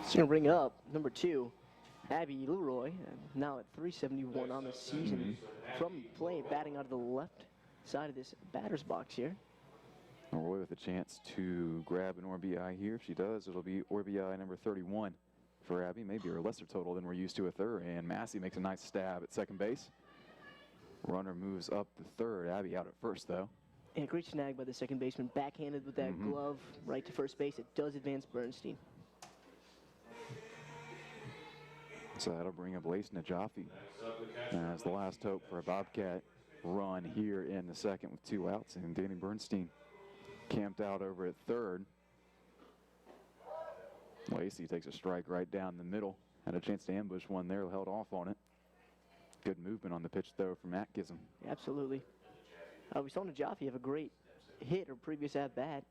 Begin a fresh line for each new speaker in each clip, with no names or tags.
She's going to bring up number 2, Abby Leroy, now at 371 on the season from play, batting out of the left side of this batter's box here.
Leroy with a chance to grab an RBI here. If she does, it'll be RBI number 31 for Abby, maybe her lesser total than we're used to with her. And Massey makes a nice stab at second base. Runner moves up to third. Abby out at first, though.
And a great snag by the second baseman, backhanded with that glove right to first base. It does advance Bernstein.
So that'll bring up Lace Najafi as the last hope for a Bobcat run here in the second with 2 outs. And Danny Bernstein camped out over at third. Lacey takes a strike right down the middle. Had a chance to ambush one there, held off on it. Good movement on the pitch, though, from Atkinson.
Absolutely. We saw Najafi have a great hit or previous at-bat.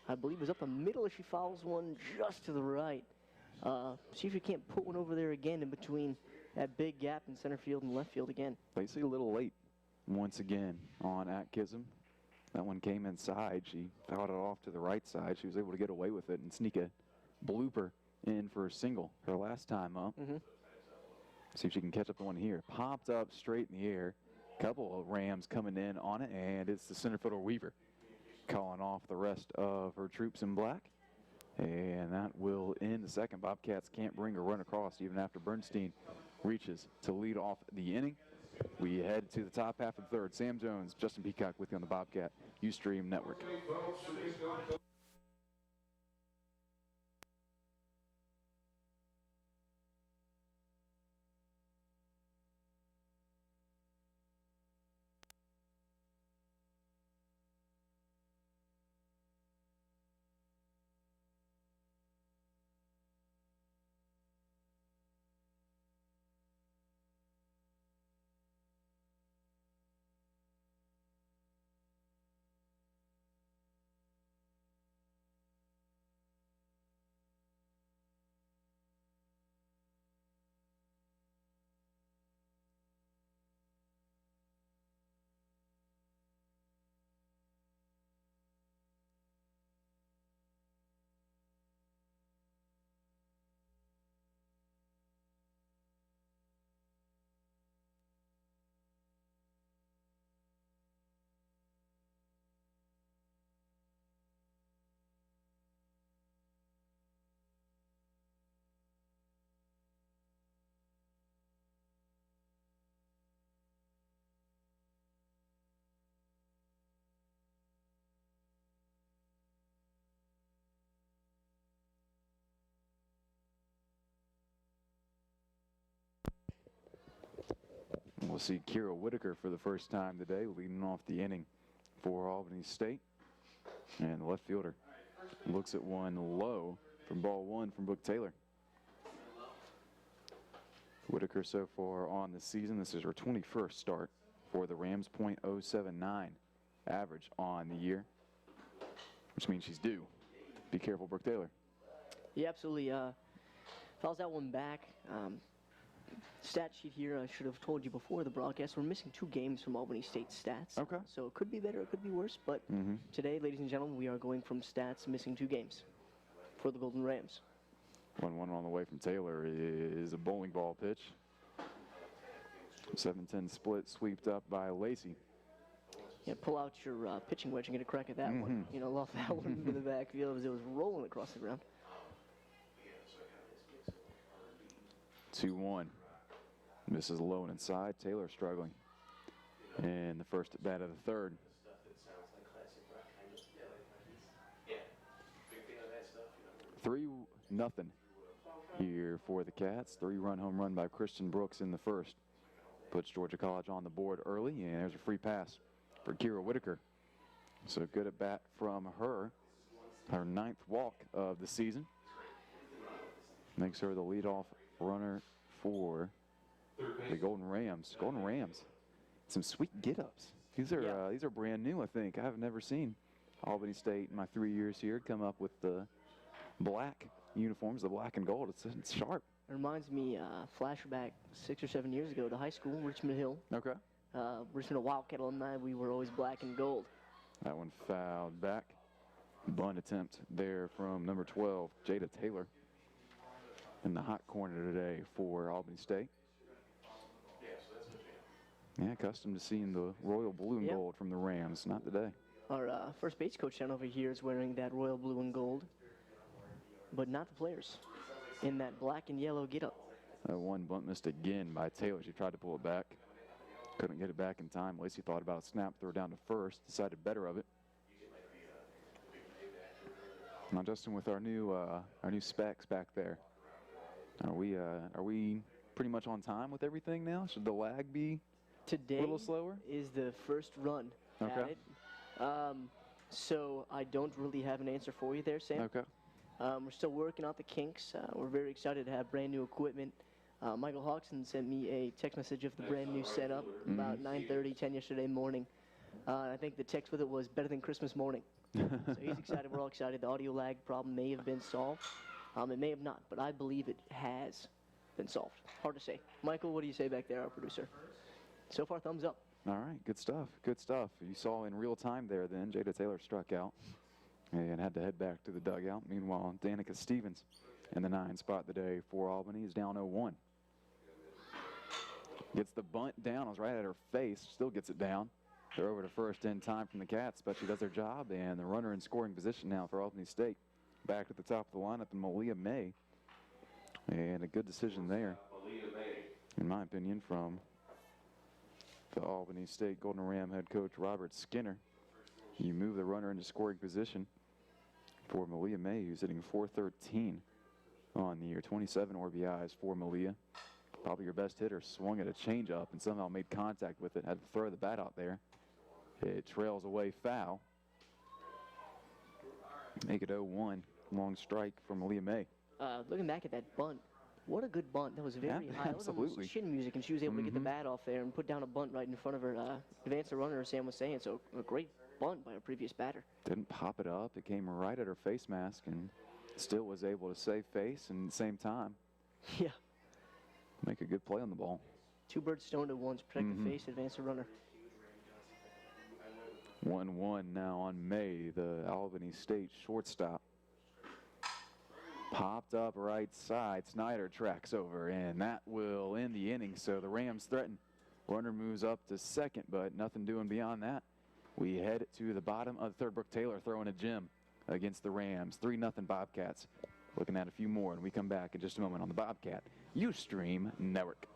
I believe it was up the middle as she fouls one just to the right. See if you can't put one over there again in between that big gap in center field and left field again.
Lacey a little late once again on Atkinson. That one came inside. She fouled it off to the right side. She was able to get away with it and sneak a blooper in for a single her last time up. See if she can catch up to one here. Popped up straight in the air. Couple of Rams coming in on it, and it's the center fielder Weaver calling off the rest of her troops in black. And that will end the second. Bobcats can't bring a run across even after Bernstein reaches to lead off the inning. We head to the top half of the third. Sam Jones, Justin Peacock with you on the Bobcat Ustream Network. We'll see Kira Whitaker for the first time today, leading off the inning for Albany State. And the left fielder looks at one low from ball one from Brooke Taylor. Whitaker so far on the season, this is her 21st start for the Rams, .079 average on the year, which means she's due. Be careful, Brooke Taylor.
Yeah, absolutely. Fouls that one back. Stat sheet here, I should have told you before the broadcast, we're missing 2 games from Albany State stats.
Okay.
So it could be better, it could be worse, but today, ladies and gentlemen, we are going from stats missing 2 games for the Golden Rams.
1-1 on the way from Taylor is a bowling ball pitch. 7-10 split sweeped up by Lacey.
Yeah, pull out your pitching wedge and get a crack at that one. You know, lost that one into the backfield as it was rolling across the ground.
2-1. Misses low and inside. Taylor struggling in the first at bat of the third. 3-0 here for the Cats. 3-run home run by Christian Brooks in the first. Puts Georgia College on the board early, and there's a free pass for Kira Whitaker. So good at bat from her. Her 9th walk of the season. Makes her the leadoff runner for the Golden Rams. Golden Rams, some sweet get-ups. These are brand new, I think. I've never seen Albany State in my 3 years here come up with the black uniforms, the black and gold. It's sharp.
It reminds me, flashback 6 or 7 years ago to high school, Richmond Hill.
Okay.
Richmond Wildcat alumni, we were always black and gold.
That one fouled back. Bunt attempt there from number 12, Jada Taylor. in the hot corner today for Albany State. Yeah, accustomed to seeing the royal blue and
Yep.
gold from the Rams. Not today.
Our first base coach down over here is wearing that royal blue and gold, but not the players in that black and yellow getup.
That one bunt missed again by Taylor. She tried to pull it back. Couldn't get it back in time. Lacey thought about a snap, throw it down to first, decided better of it. Now, Justin, with our new specs back there, are we pretty much on time with everything now? Should the lag be
Today
a little slower?
is the first run at
Okay.
it. So I don't really have an answer for you there, Sam.
Okay.
We're still working out the kinks. We're very excited to have brand new equipment. Michael Hodgson sent me a text message of the brand new setup about 9:30, 10 yesterday morning. I think the text with it was better than Christmas morning. So he's excited. We're all excited. The audio lag problem may have been solved. It may have not, but I believe it has been solved. Hard to say. Michael, what do you say back there, our producer? So far, thumbs up.
All right, good stuff, good stuff. You saw in real time there then, Jada Taylor struck out and had to head back to the dugout. Meanwhile, Danica Stevens in the 9 spot today for Albany is down 0-1. Gets the bunt down, it was right at her face, still gets it down. They're over to first in time from the Cats, but she does her job, and the runner in scoring position now for Albany State. Back at the top of the lineup in Malia May. And a good decision there, in my opinion, from the Albany State Golden Ram head coach Robert Skinner. You move the runner into scoring position for Malia May, who's hitting .413 on the year. 27 RBIs for Malia. Probably your best hitter. Swung at a changeup and somehow made contact with it. Had to throw the bat out there. It trails away foul. Make it 0-1. Long strike for Malia May.
Looking back at that bunt, what a good bunt. That was very
Yeah,
high. That was almost
absolutely.
shin music, and she was able to get the bat off there and put down a bunt right in front of her. Advance the runner, as Sam was saying. So a great bunt by a previous batter.
Didn't pop it up. It came right at her face mask and still was able to save face and at the same time
Yeah.
make a good play on the ball.
2 birds stoned at once. Protect the face, advance the runner.
1-1 now on May, the Albany State shortstop. Popped up right side. Snyder tracks over, and that will end the inning. So the Rams threaten. Runner moves up to second, but nothing doing beyond that. We head to the bottom of the third. Brooke Taylor throwing a gem against the Rams. 3-0 Bobcats. Looking at a few more, and we come back in just a moment on the Bobcat Ustream Network.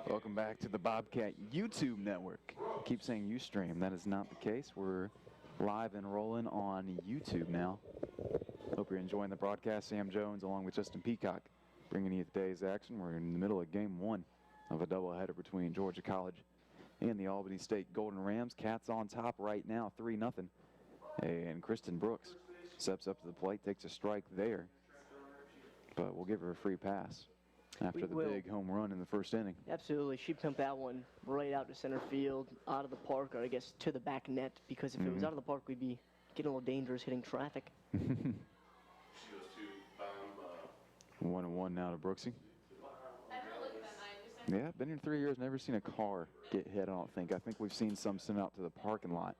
Welcome back to the Bobcat YouTube Network. I keep saying Ustream. That is not the case. We're live and rolling on YouTube now. Hope you're enjoying the broadcast. Sam Jones along with Justin Peacock bringing you today's action. We're in the middle of game 1 of a doubleheader between Georgia College and the Albany State Golden Rams. Cats on top right now, 3-0. And Kristen Brooks steps up to the plate, takes a strike there. But we'll give her a free pass after
We
the
will.
big home run in the first inning.
Absolutely. She pumped that one right out to center field, out of the park, or I guess to the back net, because if it was out of the park, we'd be getting a little dangerous hitting traffic.
1-1 now to Brooksy. Yeah, been here 3 years, never seen a car get hit, I don't think. I think we've seen some sent out to the parking lot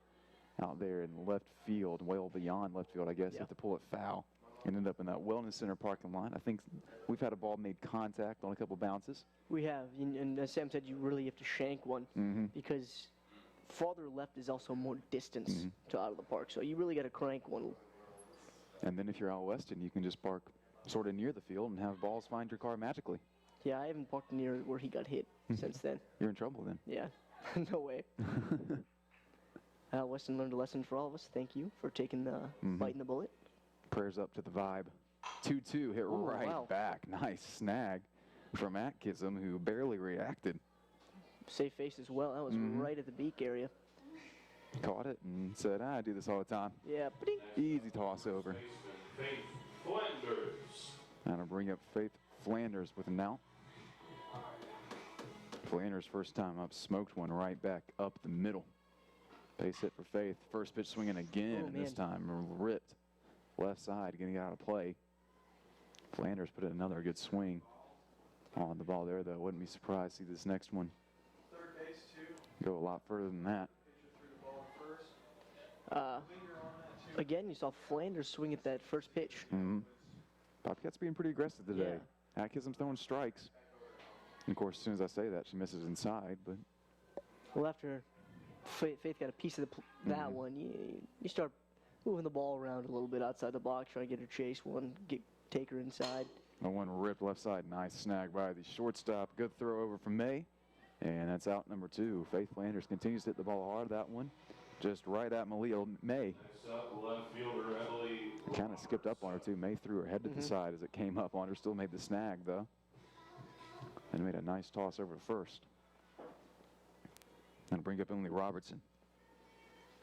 out there in left field, well beyond left field, I guess,
Yeah.
have to pull it foul. Ended up in that wellness center parking lot. I think we've had a ball made contact on a couple bounces.
We have, and as Sam said, you really have to shank one because farther left is also more distance to out of the park. So you really got to crank one.
And then if you're out westin, you can just park sort of near the field and have balls find your car magically.
Yeah, I haven't parked near where he got hit since then.
You're in trouble then.
Yeah, no way. Weston learned a lesson for all of us. Thank you for taking the biting the bullet.
Prayers up to the vibe. 2-2 hit right back. Nice snag from Atkinson, who barely reacted.
Safe face as well. That was right at the beak area.
Caught it and said, I do this all the time.
Yeah,
easy toss over.
Faith Flanders.
And I'll bring up Faith Flanders with an out. Flanders first time up, smoked one right back up the middle. Base hit for Faith. First pitch swinging again, and this time ripped left side, getting out of play. Flanders put in another good swing on the ball there, though. Wouldn't be surprised to see this next one go a lot further than that.
Again, you saw Flanders swing at that first pitch.
Bobcat's being pretty aggressive today. Atkinson's throwing strikes. And of course, as soon as I say that, she misses inside. But
well, after Faith got a piece of that one, you start moving the ball around a little bit outside the box, trying to get her chase one, take her inside.
The one ripped left side. Nice snag by the shortstop. Good throw over from May. And that's out number 2. Faith Flanders continues to hit the ball hard. That one just right at Malia May. Kind of skipped up on her, too. May threw her head to the side as it came up on her. Still made the snag, though. And made a nice toss over to first. And bring up Emily Robertson,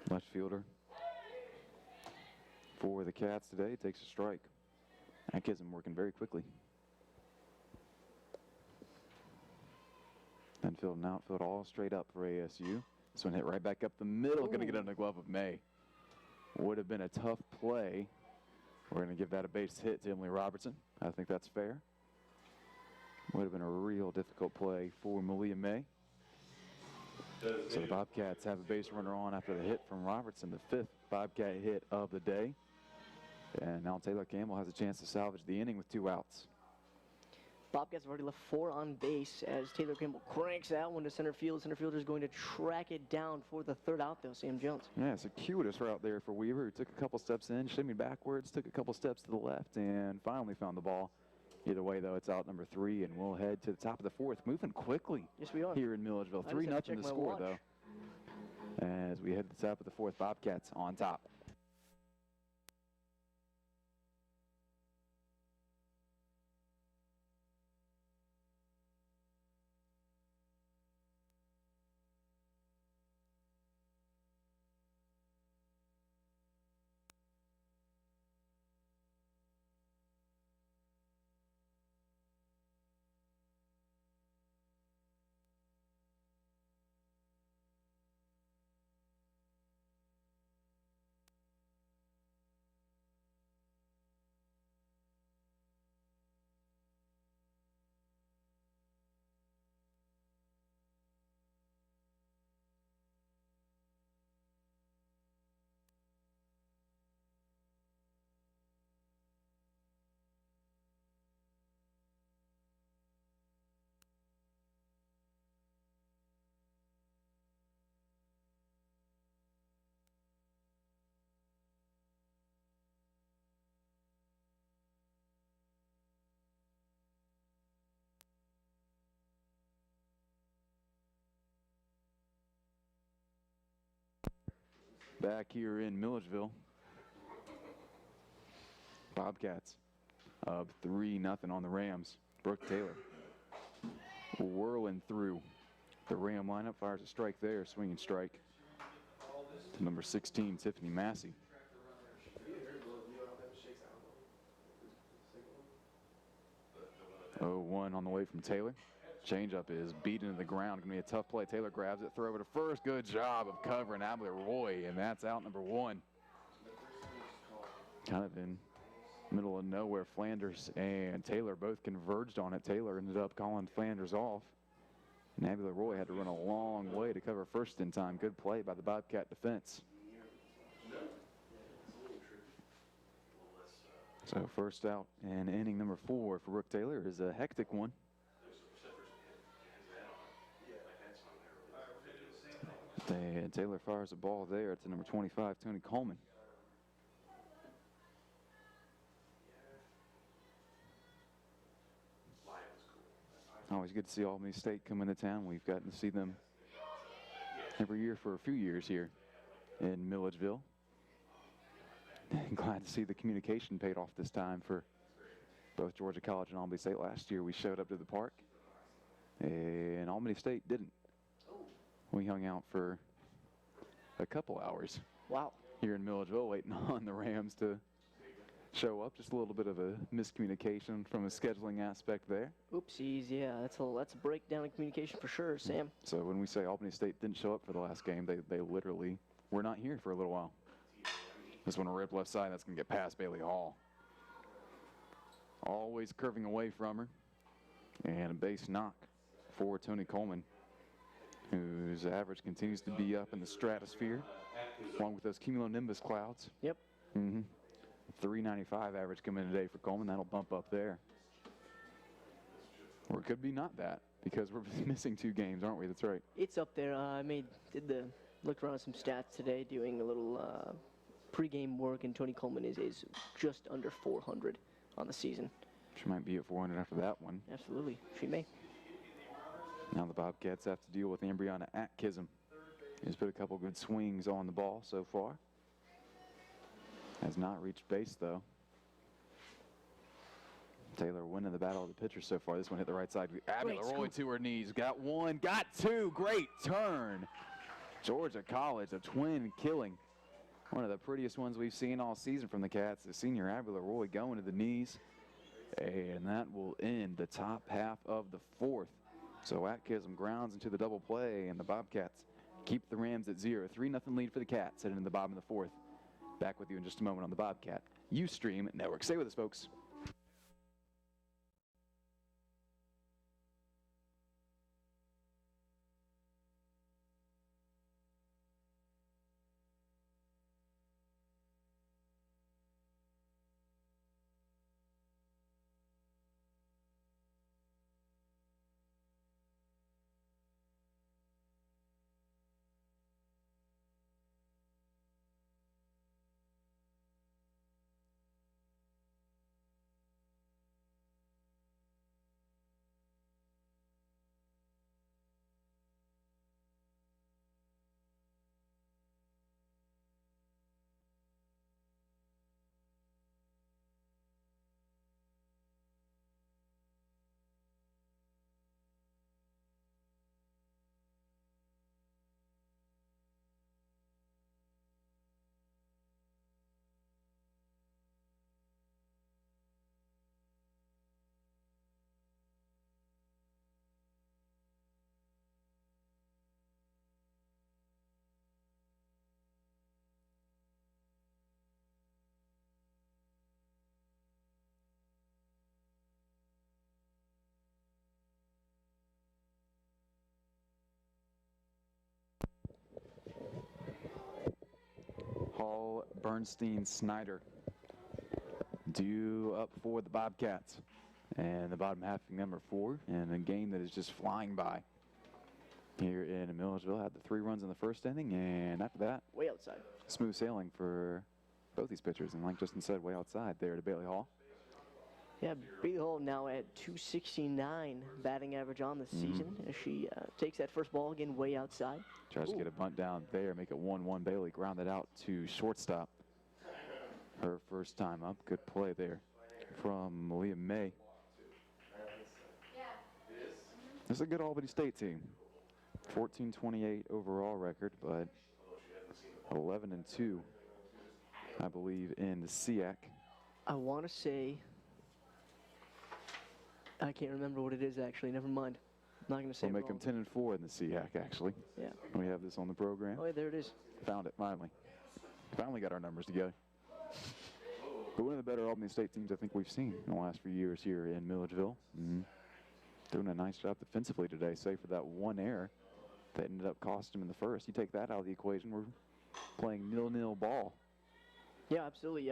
left fielder for the Cats today. Takes a strike. Atkinson working very quickly. Infield and outfield all straight up for ASU. This one hit right back up the middle. Going to get under the glove of May. Would have been a tough play. We're going to give that a base hit to Emily Robertson. I think that's fair. Would have been a real difficult play for Malia May. So the Bobcats have a base runner on after the hit from Robertson, the 5th Bobcat hit of the day. And now Taylor Campbell has a chance to salvage the inning with 2 outs.
Bobcats have already left 4 on base as Taylor Campbell cranks that one to center field. Center fielder is going to track it down for the 3rd out, though, Sam Jones.
Yeah, it's a circuitous route there for Weaver, who took a couple steps in, shimmied backwards, took a couple steps to the left, and finally found the ball. Either way, though, it's out number 3, and we'll head to the top of the 4th, moving quickly.
Yes, we are.
Here in Milledgeville. 3-0 the score, though. As we head to the top of the 4th, Bobcats on top. Back here in Milledgeville, Bobcats up 3-0 on the Rams. Brooke Taylor whirling through the Ram lineup, fires a strike there, swinging strike to number 16, Tiffany Massey. 0-1 on the way from Taylor. Changeup is beat into the ground. Going to be a tough play. Taylor grabs it, throw over to first. Good job of covering Abby Roy, and that's out number 1. Kind of in middle of nowhere, Flanders and Taylor both converged on it. Taylor ended up calling Flanders off. And Abby Roy had to run a long way to cover first in time. Good play by the Bobcat defense. So first out in inning number 4 for Brooke Taylor is a hectic one. Taylor fires a ball there to number 25, Tony Coleman. Always good to see Albany State come into town. We've gotten to see them every year for a few years here in Milledgeville. Glad to see the communication paid off this time for both Georgia College and Albany State. Last year we showed up to the park, and Albany State didn't. We hung out for a couple hours.
Wow.
Here in Milledgeville, waiting on the Rams to show up. Just a little bit of a miscommunication from a scheduling aspect there.
Oopsies, yeah, that's a breakdown in communication for sure, Sam.
So when we say Albany State didn't show up for the last game, they literally were not here for a little while. This one a ripped left side, that's going to get past Bailey Hall. Always curving away from her. And a base knock for Tony Coleman, whose average continues to be up in the stratosphere, along with those cumulonimbus clouds.
Yep.
395 average coming in today for Coleman. That'll bump up there. Or it could be not that, because we're missing 2 games, aren't we? That's right.
It's up there. Looked around at some stats today, doing a little pregame work, and Tony Coleman is just under 400 on the season.
She might be at 400 after that one.
Absolutely, she may.
Now the Bobcats have to deal with Ambriana Atkinson. He's put a couple good swings on the ball so far. Has not reached base, though. Taylor winning the battle of the pitchers so far. This one hit the right side. Abby Leroy to her knees. Got 1, got 2. Great turn. Georgia College, a twin killing. One of the prettiest ones we've seen all season from the Cats. The senior Abby Leroy going to the knees. And that will end the top half of the 4th. So Atkinson grounds into the double play, and the Bobcats keep the Rams at 0. 3-0 lead for the Cats heading into the bottom of the 4th. Back with you in just a moment on the Bobcat Ustream Network. Stay with us, folks. Hall, Bernstein, Snyder due up for the Bobcats. And the bottom half of number 4 in a game that is just flying by here in Milledgeville. Had the 3 runs in the first inning, and after that,
way outside.
Smooth sailing for both these pitchers. And like Justin said, way outside there to Bailey Hall.
Yeah, Bailey Hall now at 269 batting average on the season as she takes that first ball again way outside.
Tries to get a bunt down there, make it 1-1. Bailey grounded out to shortstop. Her first time up. Good play there from Malia May. This is a good Albany State team. 14-28 overall record, but 11-2, I believe, in the SEAC.
I want to say, I can't remember what it is actually. Never mind. I'm not going to say.
We'll make them 10-4 in the SEAC, actually.
Yeah.
We have this on the program.
Oh, yeah, there it is.
Found it finally. Finally got our numbers together. But one of the better Albany State teams I think we've seen in the last few years here in Milledgeville. Doing a nice job defensively today, save for that one error that ended up costing them in the first. You take that out of the equation, we're playing 0-0 ball.
Yeah, absolutely.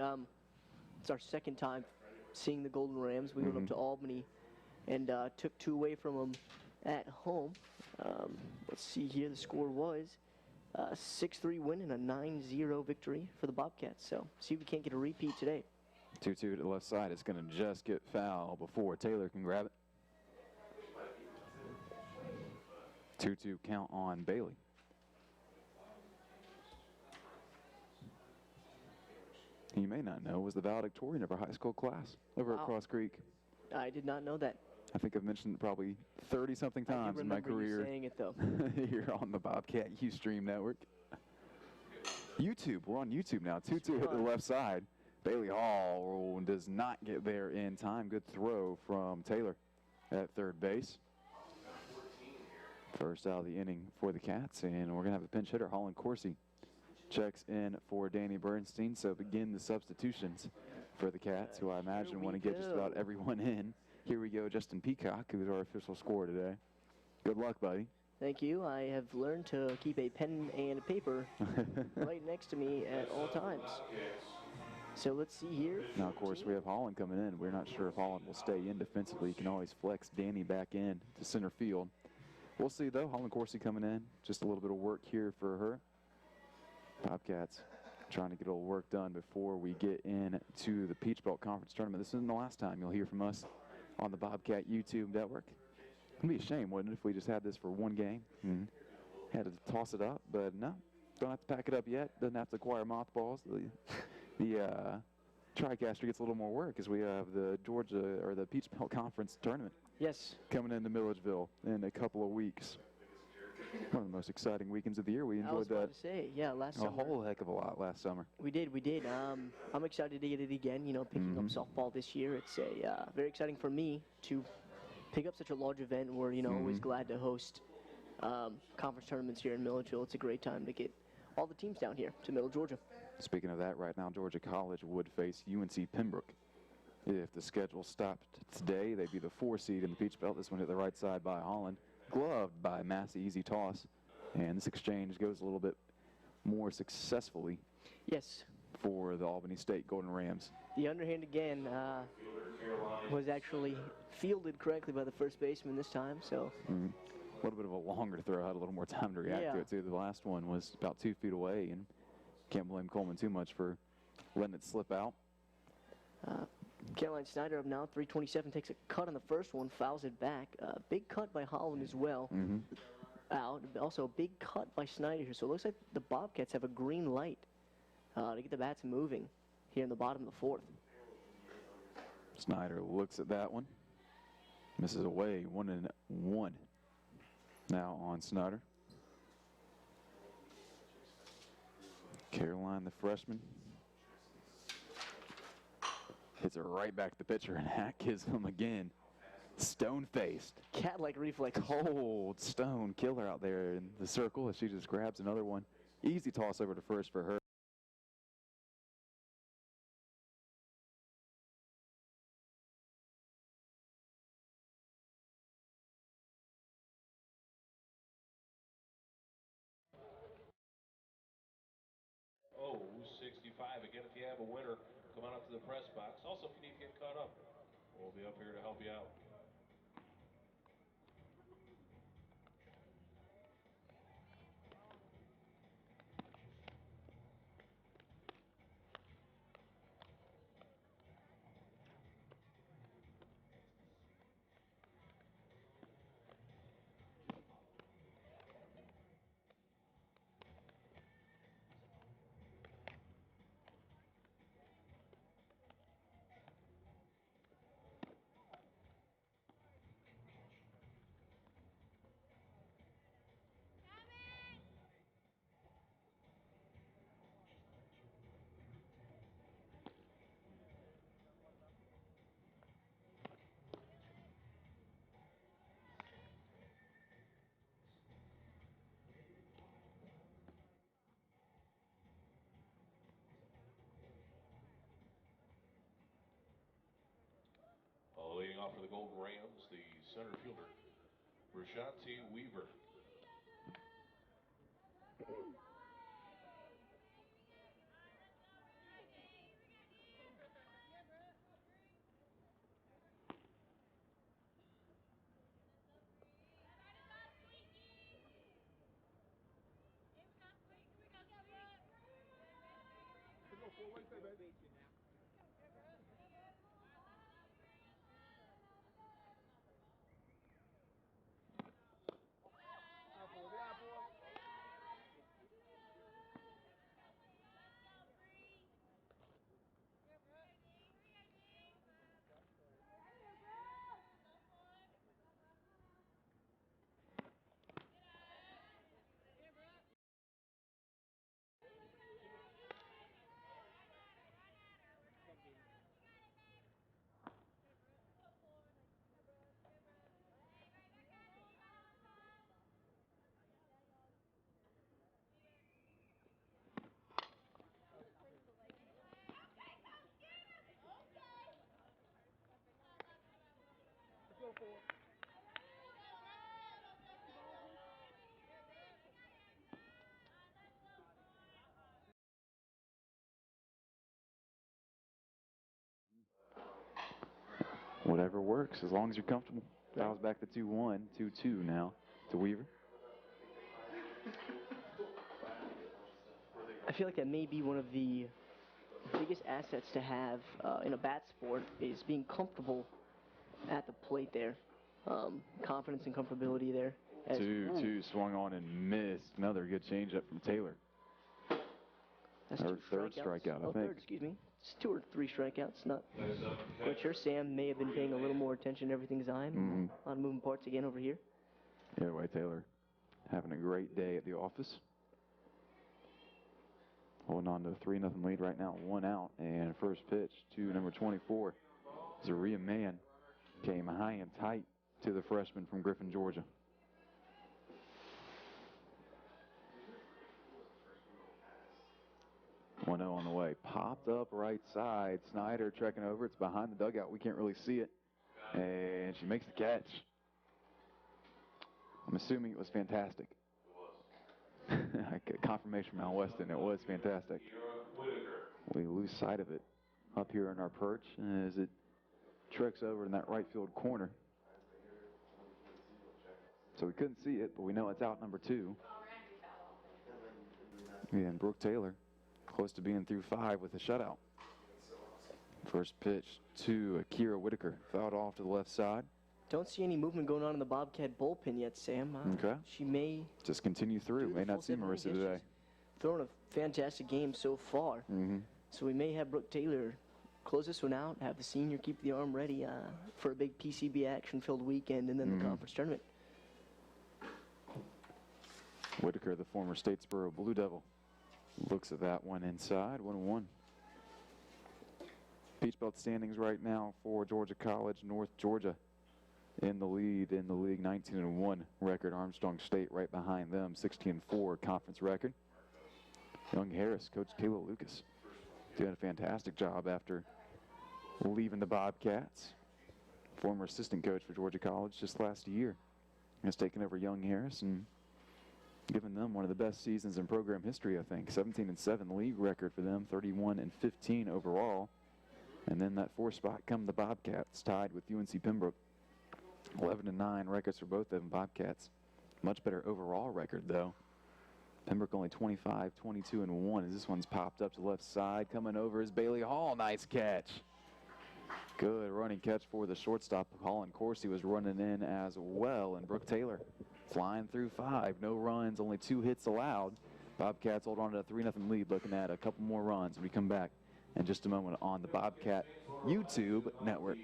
It's our second time seeing the Golden Rams. We went up to Albany and took 2 away from them at home. Let's see here. The score was a 6-3 win and a 9-0 victory for the Bobcats. So see if we can't get a repeat today.
2-2 to the left side. It's going to just get foul before Taylor can grab it. 2-2 count on Bailey. You may not know was the valedictorian of our high school class over at Cross Creek.
I did not know that.
I think I've mentioned it probably 30-something times in my career.
You saying it though.
Here on the Bobcat Ustream Network. YouTube, we're on YouTube now. 2-2 hit the left side. Bailey Hall does not get there in time. Good throw from Taylor at third base. First out of the inning for the Cats, and we're going to have a pinch hitter. Holland Coursey checks in for Danny Bernstein, so begin the substitutions for the Cats, who I imagine want to get just about everyone in. Here we go, Justin Peacock, who's our official scorer today. Good luck, buddy.
Thank you. I have learned to keep a pen and a paper right next to me at all times. So let's see here.
Now, of course, we have Holland coming in. We're not sure if Holland will stay in defensively. You can always flex Danny back in to center field. We'll see, though. Holland Coursey coming in. Just a little bit of work here for her. Bobcats trying to get a little work done before we get into the Peach Belt Conference Tournament. This isn't the last time you'll hear from us on the Bobcat YouTube network. It'd be a shame, wouldn't it, if we just had this for one game? Had to toss it up, but no. Don't have to pack it up yet. Doesn't have to acquire mothballs. The TriCaster gets a little more work as we have the Peach Belt Conference Tournament.
Yes.
Coming into Milledgeville in a couple of weeks. One of the most exciting weekends of the year. We enjoyed that.
I was about to say, yeah, last summer.
A whole heck of a lot last summer.
We did. I'm excited to get it again, picking up softball this year. It's very exciting for me to pick up such a large event. We're, always glad to host conference tournaments here in Milledgeville. It's a great time to get all the teams down here to Middle Georgia.
Speaking of that, right now, Georgia College would face UNC Pembroke. If the schedule stopped today, they'd be the 4 seed in the Peach Belt. This one hit the right side by Holland. Gloved by Massey, easy toss. And this exchange goes a little bit more successfully.
Yes.
For the Albany State Golden Rams.
The underhand again was actually fielded correctly by the first baseman this time. So
a little bit of a longer throw, had a little more time to react to it too. The last one was about 2 feet away, and can't blame Coleman too much for letting it slip out.
Caroline Snyder up now, 327, takes a cut on the first one, fouls it back. Big cut by Holland as well. Out. Also a big cut by Snyder here. So it looks like the Bobcats have a green light to get the bats moving here in the bottom of the 4th.
Snyder looks at that one. Misses away, 1-1. Now on Snyder. Caroline, the freshman. Hits it right back to the pitcher, and Hack gives him again. Stone-faced.
Cat-like reflex.
Cold stone killer out there in the circle as she just grabs another one. Easy toss over to first for her.
Oh, 65. Again, if you have a winner, come on up to the press box. Also, if you need to get caught up, we'll be up here to help you out. Leading off for the Golden Rams, the center fielder, Rashante Weaver.
Whatever works, as long as you're comfortable. Fouls back to 2-1, 2-2 now to Weaver.
I feel like that may be one of the biggest assets to have in a bat sport is being comfortable at the plate there. Confidence and comfortability there.
2-2 swung on and missed. Another good changeup from Taylor.
That's
Her
two
third
strikeouts.
strikeout, I think.
Third, excuse me. It's 2 or 3 strikeouts. Not quite sure. Sam may have been paying a little more attention to everything's time on moving parts again over here.
Either way, Taylor having a great day at the office. Holding on to a 3-0 lead right now, 1 out. And first pitch to number 24, Zaria Mann, came high and tight to the freshman from Griffin, Georgia. 1-0 on the way. Popped up right side. Snyder trekking over. It's behind the dugout. We can't really see it. And she makes the catch. I'm assuming it was fantastic. I get confirmation from Al Weston. It was fantastic. We lose sight of it up here in our perch as it treks over in that right field corner. So we couldn't see it, but we know it's out number 2. And Brooke Taylor close to being through 5 with a shutout. First pitch to Akira Whitaker, fouled off to the left side.
Don't see any movement going on in the Bobcat bullpen yet, Sam.
Okay.
She may
just continue through. May not see Marissa today.
Throwing a fantastic game so far. So we may have Brooke Taylor close this one out, have the senior keep the arm ready for a big PCB action-filled weekend and then the conference tournament.
Whitaker, the former Statesboro Blue Devil, looks at that one inside, 1-1. Peach Belt standings right now for Georgia College, North Georgia in the lead in the league, 19-1 record. Armstrong State right behind them, 16-4 conference record. Young Harris, Coach Taylor Lucas, doing a fantastic job after leaving the Bobcats. Former assistant coach for Georgia College just last year has taken over Young Harris and given them one of the best seasons in program history, I think. 17-7 league record for them, 31-15 overall. And then that 4th spot come the Bobcats, tied with UNC Pembroke. 11-9 records for both of them, Bobcats. Much better overall record, though. Pembroke only 25-22-1 as this one's popped up to the left side. Coming over is Bailey Hall. Nice catch. Good running catch for the shortstop. Holland Coursey was running in as well. And Brooke Taylor flying through 5. No runs, only 2 hits allowed. Bobcats hold on to a 3-0 lead, looking at a couple more runs when we come back in just a moment on the Bobcat YouTube network.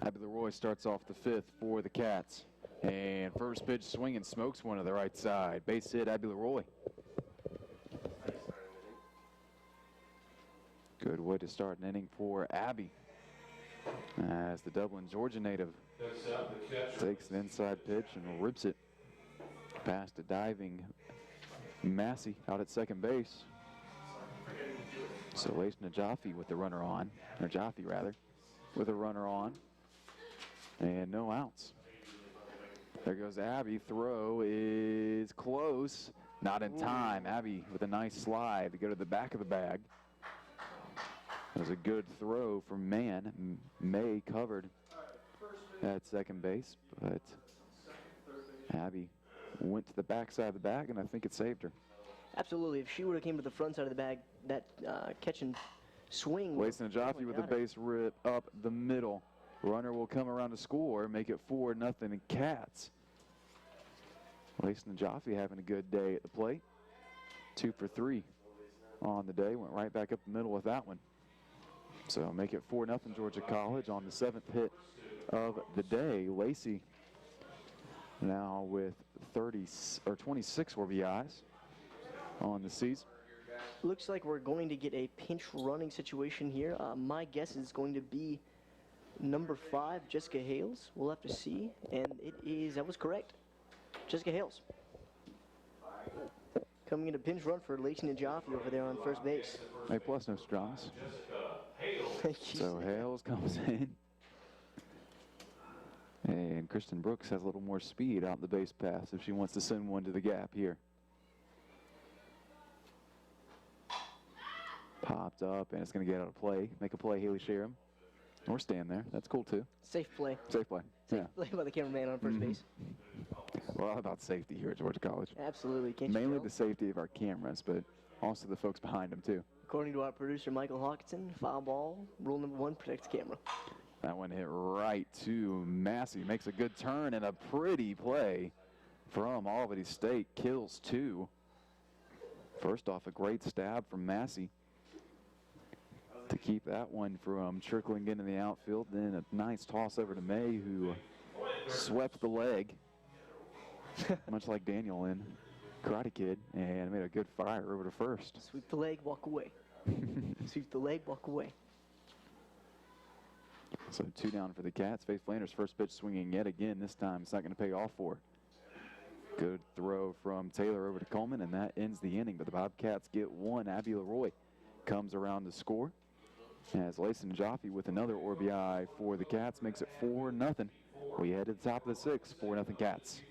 Abby Leroy starts off the 5th for the Cats. And first pitch swing and smokes one to the right side. Base hit, Abby Leroy. Good way to start an inning for Abby. As the Dublin, Georgia native takes an inside pitch and rips it past a diving Massey out at second base. So Lace Najafi with the runner on, or Jaffe rather, with a runner on, and no outs. There goes Abby. Throw is close, not in time. Abby with a nice slide to go to the back of the bag. It was a good throw from Mann. May covered at second base, but Abby went to the back side of the bag, and I think it saved her.
Absolutely. If she would have came to the front side of the bag, that catch and swing.
Lace Najafi with a base rip up the middle. Runner will come around to score, make it 4-0 Cats. Lace Najafi having a good day at the plate. 2 for 3 on the day. Went right back up the middle with that one. So make it 4-0 Georgia College on the 7th hit of the day. Lacey now with 26 RBIs on the season.
Looks like we're going to get a pinch running situation here. My guess is going to be number 5, Jessica Hales. We'll have to see. And it is, that was correct. Jessica Hales. Coming into pinch run for Lacey Najafi over there on first base.
A plus, no dramas.
Thank you.
So Hales comes in. And Kristen Brooks has a little more speed out the base pass if she wants to send one to the gap here. Popped up, and it's going to get out of play. Make a play, Haley Sharam. Or stand there. That's cool, too.
Safe play.
Safe play.
Safe play by the cameraman on first base.
We're all about safety here at Georgia College.
Absolutely. Can't
Mainly
you
the safety of our cameras, but also the folks behind them, too.
According to our producer, Michael Hawkinson, foul ball, rule number 1, protect the camera.
That one hit right to Massey. Makes a good turn and a pretty play from Albany State. Kills 2. First off, a great stab from Massey to keep that one from trickling into the outfield. Then a nice toss over to May, who swept the leg, much like Daniel in Karate Kid, and made a good fire over to first.
Sweep the leg, walk away. Sweep the leg, walk away.
So 2 down for the Cats. Faith Flanders first pitch swinging yet again. This time it's not going to pay off for her. Good throw from Taylor over to Coleman, and that ends the inning. But the Bobcats get 1. Abby Leroy comes around to score. As Layson Jaffe with another RBI for the Cats makes it 4-0. We head to the top of the 6th, 4-0 Cats.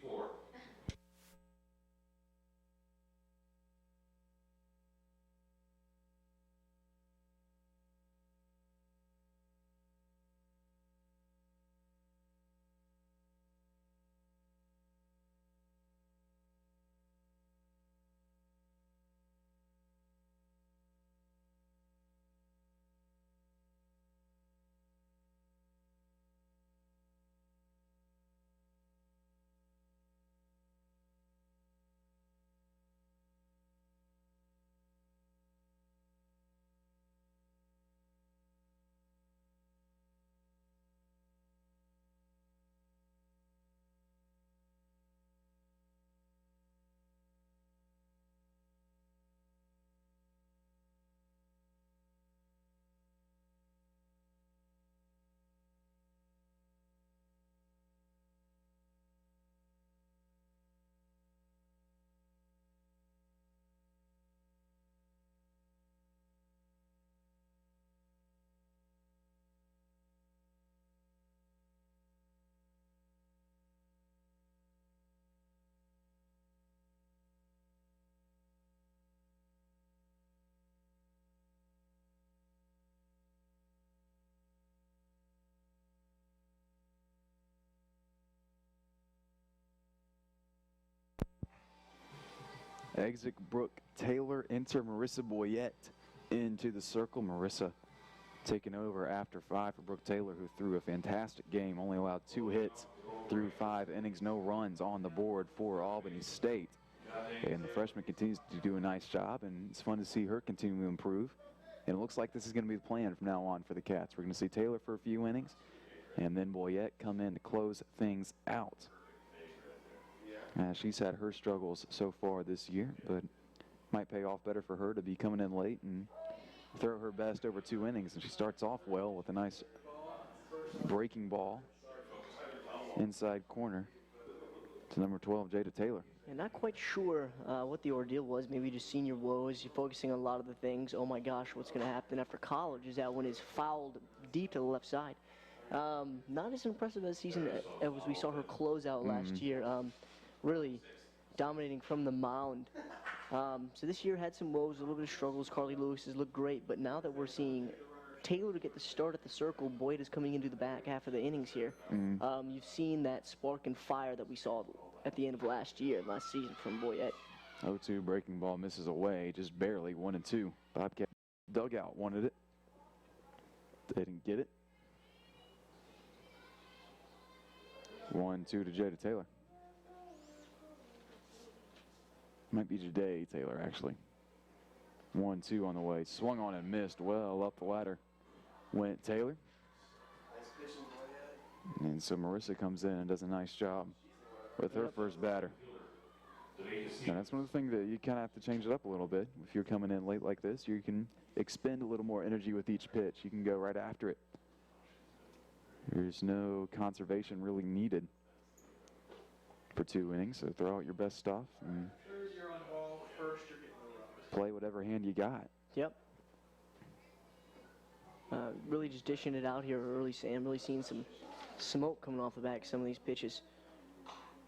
Exit Brooke Taylor, enter Marissa Boyette into the circle. Marissa taking over after 5 for Brooke Taylor, who threw a fantastic game, only allowed 2 hits through 5 innings, no runs on the board for Albany State. And the freshman continues to do a nice job, and it's fun to see her continue to improve. And it looks like this is going to be the plan from now on for the Cats. We're going to see Taylor for a few innings, And then Boyette come in to close things out. She's had her struggles so far this year, but might pay off better for her to be coming in late and throw her best over 2 innings. And she starts off well with a nice breaking ball inside corner to number 12, Jada Taylor.
And not quite sure what the ordeal was. Maybe just senior woes. You're focusing on a lot of the things. Oh my gosh, what's going to happen after college? Is that one is fouled deep to the left side. Not as impressive as season as we saw her close out last year. Really dominating from the mound. So this year had some woes, a little bit of struggles. Carly Lewis has looked great, but now that we're seeing Taylor to get the start at the circle, Boyd is coming into the back half of the innings here. You've seen that spark and fire that we saw at the end of last season from Boyette.
0-2 breaking ball misses away, just barely 1-2. Bobcat dugout wanted it. They didn't get it. 1-2 to Jada Taylor. Might be Jada Taylor, actually. 1-2 on the way. Swung on and missed well up the ladder. Went Taylor. And so Marissa comes in and does a nice job with her first batter. And that's one of the things that you kind of have to change it up a little bit. If you're coming in late like this, you can expend a little more energy with each pitch. You can go right after it. There's no conservation really needed for 2 innings, so throw out your best stuff and play whatever hand you got.
Yep. Really just dishing it out here early, Sam. Really seeing some smoke coming off the back of some of these pitches.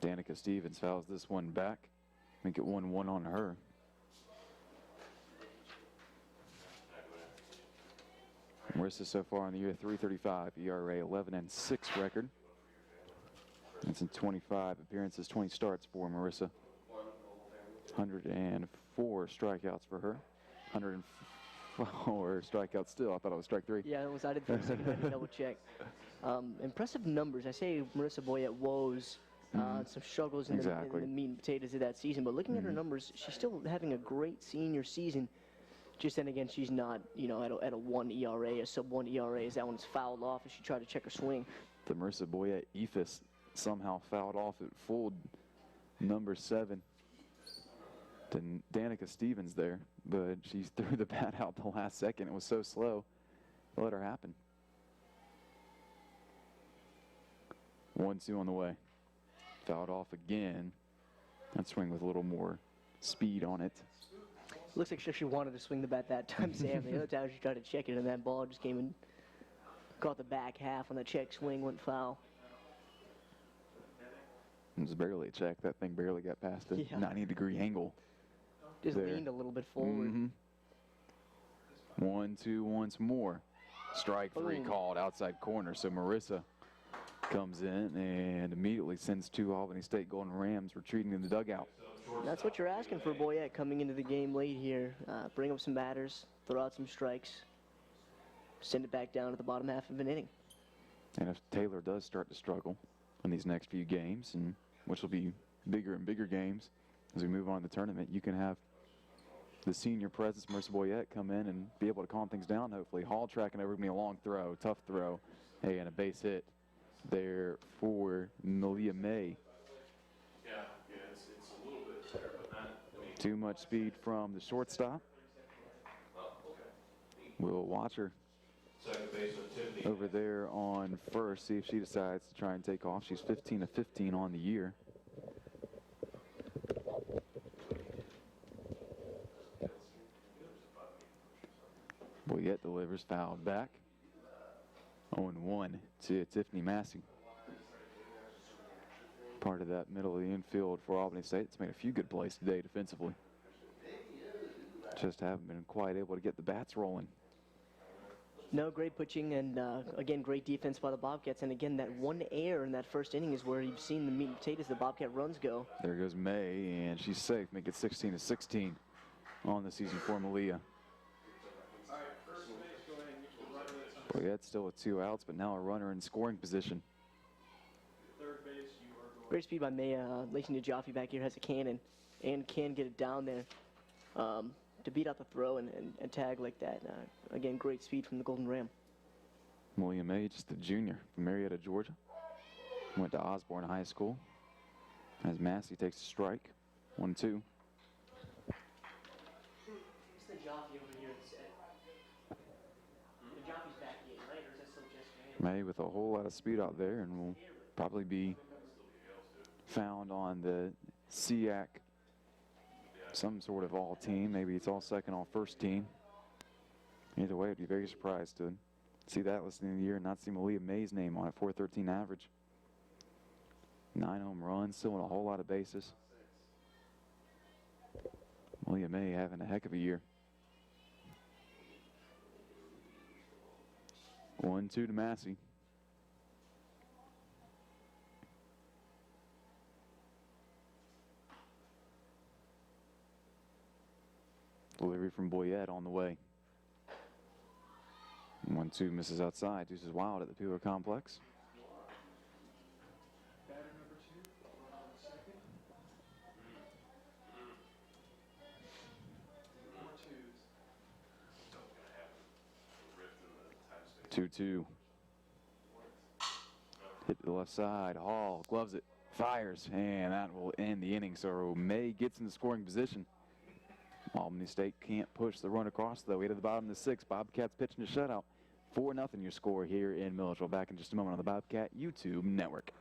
Danica Stevens fouls this one back. Make it 1-1 on her. Marissa so far in the year, 3.35 ERA, 11-6 record. That's in 25 appearances, 20 starts for Marissa. 104 strikeouts for her. 104 strikeouts still. I thought it was strike 3.
Yeah, it was. I did for a second. I had to double check. Impressive numbers. I say Marissa Boyette woes. Some struggles in the meat and potatoes of that season, but looking at her numbers, she's still having a great senior season. Just then again, she's not, at a 1 ERA, a sub-1 ERA, as that one's fouled off as she tried to check her swing.
The Marissa Boyette ephus somehow fouled off. It fooled number 7 to Danica Stevens there, but she threw the bat out the last second. It was so slow, it let her happen. 1-2 on the way. Fouled off again. That swing with a little more speed on it.
Looks like she actually wanted to swing the bat that time, Sam. The other time she tried to check it, and that ball just came and caught the back half on the check swing, went foul.
It was barely a check. That thing barely got past a 90-degree angle.
Just
there.
Leaned a little bit forward.
1-2 once more. Strike 3 called outside corner. So Marissa comes in and immediately sends 2 Albany State Golden Rams retreating in the dugout.
That's what you're asking for Boyette coming into the game late here. Bring up some batters, throw out some strikes, send it back down to the bottom half of an inning.
And if Taylor does start to struggle in these next few games, and which will be bigger and bigger games as we move on in the tournament, you can have the senior presence, Marissa Boyette, come in and be able to calm things down, hopefully. Hall tracking over me, a long throw, tough throw. Hey, and a base hit there for Malia May.
It's a little bit there, but not.
Too much speed from the shortstop. We'll watch her over there on first, see if she decides to try and take off. She's 15-15 on the year. Boyette delivers, fouled back. 0-1 to Tiffany Massey. Part of that middle of the infield for Albany State. It's made a few good plays today defensively. Just haven't been quite able to get the bats rolling.
No, great pitching and, again, great defense by the Bobcats. And, again, that one error in that first inning is where you've seen the meat and potatoes the Bobcat runs go.
There goes May, and she's safe. Make it 16-16 on the season for Malia. Boyette still with 2 outs, but now a runner in scoring position.
Great speed by Maya. Lacey Najafi back here has a cannon and can get it down there to beat out the throw and tag like that. Again, great speed from the Golden Ram.
William May, just a junior from Marietta, Georgia. Went to Osborne High School. As Massey takes a strike. 1-2.
It's the jockey over here. The jockey's back again, right? Or is that still just
May with a whole lot of speed out there and will probably be found on the SEAC, some sort of all team. Maybe it's all second, all first team. Either way, I'd be very surprised to see that listed in the year and not see Malia May's name on it. 413 average. 9 home runs, still in a whole lot of bases. Malia May having a heck of a year. 1-2 to Massey. Delivery from Boyette on the way. 1-2 misses outside. Deuces wild at the Peeler Complex. Two. Hit the left side. Hall gloves it, fires, and that will end the inning. So May gets in the scoring position. Albany State can't push the run across, though. We to the bottom of the 6th. Bobcats pitching a shutout. 4-0 your score here in Milledgeville. Back in just a moment on the Bobcat YouTube Network.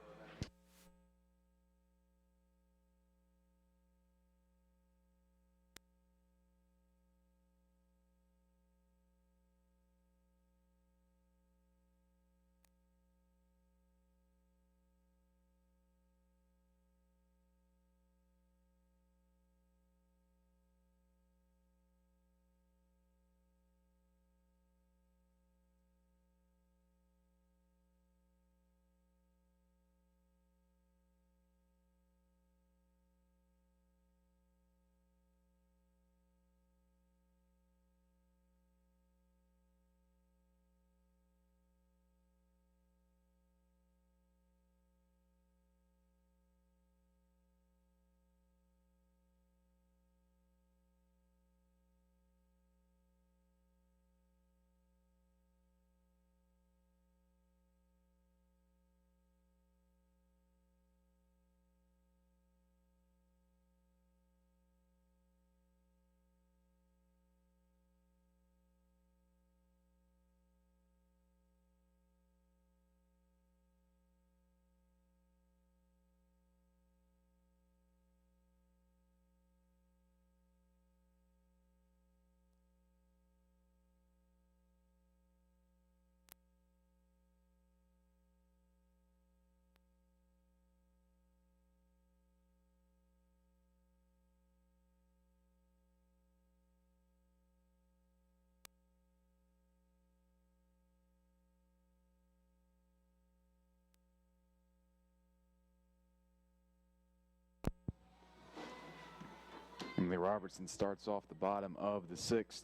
Emily Robertson starts off the bottom of the 6th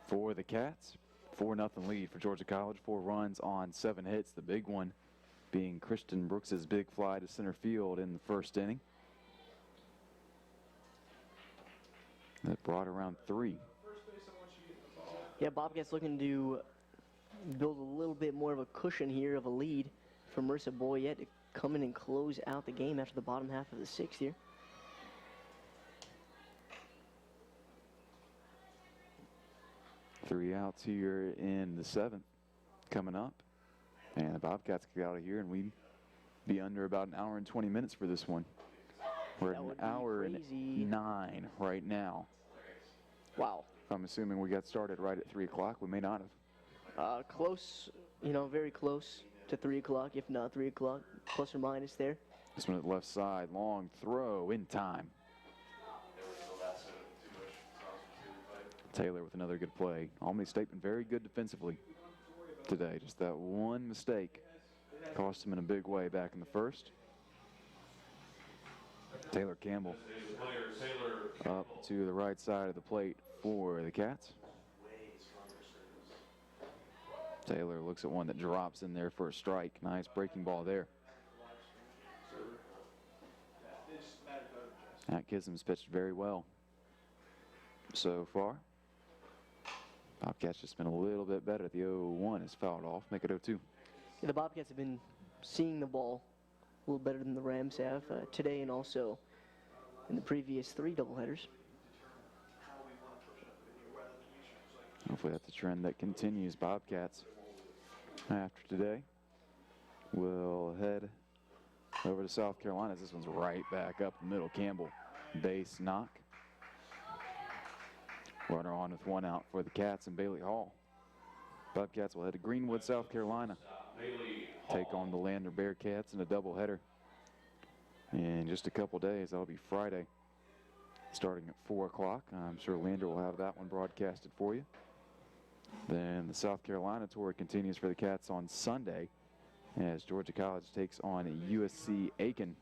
for the Cats. 4-0 lead for Georgia College. 4 runs on 7 hits. The big one being Christian Brooks's big fly to center field in the first inning. That brought around 3.
Yeah, Bobcats looking to build a little bit more of a cushion here of a lead for Marissa Boyette to come in and close out the game after the bottom half of the 6th here.
Three outs here in the 7th coming up. And the Bobcats get out of here, and we'd be under about an hour and 20 minutes for this one. We're at an hour and 9 right now.
Wow.
I'm assuming we got started right at 3 o'clock. We may not have.
Close, very close to 3 o'clock, if not 3 o'clock, plus or minus there.
This one at the left side, long throw in time. Taylor with another good play. Albany State been very good defensively today. Just that one mistake cost him in a big way back in the 1st. Taylor Campbell up to the right side of the plate for the Cats. Taylor looks at one that drops in there for a strike. Nice breaking ball there. Matt Kism's pitched very well so far. Bobcats just been a little bit better. The 0-1 is fouled off, make it 0-2.
Yeah, the Bobcats have been seeing the ball a little better than the Rams have today and also in the previous 3 doubleheaders.
Hopefully that's a trend that continues. Bobcats, after today, will head over to South Carolina. This one's right back up the middle. Campbell, base knock. Runner on with 1 out for the Cats and Bailey Hall. Bobcats will head to Greenwood, South Carolina. Take on the Lander Bearcats in a doubleheader. In just a couple days, that'll be Friday, starting at 4 o'clock. I'm sure Lander will have that one broadcasted for you. Then the South Carolina tour continues for the Cats on Sunday as Georgia College takes on USC Aiken.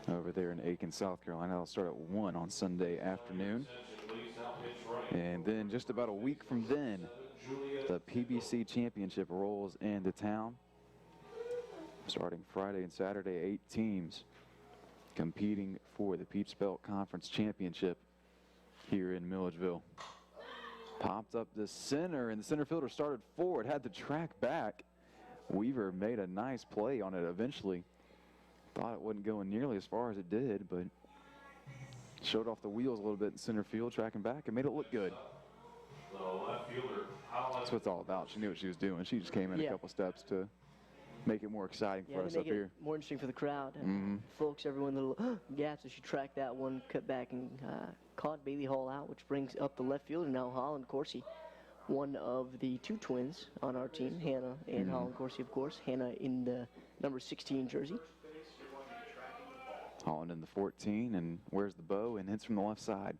Over there in Aiken, South Carolina. That'll start at 1 on Sunday afternoon. And then just about a week from then, the PBC Championship rolls into town. Starting Friday and Saturday, 8 teams competing for the Peach Belt Conference Championship here in Milledgeville. Popped up the center, and the center fielder started forward, had to track back. Weaver made a nice play on it eventually. Thought it wasn't going nearly as far as it did, but showed off the wheels a little bit in center field, tracking back, and made it look good. That's what it's all about. She knew what she was doing. She just came in a couple steps to make it more exciting for us up here.
More interesting for the crowd. Folks, everyone little gaps as she tracked that one, cut back and caught Bailey Hall out, which brings up the left fielder now, Holland Coursey, one of the 2 twins on our team, Hannah and Holland Coursey, of course. Hannah in the number 16 jersey.
Holland in the 14 and wears the bow and hits from the left side.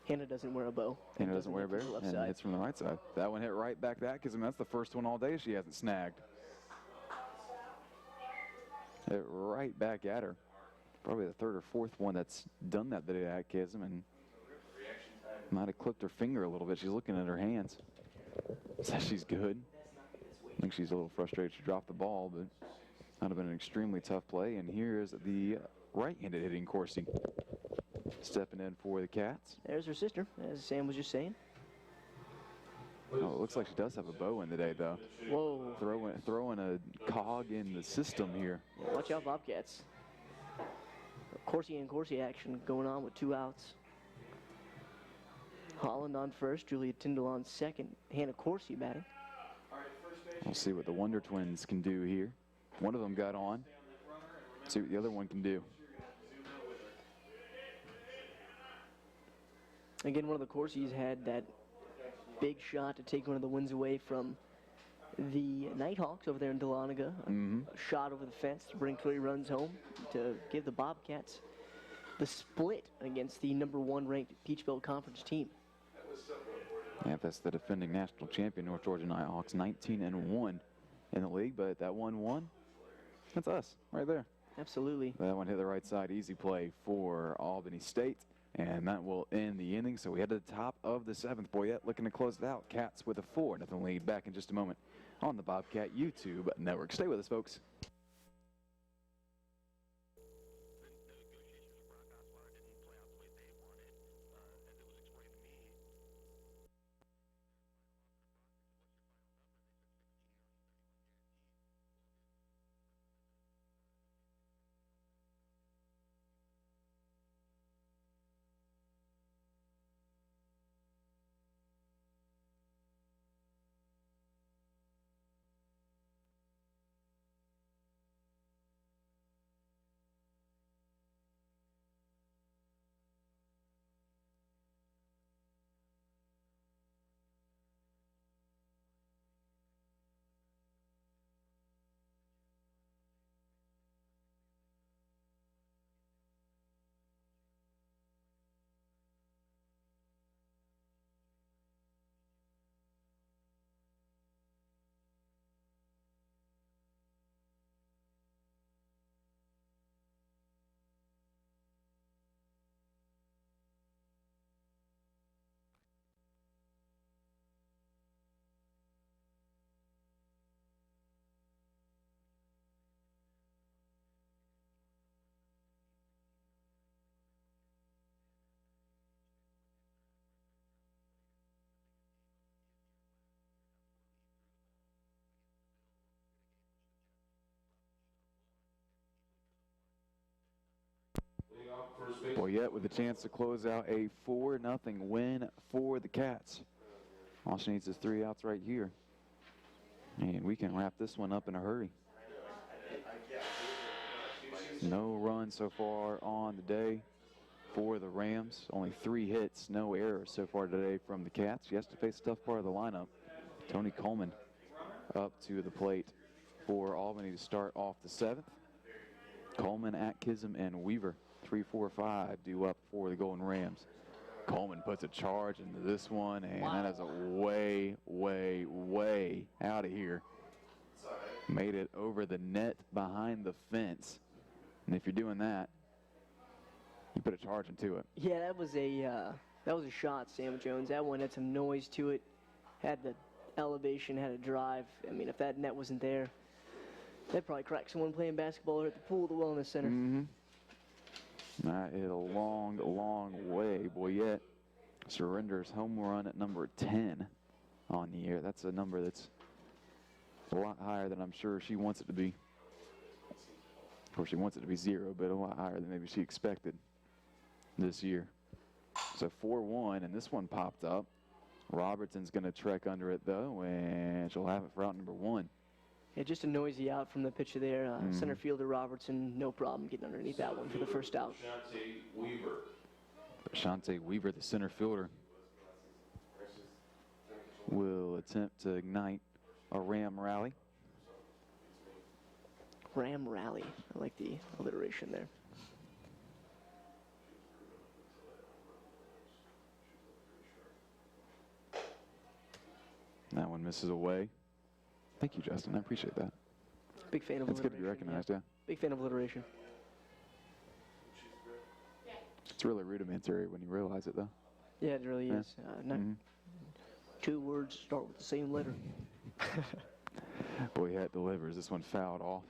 Hannah doesn't wear a bow.
Hannah doesn't wear a bow and hits from the right side. That one hit right back that because that's the first one all day she hasn't snagged. Hit right back at her. Probably the 3rd or 4th one that's done that today at Kism, and might have clipped her finger a little bit. She's looking at her hands. Says she's good. I think she's a little frustrated she dropped the ball, but that would have been an extremely tough play. And here's the right-handed hitting Coursey stepping in for the Cats.
There's her sister, as Sam was just saying.
Oh, it looks like she does have a bow in today, though.
Whoa.
Throwing a cog in the system here.
Yeah, watch out, Bobcats. Coursey and Coursey action going on with 2 outs. Holland on first, Julia Tyndall on second, Hannah Coursey batting.
We'll see what the Wonder Twins can do here. One of them got on. See what the other one can do.
Again, one of the Courseys had that big shot to take one of the wins away from the Nighthawks over there in Dahlonega. A shot over the fence to bring 3 runs home to give the Bobcats the split against the number 1 ranked Peach Belt Conference team.
Yeah, that's the defending national champion, North Georgia Nighthawks, 19-1 in the league, but that 1-1, that's us right there.
Absolutely.
That one hit the right side, easy play for Albany State, and that will end the inning. So we head to the top of the 7th. Boyette looking to close it out. Cats with a 4-0 lead. Back in just a moment on the Bobcat YouTube Network. Stay with us, folks. Boyette with a chance to close out a 4-0 win for the Cats. All she needs is 3 outs right here. And we can wrap this one up in a hurry. No runs so far on the day for the Rams. Only 3 hits, no errors so far today from the Cats. She has to face a tough part of the lineup. Tony Coleman up to the plate for Albany to start off the 7th. Coleman, Atkinson, and Weaver, 3, 4, 5 due up for the Golden Rams. Coleman puts a charge into this one, and that is a way, way, way out of here. Made it over the net behind the fence. And if you're doing that, you put a charge into it.
Yeah, that was a shot, Sam Jones. That one had some noise to it. Had the elevation, had a drive. I mean, if that net wasn't there, that'd probably crack someone playing basketball at the pool at the Wellness Center.
Mm-hmm. That is a long, long way. Boyette surrenders home run at number 10 on the year. That's a number that's a lot higher than I'm sure she wants it to be. Of course, she wants it to be 0, but a lot higher than maybe she expected this year. So 4-1, and this one popped up. Robertson's going to trek under it, though, and she'll have it for out number 1.
Yeah, just a noisy out from the pitcher there. Center fielder Robertson, no problem getting underneath that one for the first out.
Shante Weaver, the center fielder, will attempt to ignite a Ram rally.
Ram rally. I like the alliteration there.
That one misses away. Thank you, Justin. I appreciate that.
Big fan of
It's
alliteration.
good to be recognized, yeah.
Big fan of alliteration.
It's really rudimentary when you realize it, though.
Yeah, it really is. Not 2 words start with the same letter.
Boyette delivers. This one fouled off.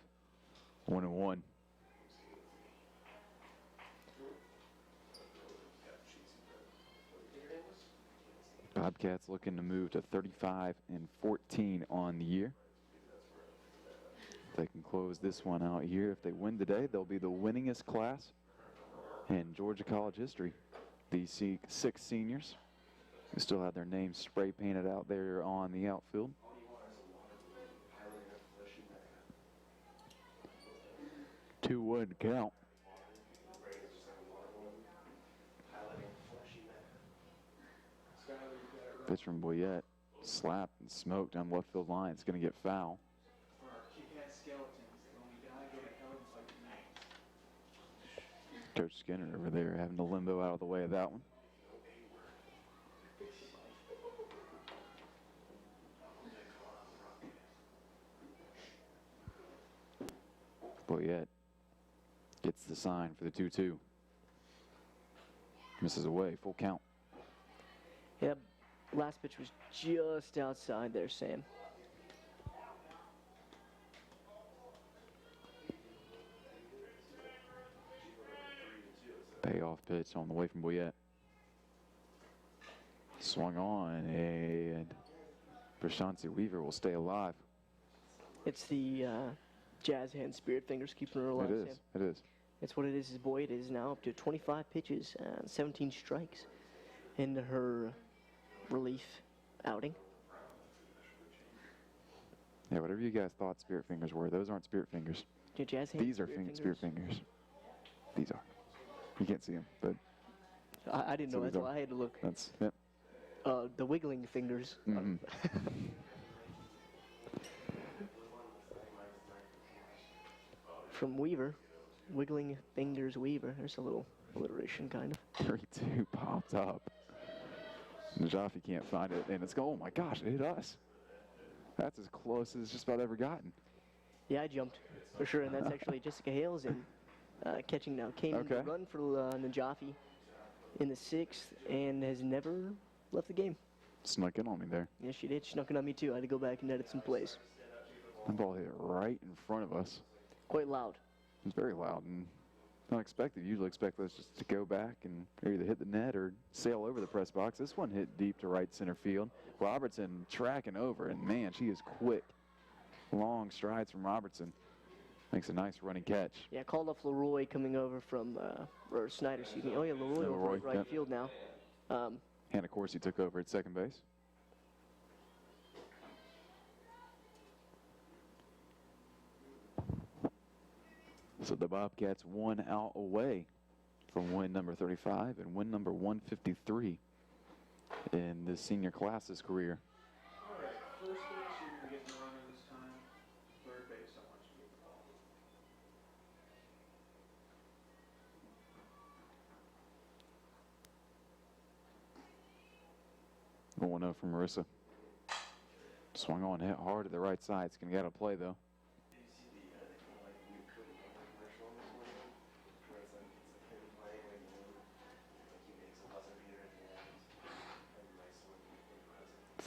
1-1. Bobcats looking to move to 35-14 on the year. If they can close this one out here, if they win today, they'll be the winningest class in Georgia college history. These 6 seniors who still have their names spray painted out there on the outfield. Two would count. Pitch from Boyette, slapped and smoked down the left field line. It's going to get foul. Coach Skinner over there having to limbo out of the way of that one. Boyette gets the sign for the 2-2. Misses away, full count.
Yep, last pitch was just outside there, Sam.
Payoff pitch on the way from Boyette. Swung on, and Prashanti Weaver will stay alive.
It's the jazz hand spirit fingers keeping her alive,
It is,
Sam.
it is.
It's what it is. Boyette is now up to 25 pitches and 17 strikes in her relief outing.
Yeah, whatever you guys thought spirit fingers were, those aren't spirit fingers.
Your jazz hand
These are spirit fingers. These are. You can't see them, but
I didn't know.
these
That's
are.
why I had to look.
That's, yep.
The wiggling fingers.
Mhm.
From Weaver. Wiggling fingers Weaver. There's a little alliteration, kind of.
3-2 popped up. Najafi can't find it, and it's going, oh my gosh, it hit us. That's as close as it's just about ever gotten.
Yeah, I jumped, for sure, and that's actually Jessica Hales in catching now. Came in
Okay.
to run for Najafi in the 6th and has never left the game.
Snuck in on me there.
Yes, she did. She snuck in on me, too. I had to go back and edit some plays.
That ball hit right in front of us.
Quite loud.
It was very loud and unexpected. Usually expect those just to go back and either hit the net or sail over the press box. This one hit deep to right center field. Robertson tracking over, and man, she is quick. Long strides from Robertson. Makes a nice running catch.
Yeah, called off Leroy coming over from, or Snyder, excuse me. Oh, yeah, Leroy over at right
yep.
field now.
And, of course, he took over at second base. So the Bobcats 1 out away from win number 35 and win number 153 in this senior class's career.
All right, first base, you're getting the runner this time. Third base, I want you to get the ball.
1-0 from Marissa. Swung on, hit hard to the right side. It's going to get a play, though.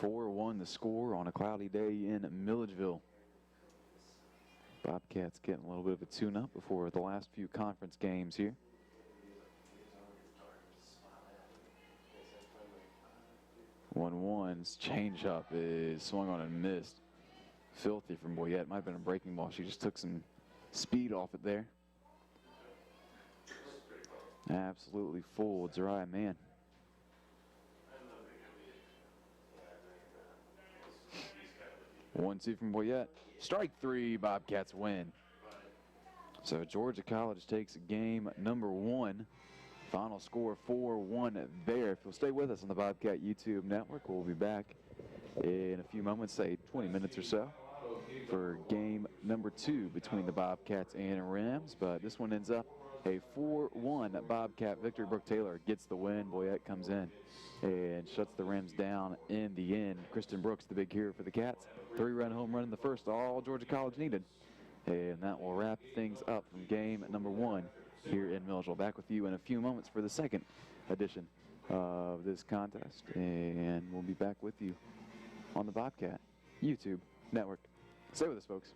"4-1 the score on a cloudy day in Milledgeville. Bobcats getting a little bit of a tune-up before the last few conference games here. 1-1's changeup is swung on and missed. Filthy from Boyette. Might have been a breaking ball. She just took some speed off it there. Absolutely full, dry man. 1-2 from Boyette. Strike 3, Bobcats win. So Georgia College takes game number 1. Final score 4-1 there. If you'll stay with us on the Bobcat YouTube network, we'll be back in a few moments, say 20 minutes or so, for game number 2 between the Bobcats and Rams. But this one ends up a 4-1 Bobcat victory. Brooke Taylor gets the win. Boyette comes in and shuts the Rams down in the end. Kristen Brooks, the big hero for the Cats. 3-run home run in the first, all Georgia College needed. And that will wrap things up from game number 1 here in Milledgeville. Back with you in a few moments for the second edition of this contest. And we'll be back with you on the Bobcat YouTube network. Stay with us, folks.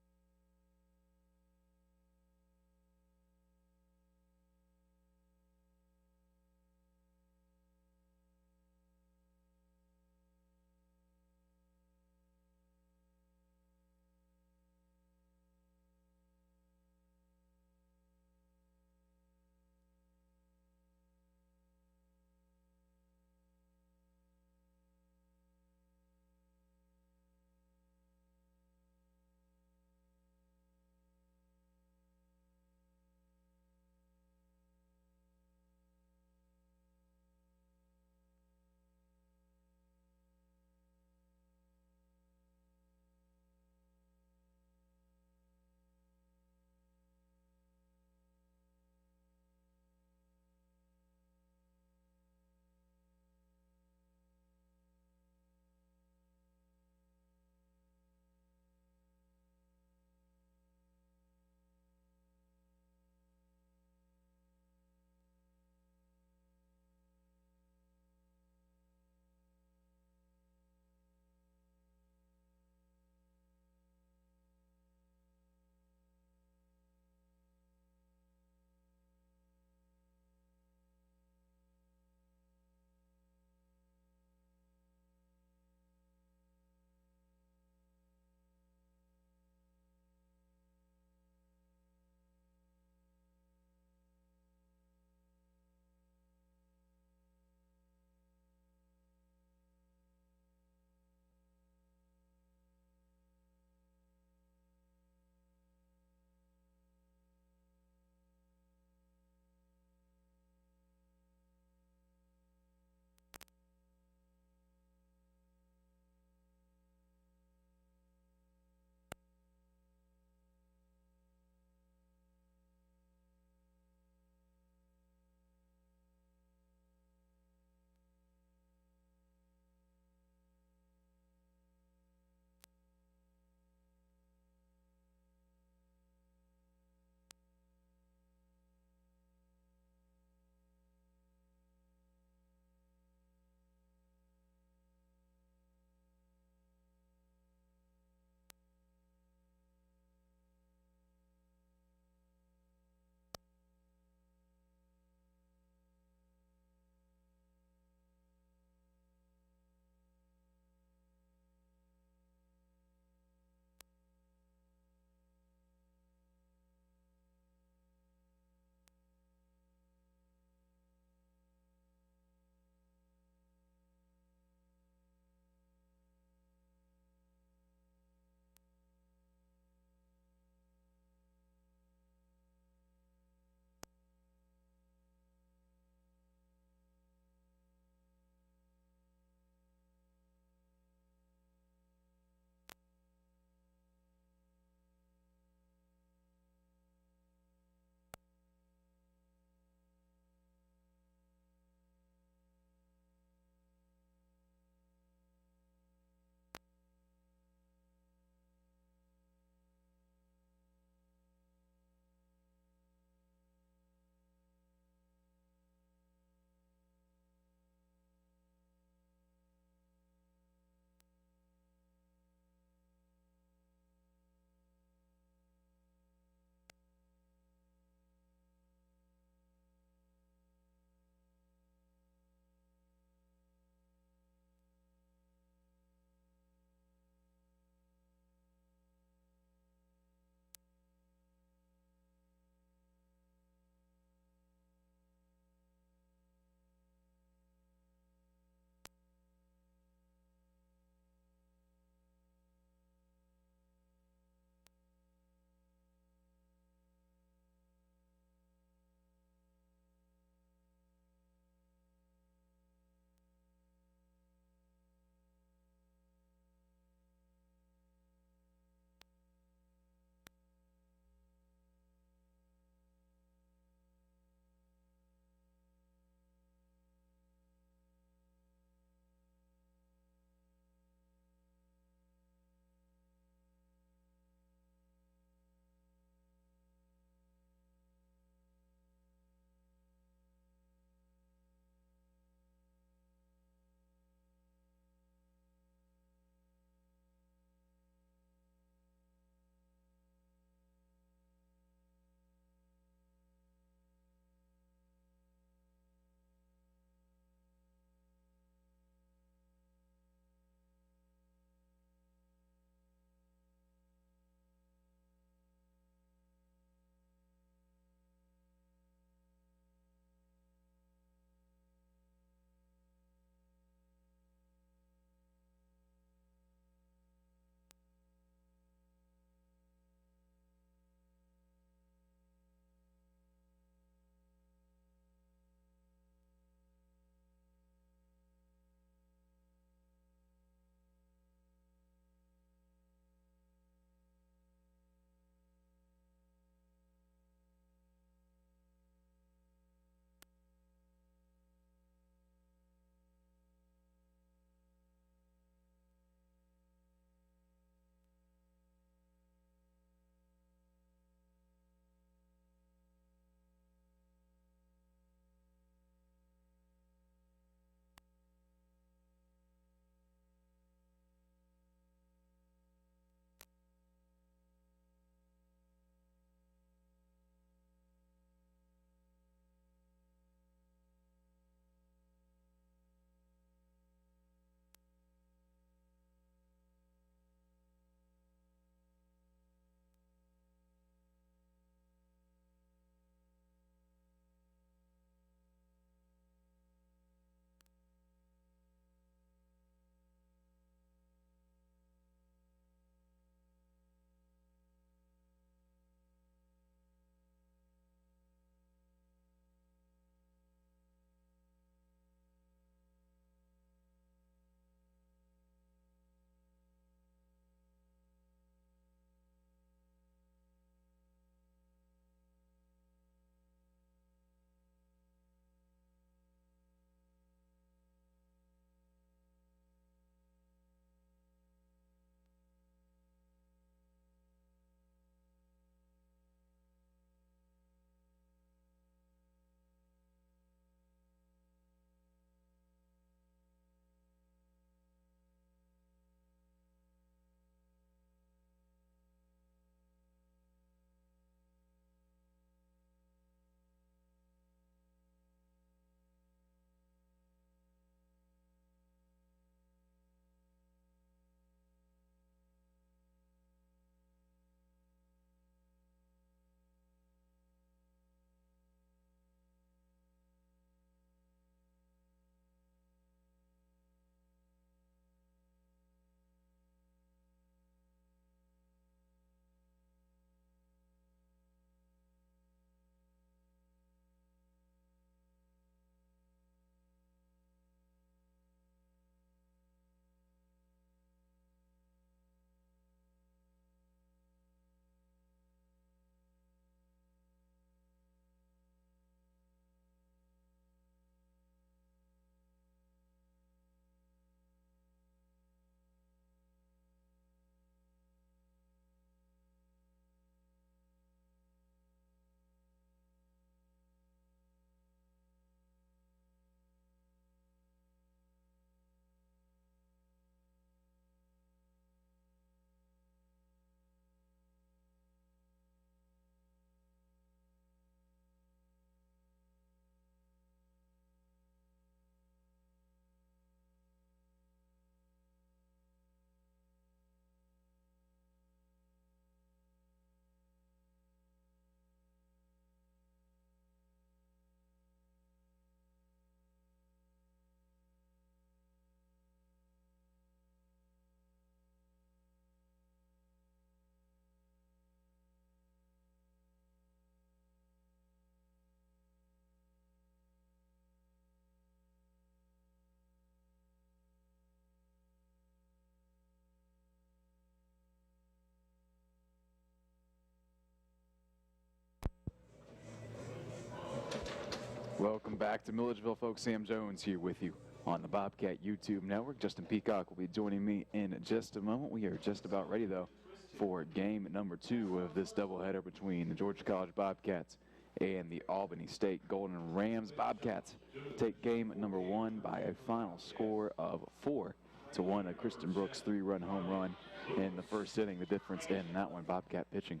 Welcome back to Milledgeville, folks. Sam Jones here with you on the Bobcat YouTube network. Justin Peacock will be joining me in just a moment. We are just about ready, though, for game number 2 of this doubleheader between the Georgia College Bobcats and the Albany State Golden Rams. Bobcats take game number 1 by a final score of 4-1. A Kristen Brooks 3-run home run in the first inning. The difference in that one, Bobcat pitching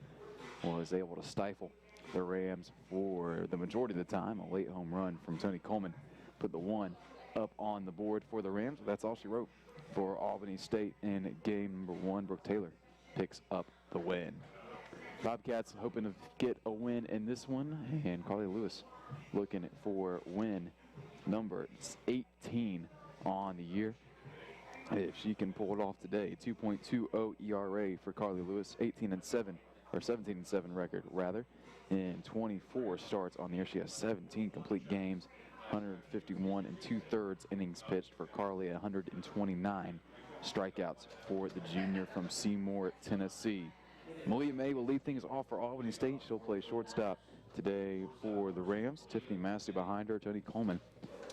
was able to stifle the Rams for the majority of the time. A late home run from Tony Coleman put the 1 up on the board for the Rams. That's all she wrote for Albany State in game number 1. Brooke Taylor picks up the win. Bobcats hoping to get a win in this one, and Carly Lewis looking for win number 18 on the year. If she can pull it off today, 2.20 ERA for Carly Lewis, 17-7 record rather, in 24 starts on the year. She has 17 complete games, 151 2/3 innings pitched for Carly, 129 strikeouts for the junior from Seymour, Tennessee. Malia May will lead things off for Albany State. She'll play shortstop today for the Rams. Tiffany Massey behind her, Tony Coleman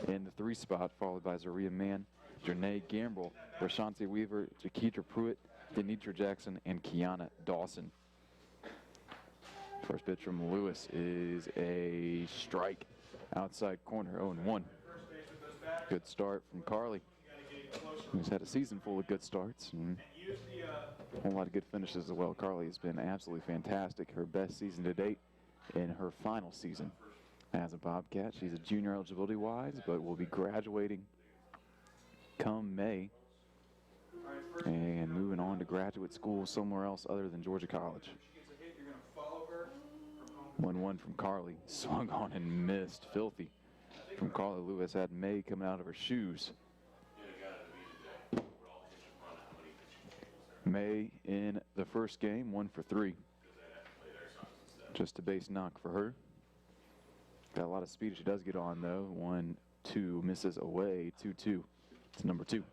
in the 3 spot, followed by Zaria Mann, Janae Gambrell, Rashanti Weaver, Jaquitra Pruitt, Denitra Jackson, and Kiana Dawson. First pitch from Lewis is a strike outside corner, 0-1. Good start from Carly, who's had a season full of good starts and a whole lot of good finishes as well. Carly has been absolutely fantastic. Her best season to date in her final season as a Bobcat. She's a junior eligibility-wise, but will be graduating come May and moving on to graduate school somewhere else other than Georgia College. 1-1 from Carly. Swung on and missed. Filthy from Carly Lewis. Had May coming out of her shoes. May in the first game, 1 for 3. Just a base knock for her. Got a lot of speed she does get on, though. 1-2, misses away. 2-2. It's number 2.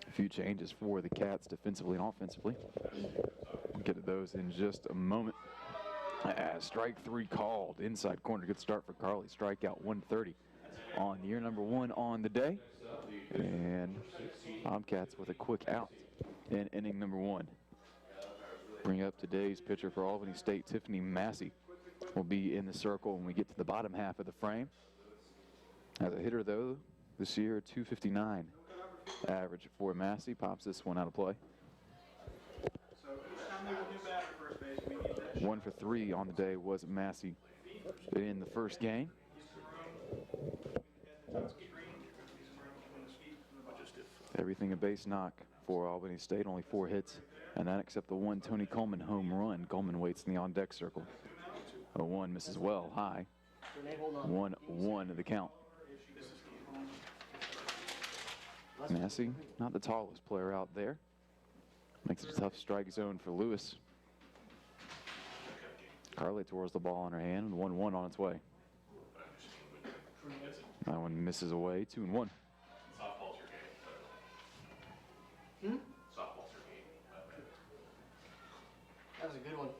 A few changes for the Cats defensively and offensively. We'll get to those in just a moment. Strike 3 called. Inside corner. Good start for Carly. Strikeout 130 on year number 1 on the day. And Bobcats with a quick out in inning number 1. Bring up today's pitcher for Albany State, Tiffany Massey, will be in the circle when we get to the bottom half of the frame. As a hitter, though, this year, 259 average for Massey. Pops this one out of play.
So each time they will get back at first base, we need that.
1 for 3 on the day was Massey in the first game. Everything a base knock for Albany State. Only 4 hits, and that except the 1 Tony Coleman home run. Coleman waits in the on-deck circle. 0-1 misses well high. 1-1 the count. Massey, not the tallest player out there. Makes it a tough strike zone for Lewis. Carly twirls the ball in her hand, 1-1 on its way. That one misses away, 2-1.
That was a good one.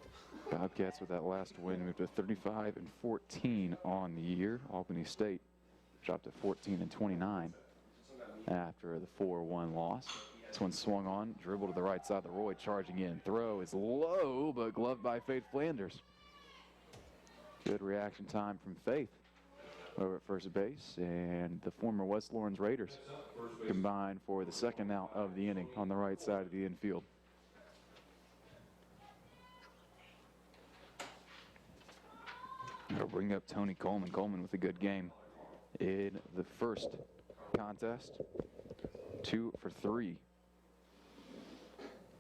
Bobcats with that last win moved to 35-14 on the year. Albany State dropped to 14-29 after the 4-1 loss. This one swung on, dribble to the right side of the Roy, charging in. Throw is low, but gloved by Faith Flanders. Good reaction time from Faith over at first base, and the former West Lawrence Raiders combined for the second out of the inning on the right side of the infield. They'll bring up Tony Coleman. Coleman with a good game in the first contest. 2 for 3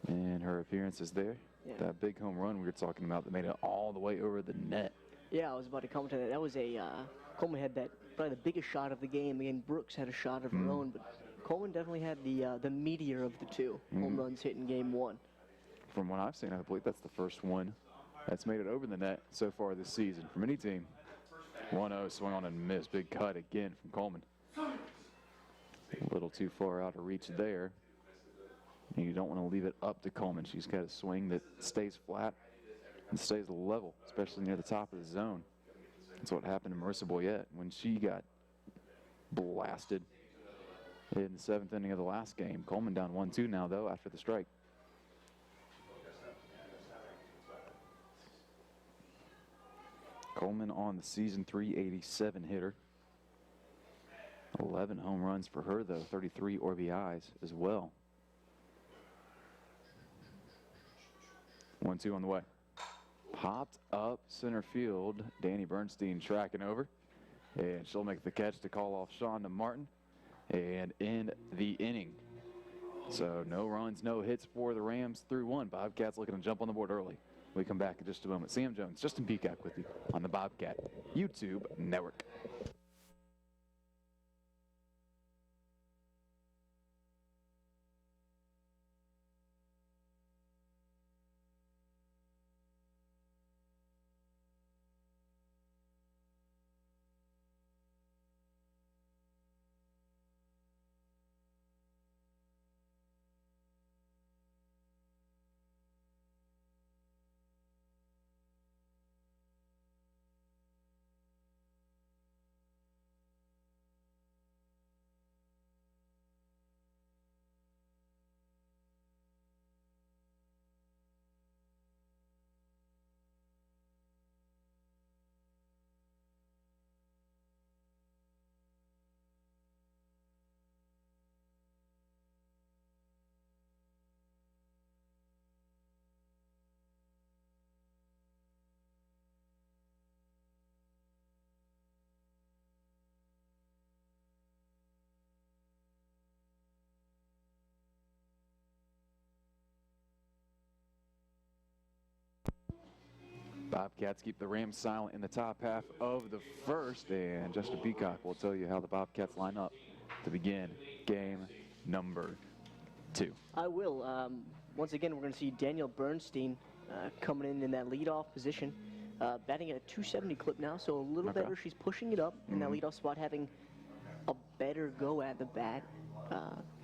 in her appearances there.
Yeah.
That big home run we were talking about that made it all the way over the net.
Yeah, I was about to comment on that. That was a Coleman had that probably the biggest shot of the game. Again, Brooks had a shot of her own, but Coleman definitely had the meteor of the 2 home runs hit in game 1.
From what I've seen, I believe that's the first one that's made it over the net so far this season from any team. 1-0, swung on and missed. Big cut again from Coleman. A little too far out of reach there. And you don't want to leave it up to Coleman. She's got a swing that stays flat and stays level, especially near the top of the zone. That's what happened to Marissa Boyette when she got blasted in the 7th inning of the last game. Coleman down 1-2 now, though, after the strike. Coleman on the season .387 hitter. 11 home runs for her, though, 33 RBIs as well. 1-2 on the way. Popped up center field. Danny Bernstein tracking over. And she'll make the catch to call off Shonda Martin and end the inning. So no runs, no hits for the Rams through 1. Bobcats looking to jump on the board early. We come back in just a moment. Sam Jones, Justin Peacock with you on the Bobcat YouTube Network. Bobcats keep the Rams silent in the top half of the first, and Justin Peacock will tell you how the Bobcats line up to begin game number 2.
I will. Once again, we're going to see Danielle Bernstein coming in that leadoff position, batting at a 270 clip now, so a little better. She's pushing it up in that leadoff spot, having a better go at the bat,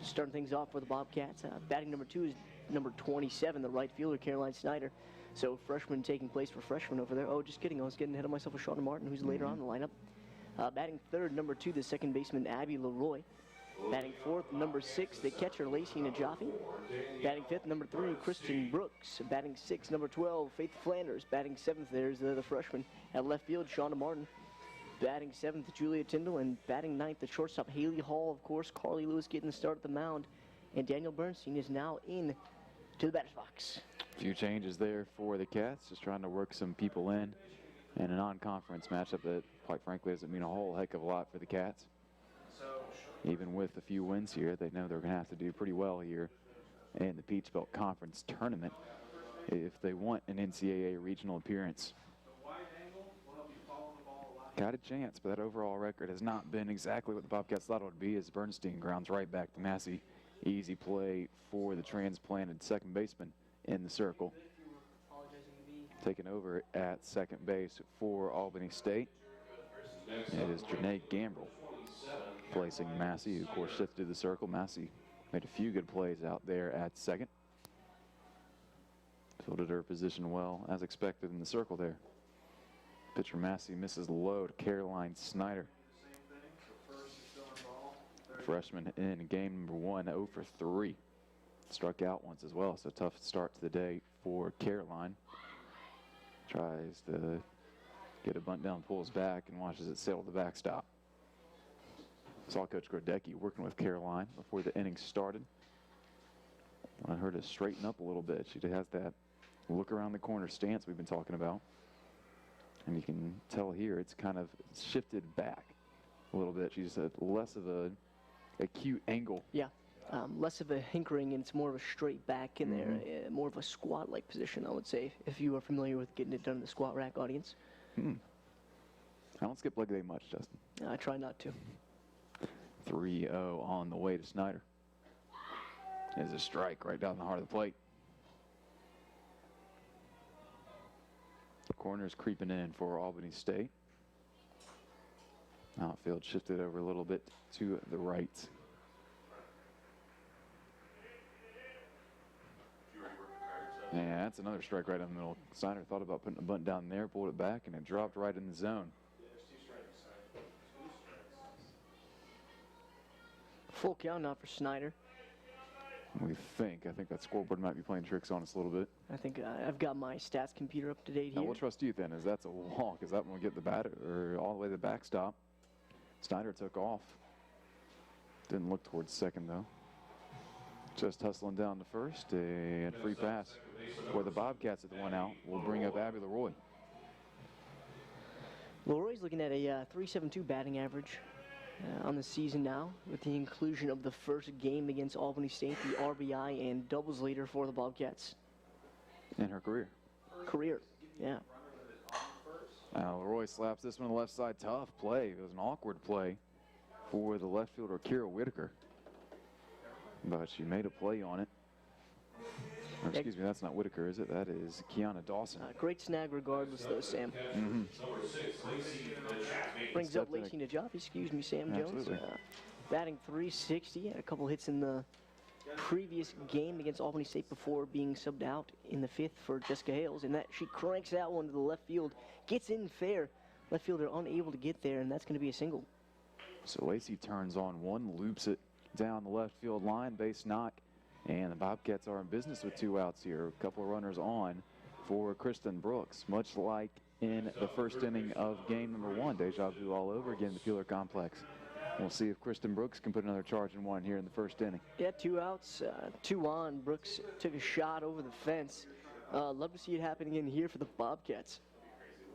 starting things off for the Bobcats. Batting number 2 is number 27, the right fielder, Caroline Snyder. So freshman taking place for freshman over there. Oh, just kidding. I was getting ahead of myself with Shawna Martin, who's later on in the lineup. Batting third, number 2, the second baseman, Abby Leroy. Batting fourth, number 6, the catcher, Lacey Najafi. Batting fifth, number 3, Kristen Brooks. Batting sixth, number 12, Faith Flanders. Batting seventh, there's the freshman at left field, Shawna Martin. Batting seventh, Julia Tyndall. And batting ninth, the shortstop, Haley Hall, of course. Carly Lewis getting the start at the mound. And Danielle Bernstein is now in to the batter's box.
A few changes there for the Cats, just trying to work some people in a non-conference matchup that, quite frankly, doesn't mean a whole heck of a lot for the Cats. Even with a few wins here, they know they're going to have to do pretty well here in the Peach Belt Conference tournament if they want an NCAA regional appearance. Got a chance, but that overall record has not been exactly what the Bobcats thought it would be, as Bernstein grounds right back to Massey. Easy play for the transplanted second baseman in the circle. Taking over at second base for Albany State, it is Janae Gambrell placing Massey, who of course shifted to the circle. Massey made a few good plays out there at second. Fielded her position well, as expected in the circle there. Pitcher Massey misses low to Caroline Snyder. Freshman in game number 1, 0 for 3. Struck out once as well, so tough start to the day for Caroline. Tries to get a bunt down, pulls back, and watches it sail to the backstop. Saw Coach Grodecki working with Caroline before the inning started. I heard her to straighten up a little bit. She has that look around the corner stance we've been talking about. And you can tell here it's kind of shifted back a little bit. She's less of a acute angle.
Yeah, less of a hinkering, and it's more of a straight back in there, more of a squat-like position, I would say, if you are familiar with getting it done in the squat rack audience.
I don't skip leg day much, Justin.
I try not to.
3-0 on the way to Snyder. There's a strike right down the heart of the plate. Corner's creeping in for Albany State. Outfield shifted over a little bit to the right. Yeah, that's another strike right in the middle. Snyder thought about putting a bunt down there, pulled it back, and it dropped right in the zone.
Full count now for Snyder.
I think that scoreboard might be playing tricks on us a little bit.
I think I've got my stats computer up to date
Now,
here.
we'll trust you then, as that's a walk, as that one will get the batter, or all the way to the backstop. Snyder took off. Didn't look towards second, though. Just hustling down to first, and free pass for the Bobcats at the one out. Will bring up Abby Leroy.
Leroy's looking at a .372 batting average on the season now, with the inclusion of the first game against Albany State, the RBI and doubles leader for the Bobcats.
In her career.
Yeah.
Leroy slaps this one on the left side. Tough play. It was an awkward play for the left fielder, Kira Whitaker. But she made a play on it. Or, excuse me, that's not Whitaker, is it? That is Kiana Dawson.
Great snag regardless, though, Sam.
Mm-hmm.
Brings up Lacey Najafi, excuse me, Sam Jones. Batting .360, had a couple hits in the previous game against Albany State before being subbed out in the fifth for Jessica Hales. And that she cranks that one to the left field, gets in fair. Left fielder unable to get there, and that's going to be a single.
So Lacey turns on one, loops it down the left field line, base knock. And the Bobcats are in business with 2 outs here. A couple of runners on for Kristen Brooks, much like in the first inning of game number 1. Deja vu all over again, the Peeler Complex. We'll see if Kristen Brooks can put another charge in one here in the first inning.
Yeah, 2 outs, 2 on. Brooks took a shot over the fence. Love to see it happening in here for the Bobcats.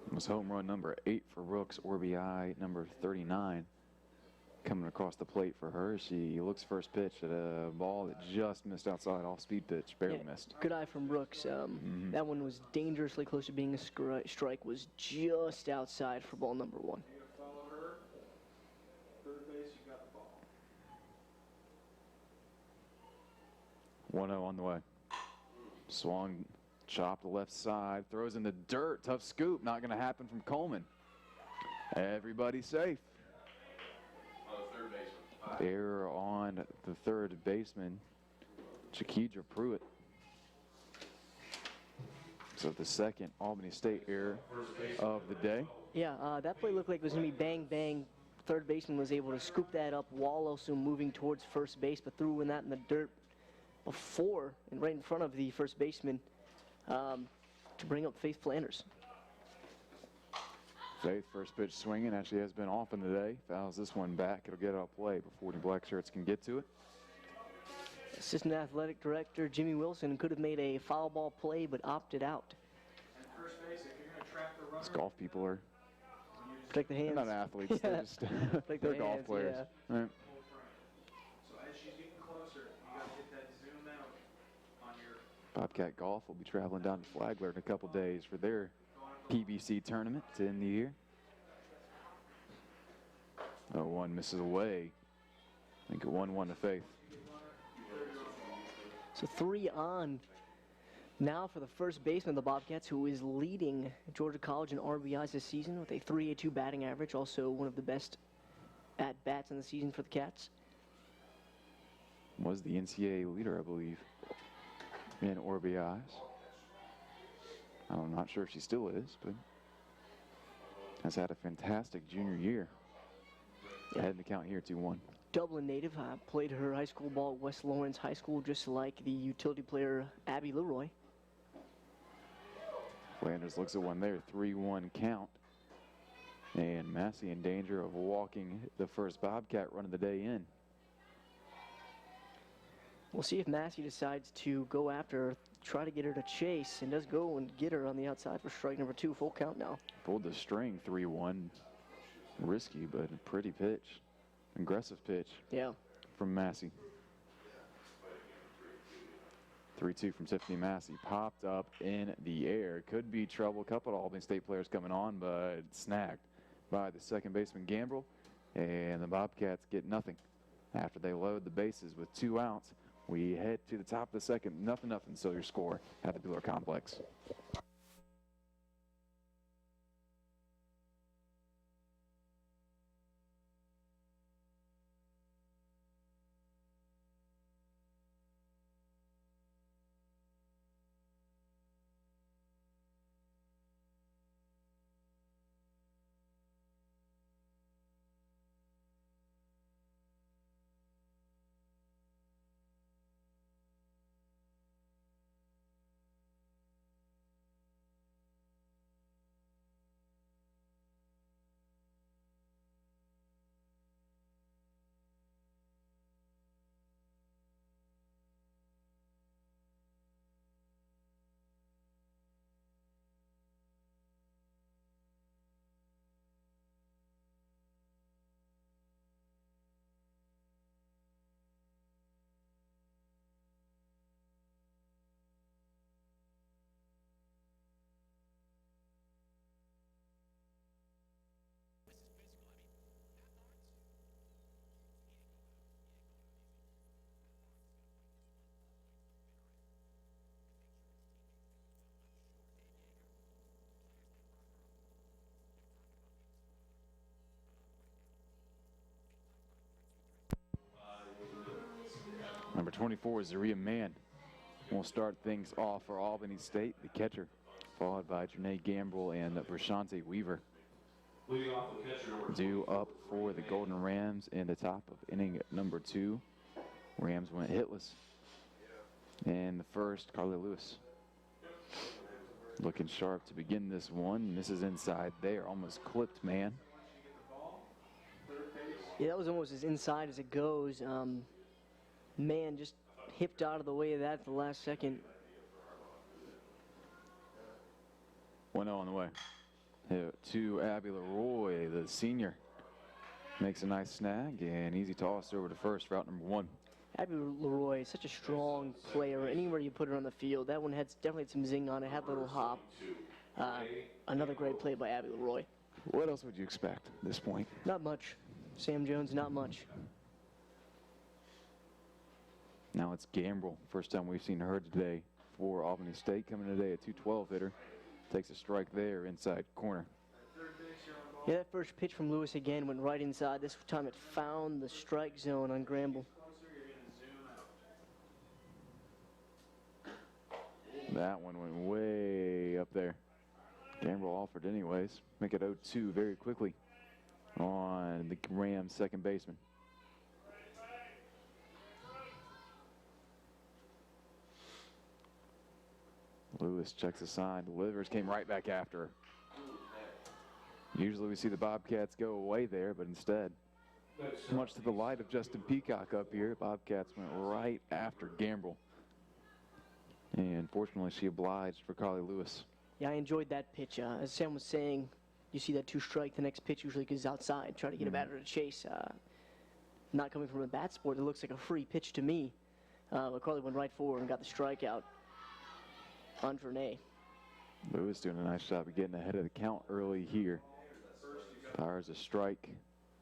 It was home run number 8 for Brooks, RBI number 39. Coming across the plate for her. She looks first pitch at a ball that just missed outside, off-speed pitch, barely missed.
Good eye from Brooks. That one was dangerously close to being a strike, was just outside for ball number 1.
Follow her. Third base, you got the ball.
1-0 on the way. Swung, chopped the left side, throws in the dirt. Tough scoop, not going to happen from Coleman. Everybody safe. Error on the third baseman, Chiquidra Pruitt. So the second Albany State error of the day.
Yeah, that play looked like it was going to be bang, bang. Third baseman was able to scoop that up while also moving towards first base, but threw in that in the dirt before and right in front of the first baseman to bring up Faith Flanders.
Faith, first pitch swinging, actually has been off in the day. Fouls this one back. It'll get out of play before the black shirts can get to it.
Assistant Athletic Director Jimmy Wilson could have made a foul ball play, but opted out.
And first base, if you're going to trap the runner,
These golf people are
Protect the hands.
they're not athletes. They're just
Protect
they're
the
golf
hands,
players.
yeah.
Right.
so as she's getting closer, you got to get that zoom out on your
Bobcat Golf will be traveling down to Flagler in a couple days for their PBC tournament to end the year. 0-1 misses away. I think a 1-1 to Faith.
So 3 on now for the first baseman of the Bobcats, who is leading Georgia College in RBIs this season with a .382 batting average, also one of the best at-bats in the season for the Cats.
Was the NCAA leader, I believe, in RBIs. I'm not sure if she still is, but has had a fantastic junior year. Ahead in the count here, 2-1.
Dublin native, played her high school ball at West Lawrence High School, just like the utility player Abby Leroy.
Flanders looks at one there, 3-1 count. And Massey in danger of walking the first Bobcat run of the day in.
We'll see if Massey decides to go after her, try to get her to chase, and does go and get her on the outside for strike number 2. Full count now.
Pulled the string, 3-1. Risky, but a pretty pitch. Aggressive pitch.
Yeah.
From Massey. 3-2 from Tiffany Massey. Popped up in the air. Could be trouble. A couple of Albany State players coming on, but snagged by the second baseman Gambrel. And the Bobcats get nothing. After they load the bases with 2 outs, we head to the top of the second. 0-0, so your score at the Peeler Complex. Number 24, Zaria Mann will start things off for Albany State, the catcher, followed by Janae Gambrell and Brashante Weaver.
Leading off the catcher, number
Due up for the Golden Rams in the top of inning number 2. Rams went hitless. And the first, Carly Lewis. Looking sharp to begin this one. Misses inside there, almost clipped Mann.
Yeah, that was almost as inside as it goes. Man just hipped out of the way of that at the last second.
1-0 on the way. To Abby Leroy, the senior. Makes a nice snag and easy toss over to first, route number 1.
Abby Leroy is such a strong player. Anywhere you put her on the field, that one had definitely some zing on it, had a little hop. Another great play by Abby Leroy.
What else would you expect at this point?
Not much. Sam Jones, not much.
Now it's Gambrell. First time we've seen her today for Albany State. Coming today, a 212 hitter. Takes a strike there, inside corner.
Yeah, that first pitch from Lewis again went right inside. This time it found the strike zone on Gramble.
That one went way up there. Gambrell offered anyways. Make it 0-2 very quickly on the Rams second baseman. Lewis checks the sign, delivers, came right back after her. Usually we see the Bobcats go away there, but instead, much to the light of Justin Peacock up here, Bobcats went right after Gambrell. And fortunately, she obliged for Carly Lewis.
Yeah, I enjoyed that pitch. As Sam was saying, you see that 2-strike, the next pitch usually goes outside, try to get a batter to chase. Not coming from a bat sport, it looks like a free pitch to me. But Carly went right forward and got the strikeout on Vernay.
Lewis doing a nice job of getting ahead of the count early here. Fires a strike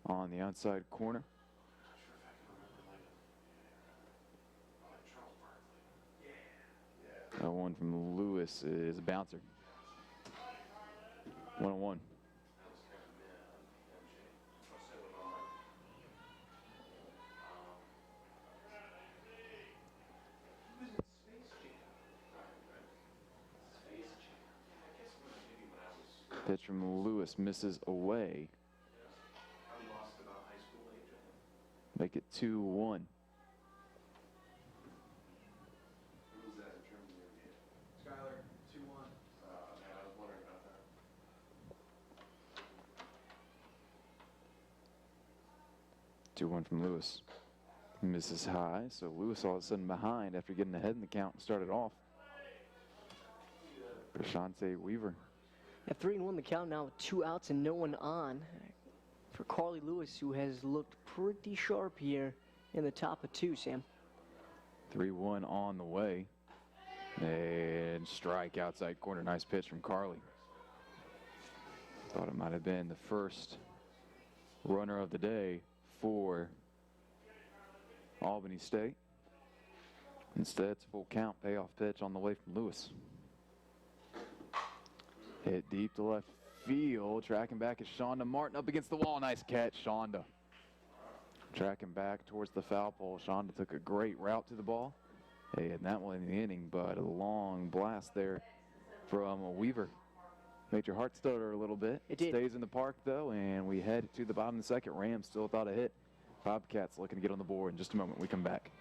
on the outside corner. That one from Lewis is a bouncer. 1-1. Pitch from Lewis misses away. Make it 2-1.
Skyler, 2-1.
2-1 from Lewis. Misses high, so Lewis all of a sudden behind after getting ahead in the count and started off. Brashante Weaver.
At 3-1 the count now with 2 outs and no one on for Carly Lewis, who has looked pretty sharp here in the top of 2, Sam.
3-1 on the way. And strike outside corner. Nice pitch from Carly. Thought it might have been the first runner of the day for Albany State. Instead, it's a full count payoff pitch on the way from Lewis. Hit deep to left field. Tracking back is Shonda Martin up against the wall. Nice catch, Shonda. Tracking back towards the foul pole. Shonda took a great route to the ball. And that one in the inning, but a long blast there from Weaver. Made your heart stutter a little bit.
It did.
Stays in the park, though, and we head to the bottom of the second. Rams still without a hit. Bobcats looking to get on the board in just a moment. We come back.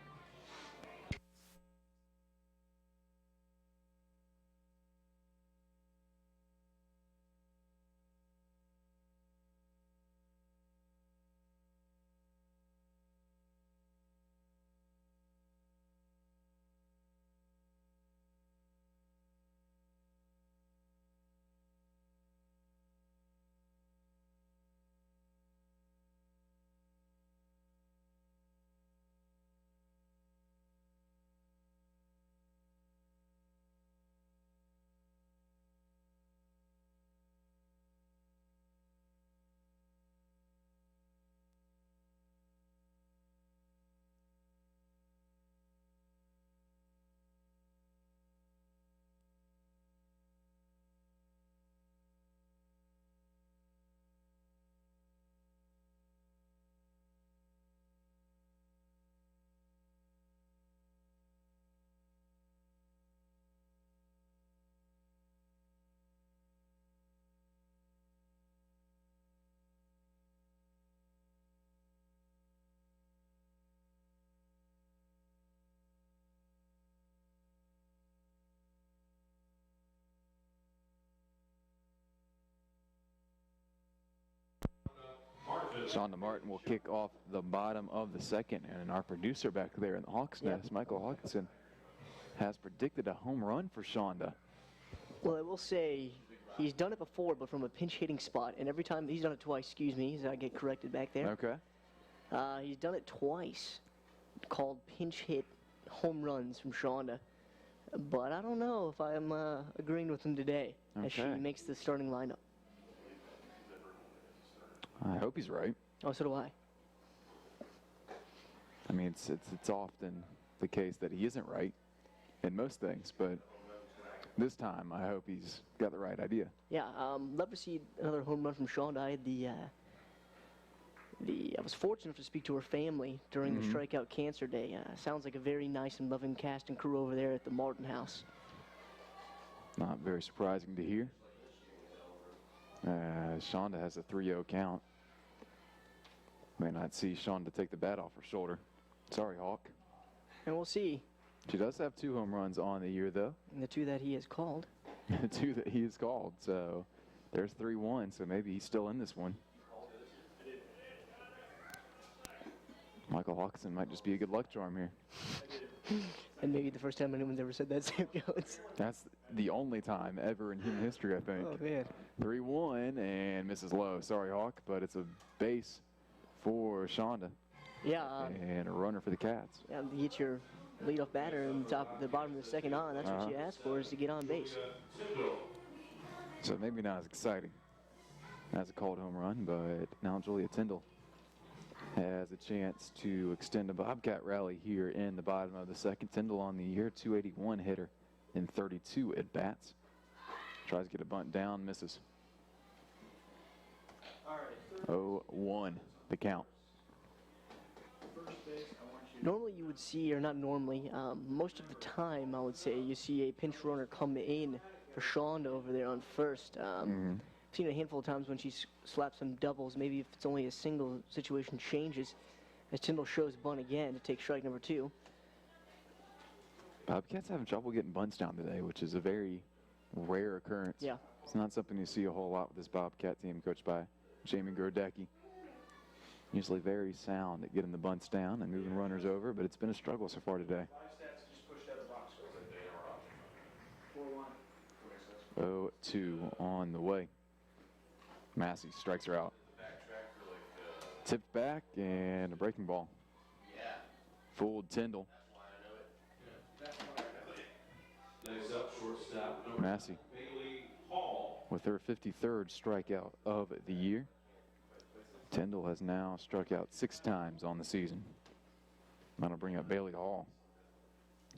Shonda Martin will kick off the bottom of the second, and our producer back there in the Hawks Nest, Michael Hawkinson, has predicted a home run for Shonda.
Well, I will say he's done it before, but from a pinch hitting spot, and every time he's done it twice. Excuse me, I get corrected back there.
Okay.
He's done it twice, called pinch hit home runs from Shonda. But I don't know if I'm agreeing with him today as she
Okay.
makes the starting lineup.
I hope he's right.
Oh, so do I.
I mean, it's often the case that he isn't right in most things, but this time I hope he's got the right idea.
Yeah, love to see another home run from Shonda. I had I was fortunate to speak to her family during the Strikeout Cancer Day. Sounds like a very nice and loving cast and crew over there at the Martin House.
Not very surprising to hear. Shonda has a 3-0 count. May not see Shonda take the bat off her shoulder. Sorry, Hawk.
And we'll see.
She does have 2 home runs on the year, though.
And the 2 that he has called.
2 that he has called. So there's 3-1, so maybe he's still in this one. Michael Hawkinson might just be a good luck charm here.
And maybe the first time anyone's ever said that, Sam Jones.
That's the only time ever in human history, I think.
Oh, man.
3-1 and misses low. Sorry, Hawk, but it's a base for Shonda
Yeah,
and a runner for the Cats.
yeah, to get your leadoff batter in the bottom of the second on, that's what you ask for, is to get on base.
So maybe not as exciting as a called home run, but now Julia Tyndall has a chance to extend a Bobcat rally here in the bottom of the second. Tyndall on the year, 281 hitter in 32 at bats. Tries to get a bunt down, misses. 0-1 the count.
Normally you would see, or not normally, most of the time I would say you see a pinch runner come in for Shonda over there on first. I've seen it a handful of times when she slaps some doubles, maybe if it's only a single situation changes, as Tyndall shows bunt again to take strike number 2.
Bobcats having trouble getting bunts down today, which is a very rare occurrence.
Yeah.
It's not something you see a whole lot with this Bobcat team coached by Jamie Grodecki. Usually very sound at getting the bunts down and moving runners over, but it's been a struggle so far today. 0-2 on the way. Massey strikes her out. Tipped back and a breaking ball. Fooled Tyndall. Massey with her 53rd strikeout of the year. Tyndall has now struck out 6 times on the season. That'll bring up Bailey Hall.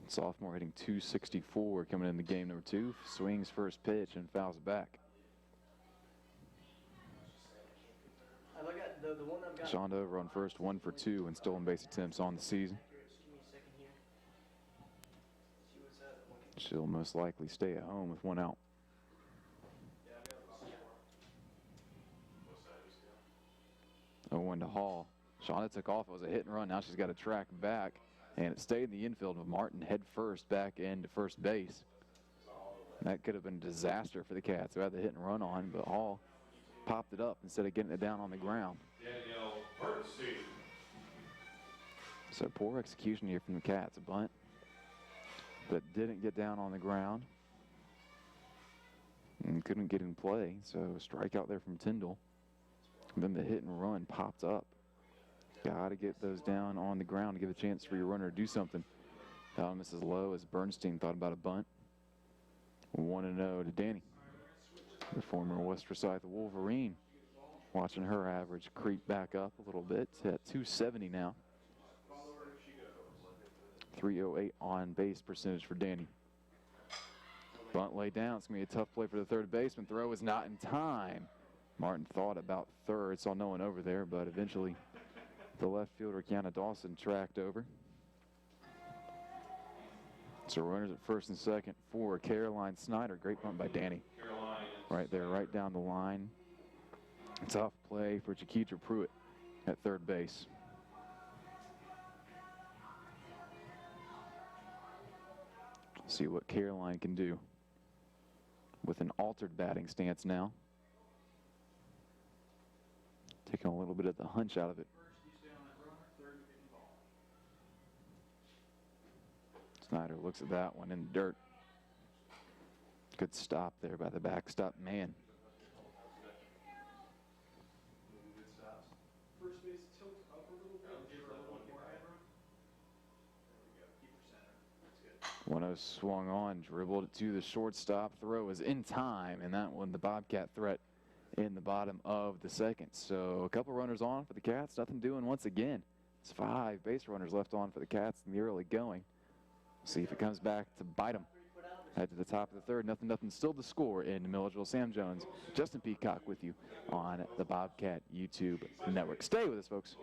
Sophomore hitting 264 coming into game number 2. Swings first pitch and fouls it back. Shonda over on first, 1 for 2 in stolen base attempts on the season. She'll most likely stay at home with 1 out. Oh, 1 to Hall. Shonda took off. It was a hit and run. Now she's got to track back, and it stayed in the infield with Martin head first back into first base. That could have been a disaster for the Cats who had the hit and run on, but Hall popped it up instead of getting it down on the ground. So poor execution here from the Cats. A bunt that didn't get down on the ground and couldn't get in play. So a strikeout there from Tyndall. And then the hit and run popped up. Got to get those down on the ground to give a chance for your runner to do something. Down misses low as Bernstein thought about a bunt. 1-0 to Danny, the former West Forsyth Wolverine. Watching her average creep back up a little bit at 270 now. 308 on base percentage for Danny. Bunt laid down. It's going to be a tough play for the third baseman. Throw is not in time. Martin thought about third, saw no one over there, but eventually the left fielder, Kiana Dawson, tracked over. So runners at first and second for Caroline Snyder. Great bunt by Danny. Right there, right down the line. Tough play for Chiquita Pruitt at third base. See what Caroline can do with an altered batting stance now. taking a little bit of the hunch out of it.
First, you stay on that runner. Third, you get the ball.
Snyder looks at that one in the dirt. Good stop there by the backstop man.
First base tilt up a little bit. Give her a little more headroom. There we go. Keep her center. That's good.
1-0 swung on, dribbled it to the shortstop. Throw is in time, and that one the Bobcat threat in the bottom of the second. So a couple runners on for the Cats, nothing doing once again. It's 5 base runners left on for the Cats in the early going. See if it comes back to bite them. Head to the top of the third, nothing still to score in Milledgeville. Sam Jones, Justin Peacock with you on the Bobcat YouTube network. Stay with us, folks.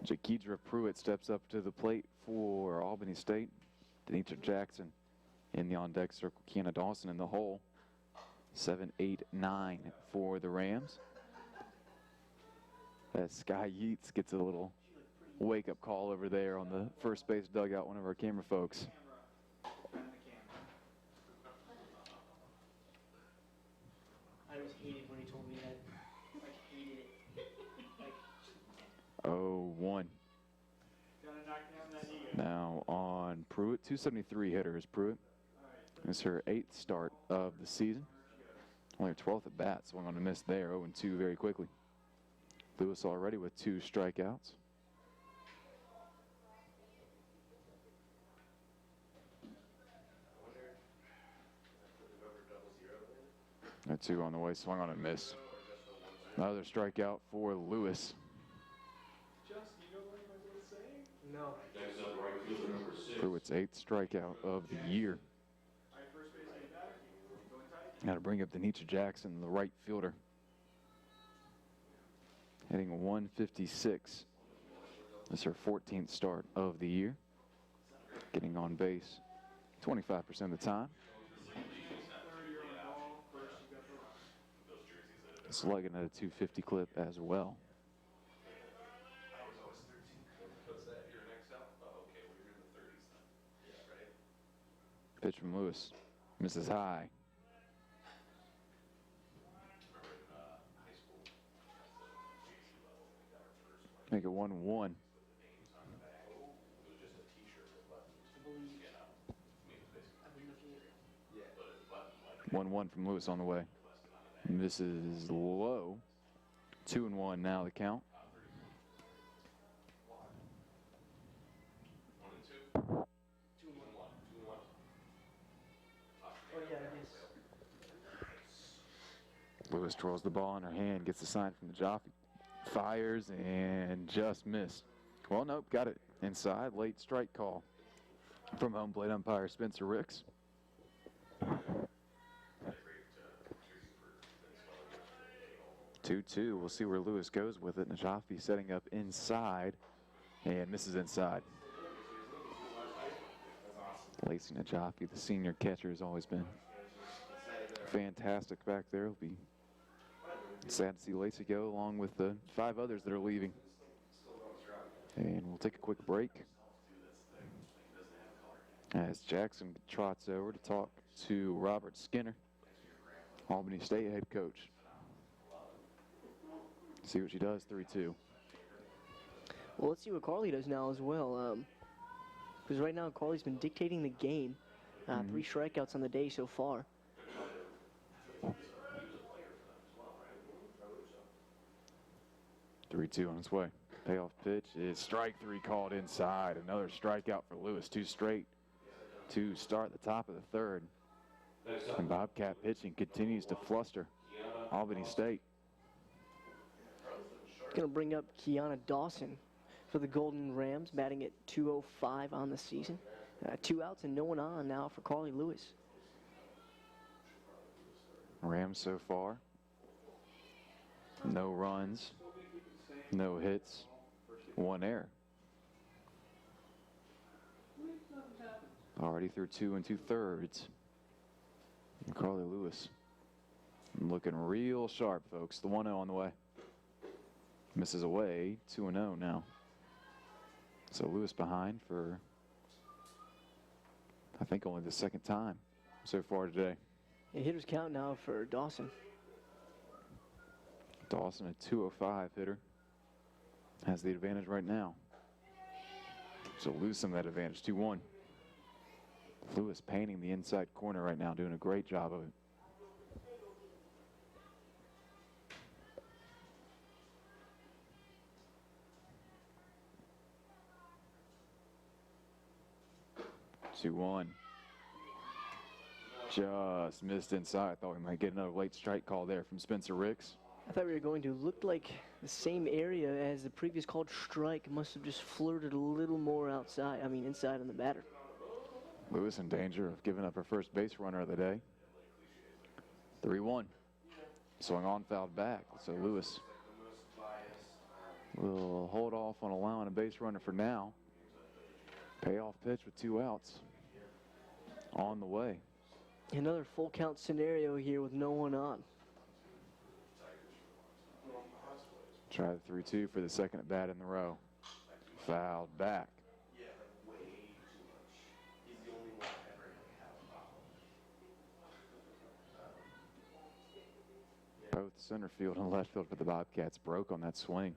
Jakedra Pruitt steps up to the plate for Albany State. Denitra Jackson in the on-deck circle. Kiana Dawson in the hole. 7, 8, 9 for the Rams. As Sky Yeats gets a little wake-up call over there on the first base dugout, one of our camera folks.
I always hated when he told me that. Like, hated it. Like,
0-1.
Gotta knock down that ego.
Now on Pruitt, 273 hitter is Pruitt. It's her 8th start of the season. Only her 12th at bat, swung on a miss there, 0-2 very quickly. Lewis already with 2 strikeouts. That 2 on the way, swung on a miss. Another strikeout for Lewis.
Just, you know what I'm going to say?
no.
Pruitt's 8th strikeout of the year.
All right, first base, get back. Going tight.
Got to bring up Denitra Jackson, the right fielder. Hitting 156. This is her 14th start of the year. Getting on base 25% of the time. Slugging at a 250 clip as well. Pitch from Lewis. Misses high. Make it 1-1.
I've been looking at
1-1 from Lewis on the way. And this is low. 2-1 now the count.
2 and 1. Oh, yeah, I guess.
Lewis twirls the ball in her hand, gets the sign from the jockey. Fires and just missed. Well, nope, got it inside. Late strike call from home plate umpire Spencer Ricks. 2-2. We'll see where Lewis goes with it. Najafi setting up inside and misses inside. Lacey Najafi, the senior catcher, has always been fantastic back there. It'll be sad to see Lacey go along with the 5 others that are leaving. And we'll take a quick break as Jackson trots over to talk to Robert Skinner, Albany State head coach. See what she does, 3-2.
Well, let's see what Carly does now as well. Because right now Carly's been dictating the game. 3 strikeouts on the day so far.
3-2 on its way. Payoff pitch is strike 3 called inside. Another strikeout for Lewis. 2 straight to start the top of the third. And Bobcat pitching continues to fluster Albany State.
Going to bring up Kiana Dawson for the Golden Rams, batting at .205 on the season. 2 outs and no one on now for Carly Lewis.
Rams so far, no runs, no hits, 1 error. Already through 2 2/3. And Carly Lewis looking real sharp, folks. The 1-0 on the way. Misses away, 2-0 now. So Lewis behind for, I think, only the 2nd time so far today.
A hitter's count now for Dawson.
Dawson, a .205 hitter, has the advantage right now. So lose some of that advantage, 2-1. Lewis painting the inside corner right now, doing a great job of it. Two one. Just missed inside. I thought we might get another late strike call there from Spencer Ricks.
I thought we were going to. Looked like the same area as the previous called strike. Must have just flirted a little more outside. I mean, inside on the batter.
Lewis in danger of giving up her first base runner of the day. 3-1. Swung on, fouled back. So Lewis will hold off on allowing a base runner for now. Payoff pitch with 2 outs on the way.
Another full count scenario here with no one on.
Try the 3-2 for the 2nd at bat in the row. Fouled back. Both center field and left field for the Bobcats broke on that swing.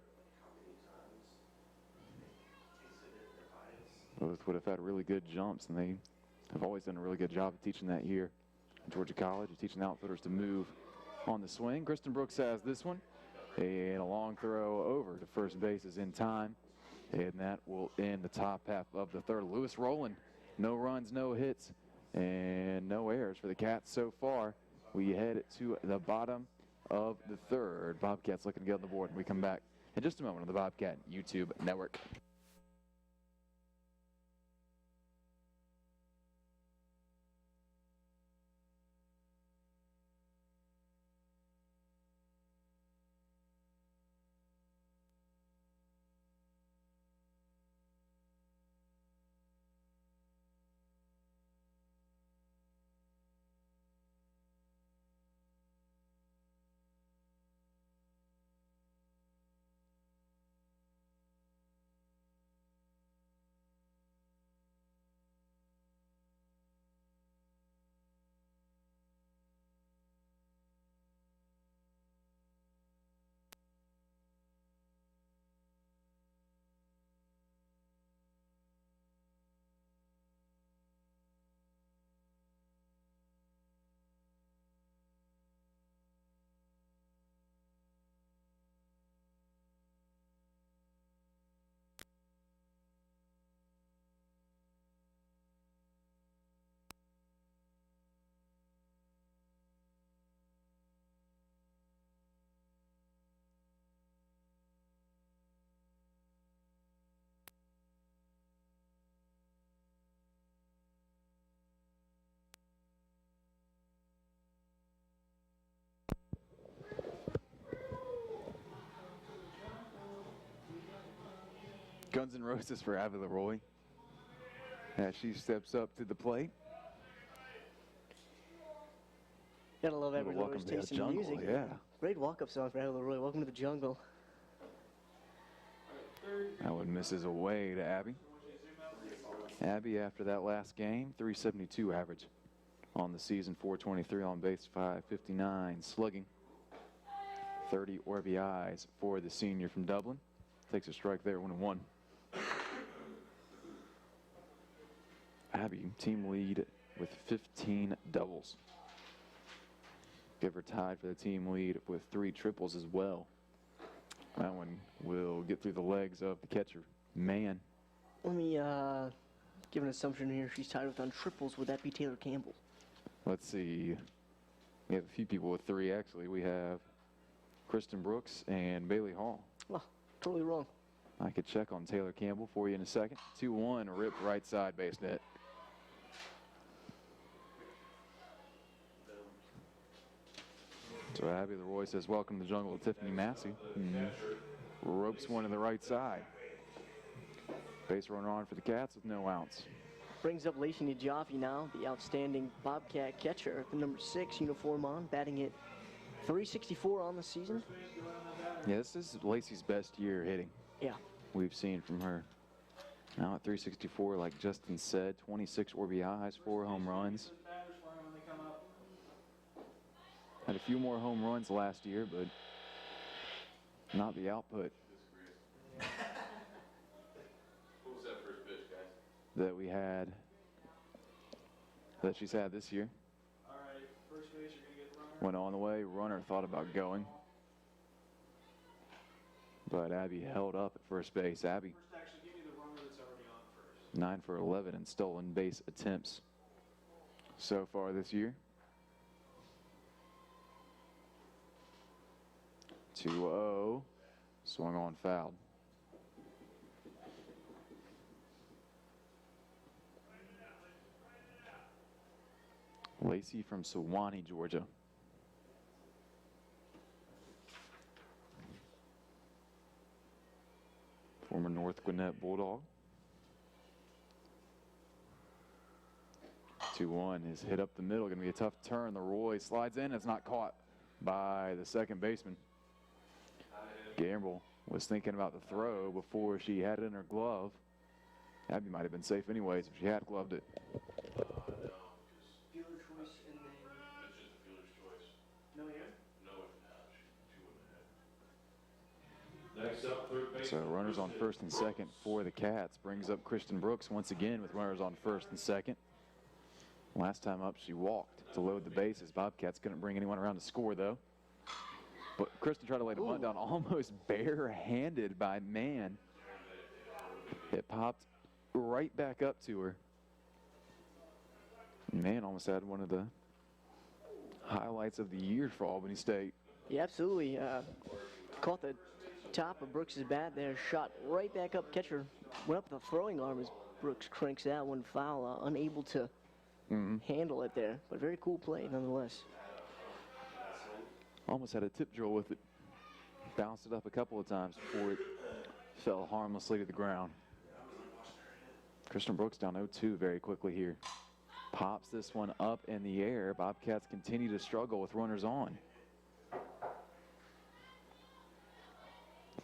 Both would have had really good jumps, and they have always done a really good job of teaching that here at Georgia College, of teaching outfielders to move on the swing. Kristen Brooks has this one, and a long throw over to first base is in time, and that will end the top half of the third. Lewis rolling, no runs, no hits, and no errors for the Cats so far. We head to the bottom of the third. Bobcats looking to get on the board, and we come back in just a moment on the Bobcat YouTube Network. Guns N' Roses for Abby Leroy as she steps up to the plate.
Gotta love Abby
Welcome
Leroy's
to the
taste in
jungle,
music.
yeah.
Great walk-up song for Abby Leroy. Welcome to the jungle.
That one misses away to Abby. Abby, after that last game, 372 average on the season, 423 on base, 559 slugging, 30 RBIs for the senior from Dublin. takes a strike there, 1-1. Abby, team lead with 15 doubles. Give her tied for the team lead with 3 triples as well. That one will get through the legs of the catcher, Man.
Let me give an assumption here. She's tied with on triples. Would that be Taylor Campbell?
Let's see. We have a few people with 3, actually. We have Kristen Brooks and Bailey Hall.
Oh, totally wrong.
I could check on Taylor Campbell for you in a second. 2-1, ripped right side base net. So Abby Leroy says, welcome to the jungle with Tiffany Massey. Ropes one to the right side. Base runner on for the Cats with no outs.
Brings up Lacey Jaffe now, the outstanding Bobcat catcher, the number 6 uniform on, batting at .364 on the season.
Yeah, this is Lacey's best year hitting.
Yeah.
We've seen from her. Now at .364, like Justin said, 26 RBIs, 4 home runs. Had a few more home runs last year, but not the output that we had, that she's had this year.
All right, first base, you're going to get the runner.
Went on the way, runner thought about going, but Abby held up at first base. Abby,
First, actually, give me the runner that's already on first.
9 for 11 in stolen base attempts so far this year. 2-0, swung on, fouled. Lacey from Sewanee, Georgia. Former North Gwinnett Bulldog. 2-1 is hit up the middle. Going to be a tough turn. The Roy slides in. It's not caught by the second baseman. Gamble was thinking about the throw before she had it in her glove. Abby might have been safe anyways if she had gloved it.
Fielder choice and then...
It's just a fielder's choice.
No here?
No, she wouldn't have. Next up, third base.
So runners on first and second for the Cats. Brings up Kristen Brooks once again with runners on first and second. Last time up, she walked to load the bases. Bobcats couldn't bring anyone around to score, though. But Kristen tried to lay the bunt down almost barehanded by Man. It popped right back up to her. Man almost had one of the highlights of the year for Albany State.
Yeah, absolutely. Caught the top of Brooks' bat there, shot right back up. Catcher went up the throwing arm as Brooks cranks that one foul, unable to handle it there. But very cool play nonetheless.
Almost had a tip drill with it. Bounced it up a couple of times before it fell harmlessly to the ground. Kristen Brooks down 0-2 very quickly here. Pops this one up in the air. Bobcats continue to struggle with runners on.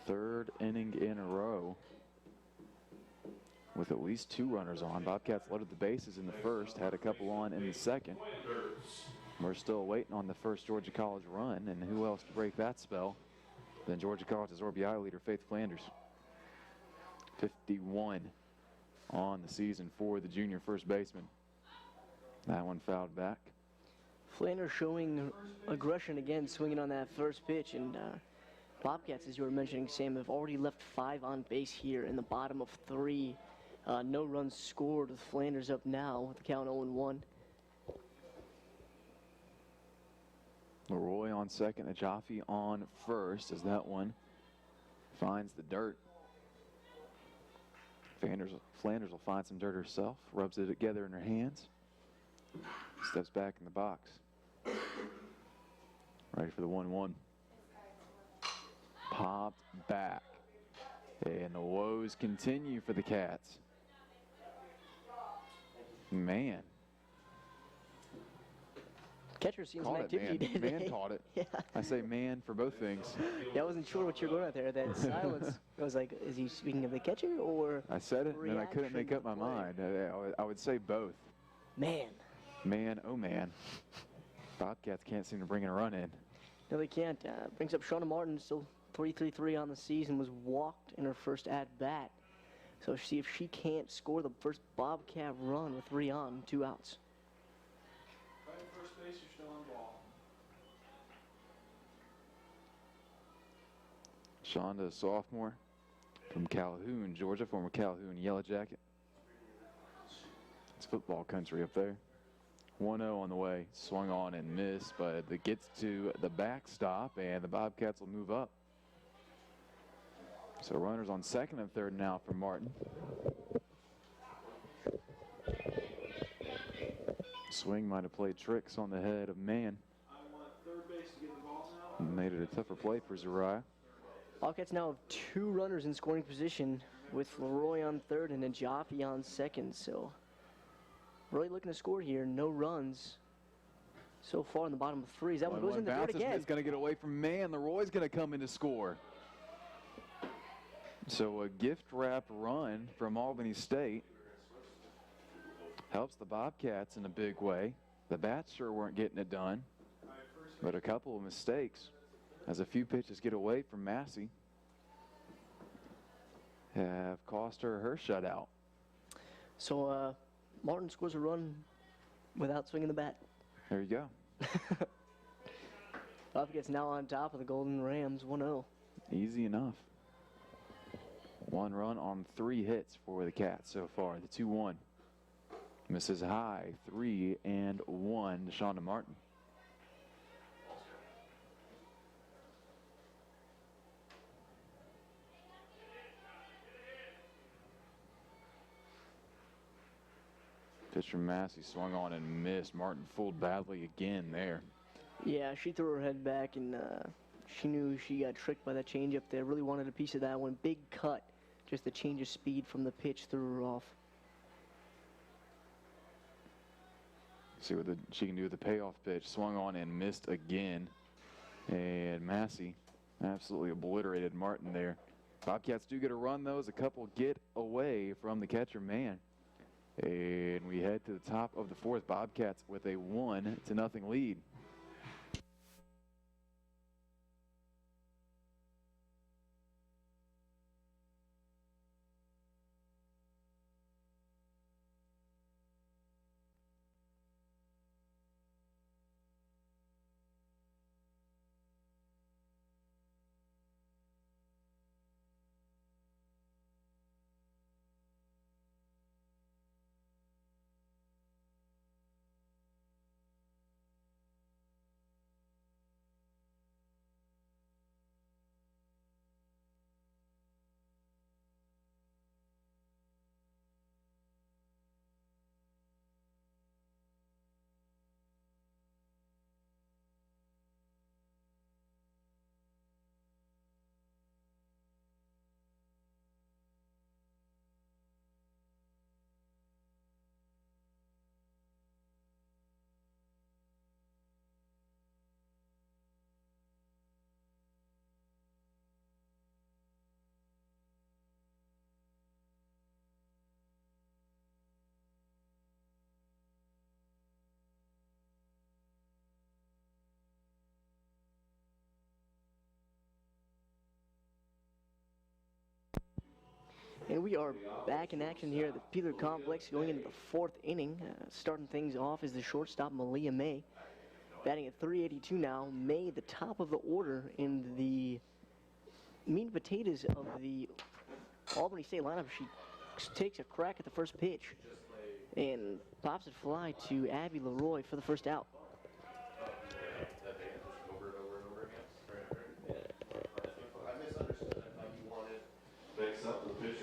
Third inning in a row with at least 2 runners on. Bobcats loaded the bases in the first, had a couple on in the second. We're still waiting on the first Georgia College run, and who else to break that spell than Georgia College's RBI leader, Faith Flanders. 51 on the season for the junior first baseman. That one fouled back.
Flanders showing aggression again, swinging on that first pitch, and Bobcats, as you were mentioning, Sam, have already left 5 on base here in the bottom of 3. No runs scored with Flanders up now with the count 0-1.
Leroy on second, Jaffe on first as that one finds the dirt. Flanders will find some dirt herself, rubs it together in her hands, steps back in the box. Ready for the 1-1. Popped back. And the woes continue for the Cats. Man.
Catcher seems some
Caught
activity
it, man.
today.
Man caught it.
Yeah.
I say man for both things.
Yeah, I wasn't sure what you were going at there. That silence. I was like, is he speaking of the catcher or
I said it, and I couldn't make up my mind. I would say both.
Man.
Man, oh man. Bobcats can't seem to bring a run in.
No, they can't. Brings up Shauna Martin, still .333 on the season, was walked in her first at-bat. So see if she can't score the first Bobcat run with 3 on, 2 outs.
Playing first base, you're still on ball.
Shonda, sophomore from Calhoun, Georgia, former Calhoun Yellow Jacket. It's football country up there. 1-0 on the way, swung on and missed, but it gets to the backstop, and the Bobcats will move up. So runners on second and third now for Martin. Swing might have played tricks on the head of Mann.
I want third base to get the ball now.
Made it a tougher play for Zariah.
Bobcats now have 2 runners in scoring position with Leroy on third and Najafi on second. So really looking to score here. No runs so far in the bottom of 3. That one goes in the dirt again.
It's going to get away from Mann. Leroy's going to come in to score. So a gift-wrapped run from Albany State helps the Bobcats in a big way. The bats sure weren't getting it done, but a couple of mistakes as a few pitches get away from Massey have cost her shutout.
So Martin scores a run without swinging the bat.
There you go.
Bobcats now on top of the Golden Rams, 1-0.
Easy enough. 1 run on 3 hits for the Cats so far. The 2-1 misses high. 3-1 to Shonda Martin. Pitcher Massey swung on and missed. Martin fooled badly again there.
Yeah, she threw her head back and she knew she got tricked by that changeup there. Really wanted a piece of that one. Big cut. Just the change of speed from the pitch threw her off.
See what she can do with the payoff pitch. Swung on and missed again. And Massey absolutely obliterated Martin there. Bobcats do get a run, though, as a couple get away from the catcher Mann. And we head to the top of the 4th. Bobcats with a 1-0 lead.
And we are back in action here at the Peeler Complex going into the 4th inning. Starting things off is the shortstop, Malia May. Batting at .382 now. May, the top of the order in the meat and potatoes of the Albany State lineup. She takes a crack at the first pitch and pops it fly to Abby Leroy for the first out.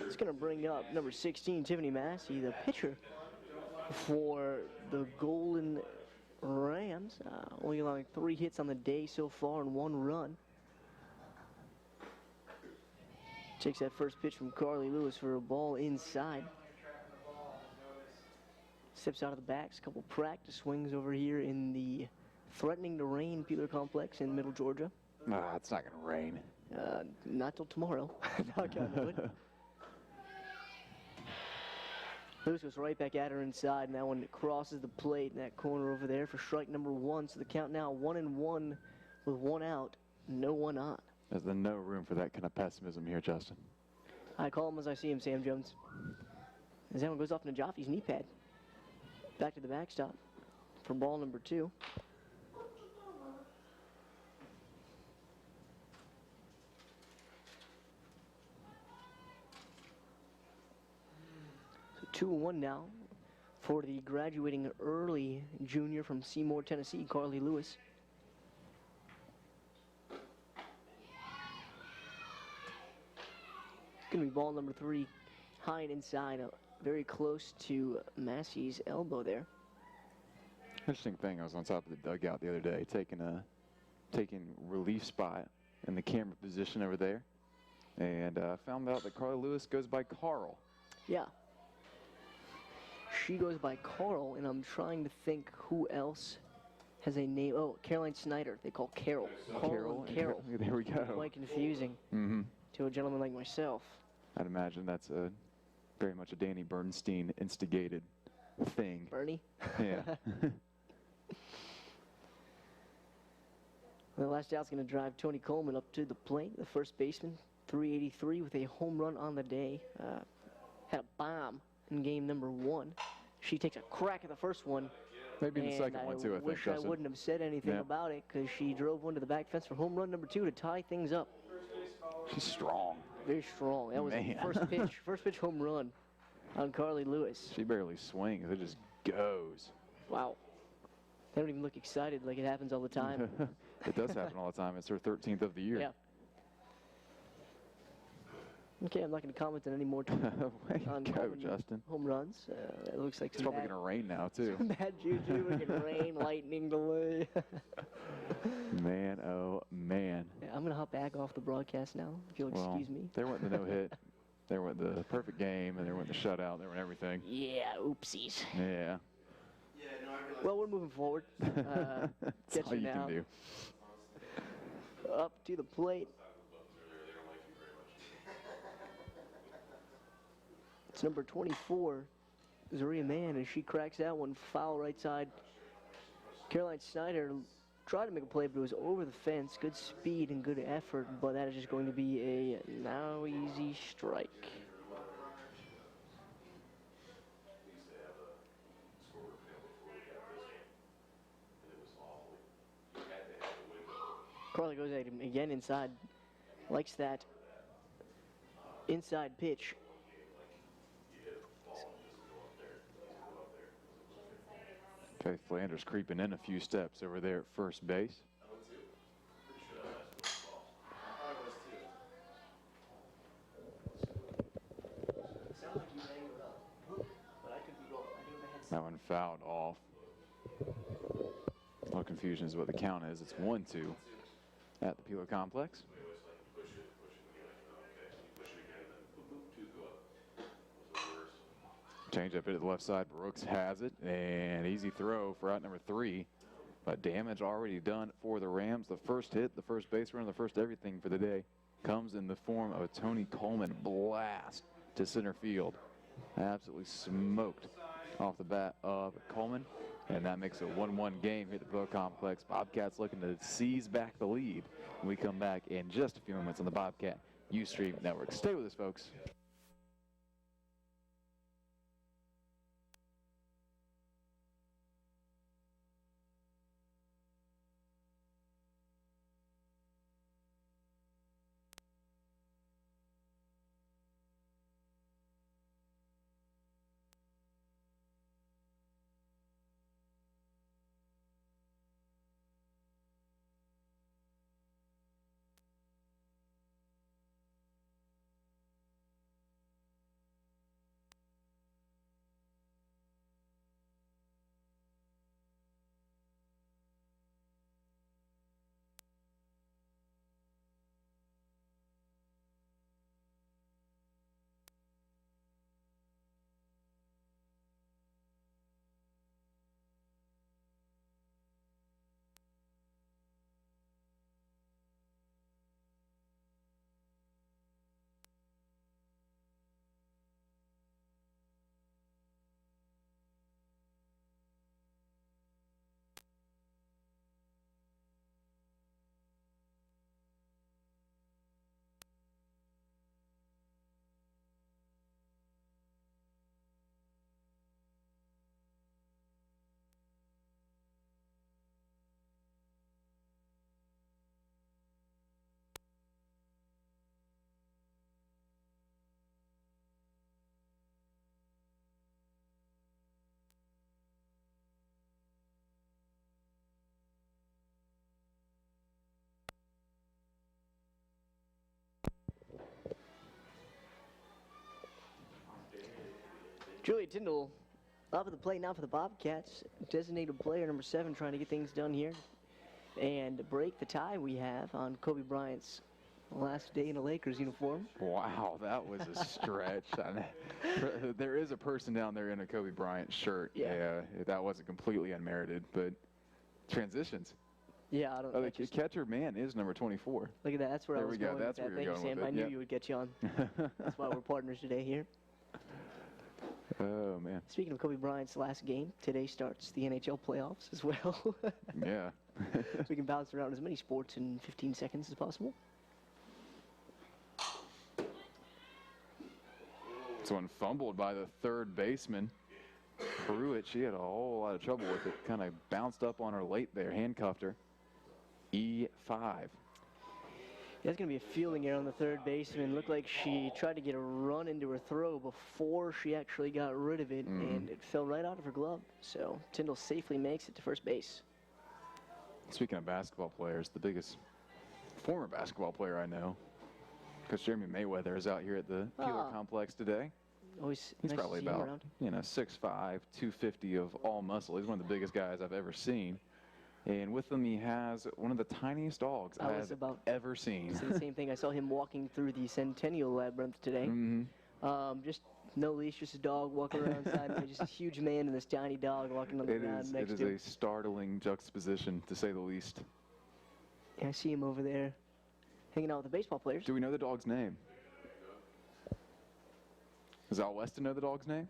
It's going to bring up number 16, Tiffany Massey, the pitcher for the Golden Rams. Only allowing 3 hits on the day so far and 1 run. Takes that first pitch from Carly Lewis for a ball inside. Steps out of the backs, a couple practice swings over here in the threatening to rain Peeler Complex in Middle Georgia.
It's not going to rain.
Not till tomorrow. Knock on wood. Lewis goes right back at her inside, and that one crosses the plate in that corner over there for strike number 1. So the count now 1-1 with 1 out, no 1 on.
There's no room for that kind of pessimism here, Justin.
I call him as I see him, Sam Jones. As that one goes off into Joffy's knee pad. Back to the backstop for ball number 2. So 2-1 now for the graduating early junior from Seymour, Tennessee, Carly Lewis. Gonna be ball number 3, high and inside, very close to Massey's elbow there.
Interesting thing, I was on top of the dugout the other day, taking relief spot in the camera position over there, and found out that Carly Lewis goes by Carl.
Yeah. She goes by Carl, and I'm trying to think who else has a name. Oh, Caroline Snyder. They call Carol. Carl and Carol.
There we go.
Quite confusing to a gentleman like myself.
I'd imagine that's very much a Danny Bernstein instigated thing.
Bernie?
Yeah.
The last out's going to drive Tony Coleman up to the plate. The first baseman, 383 with a home run on the day. Had a bomb in game number 1. She takes a crack at the first one.
Maybe in the second one, too, I think,
wish I
Justin.
wouldn't have said anything about it because she drove one to the back fence for home run number 2 to tie things up.
She's strong.
Very strong. That was the first pitch home run on Carly Lewis.
She barely swings. It just goes.
Wow. They don't even look excited like it happens all the time.
It does happen all the time. It's her 13th of the year.
Yeah. Okay, I'm not going to comment on any more
Way
on
to go, Justin.
home runs. It looks like
It's probably going to rain now, too.
some bad juju. We can rain, lightning delay.
Man, oh, man.
Yeah, I'm going to hop back off the broadcast now, if you'll
Well,
excuse me.
there went the no-hit. There went the perfect game, and there went the shutout. There went everything.
Yeah, oopsies.
Yeah.
Well, we're moving forward.
That's all you can do.
Up to the plate. It's number 24, Zaria Mann, and she cracks that one foul right side. Caroline Snyder tried to make a play, but it was over the fence. Good speed and good effort, but that is just going to be a now easy strike. Carly goes at him again inside. Likes that inside pitch.
Okay, Flanders creeping in a few steps over there at first base. That one fouled off. A little confusion is what the count is. It's 1-2 at the Pilo Complex. Change up it to the left side. Brooks has it, and easy throw for out number 3. But damage already done for the Rams. The first hit, the first base run, the first everything for the day comes in the form of a Tony Coleman blast to center field. Absolutely smoked off the bat of Coleman, and that makes a 1-1 game here at the Pilo Complex. Bobcats looking to seize back the lead when we come back in just a few moments on the Bobcat Ustream Network. Stay with us, folks.
Tyndall up at the plate now for the Bobcats. Designated player number 7 trying to get things done here. And to break the tie we have on Kobe Bryant's last day in a Lakers uniform.
Wow, that was a stretch. There is a person down there in a Kobe Bryant shirt.
Yeah.
That wasn't completely unmerited, but transitions.
Yeah, I don't
Oh,
know.
the catcher man is number 24.
Look at that. That's where
There
I was
we go.
going
That's
with
where
that.
you're
Thank you,
going
Sam.
with
I
it.
knew
Yep.
you would get you on. That's why we're partners today here.
Oh, man.
Speaking of Kobe Bryant's last game, today starts the NHL playoffs as well.
Yeah.
So we can bounce around as many sports in 15 seconds as possible.
This one fumbled by the third baseman. Pruitt, she had a whole lot of trouble with it. Kind of bounced up on her late there, handcuffed her. E5.
That's going to be a fielding error on the third baseman. Looked like she tried to get a run into her throw before she actually got rid of it, and it fell right out of her glove. So Tyndall safely makes it to first base.
Speaking of basketball players, the biggest former basketball player I know, because Jeremy Mayweather is out here at the Peeler Complex today.
Always
He's
nice
probably
to see him
about,
around.
6'5", 250 of all muscle. He's one of the biggest guys I've ever seen. And with him, he has one of the tiniest dogs
I
I
was
have
about
ever seen.
It's the same thing. I saw him walking through the Centennial Labyrinth today. Just no leash, just a dog walking around inside. Just a huge man and this tiny dog walking on the ground next
It
to him.
is a startling juxtaposition, to say the least.
Yeah, I see him over there hanging out with the baseball players.
Do we know the dog's name? Does Al Weston know the dog's name?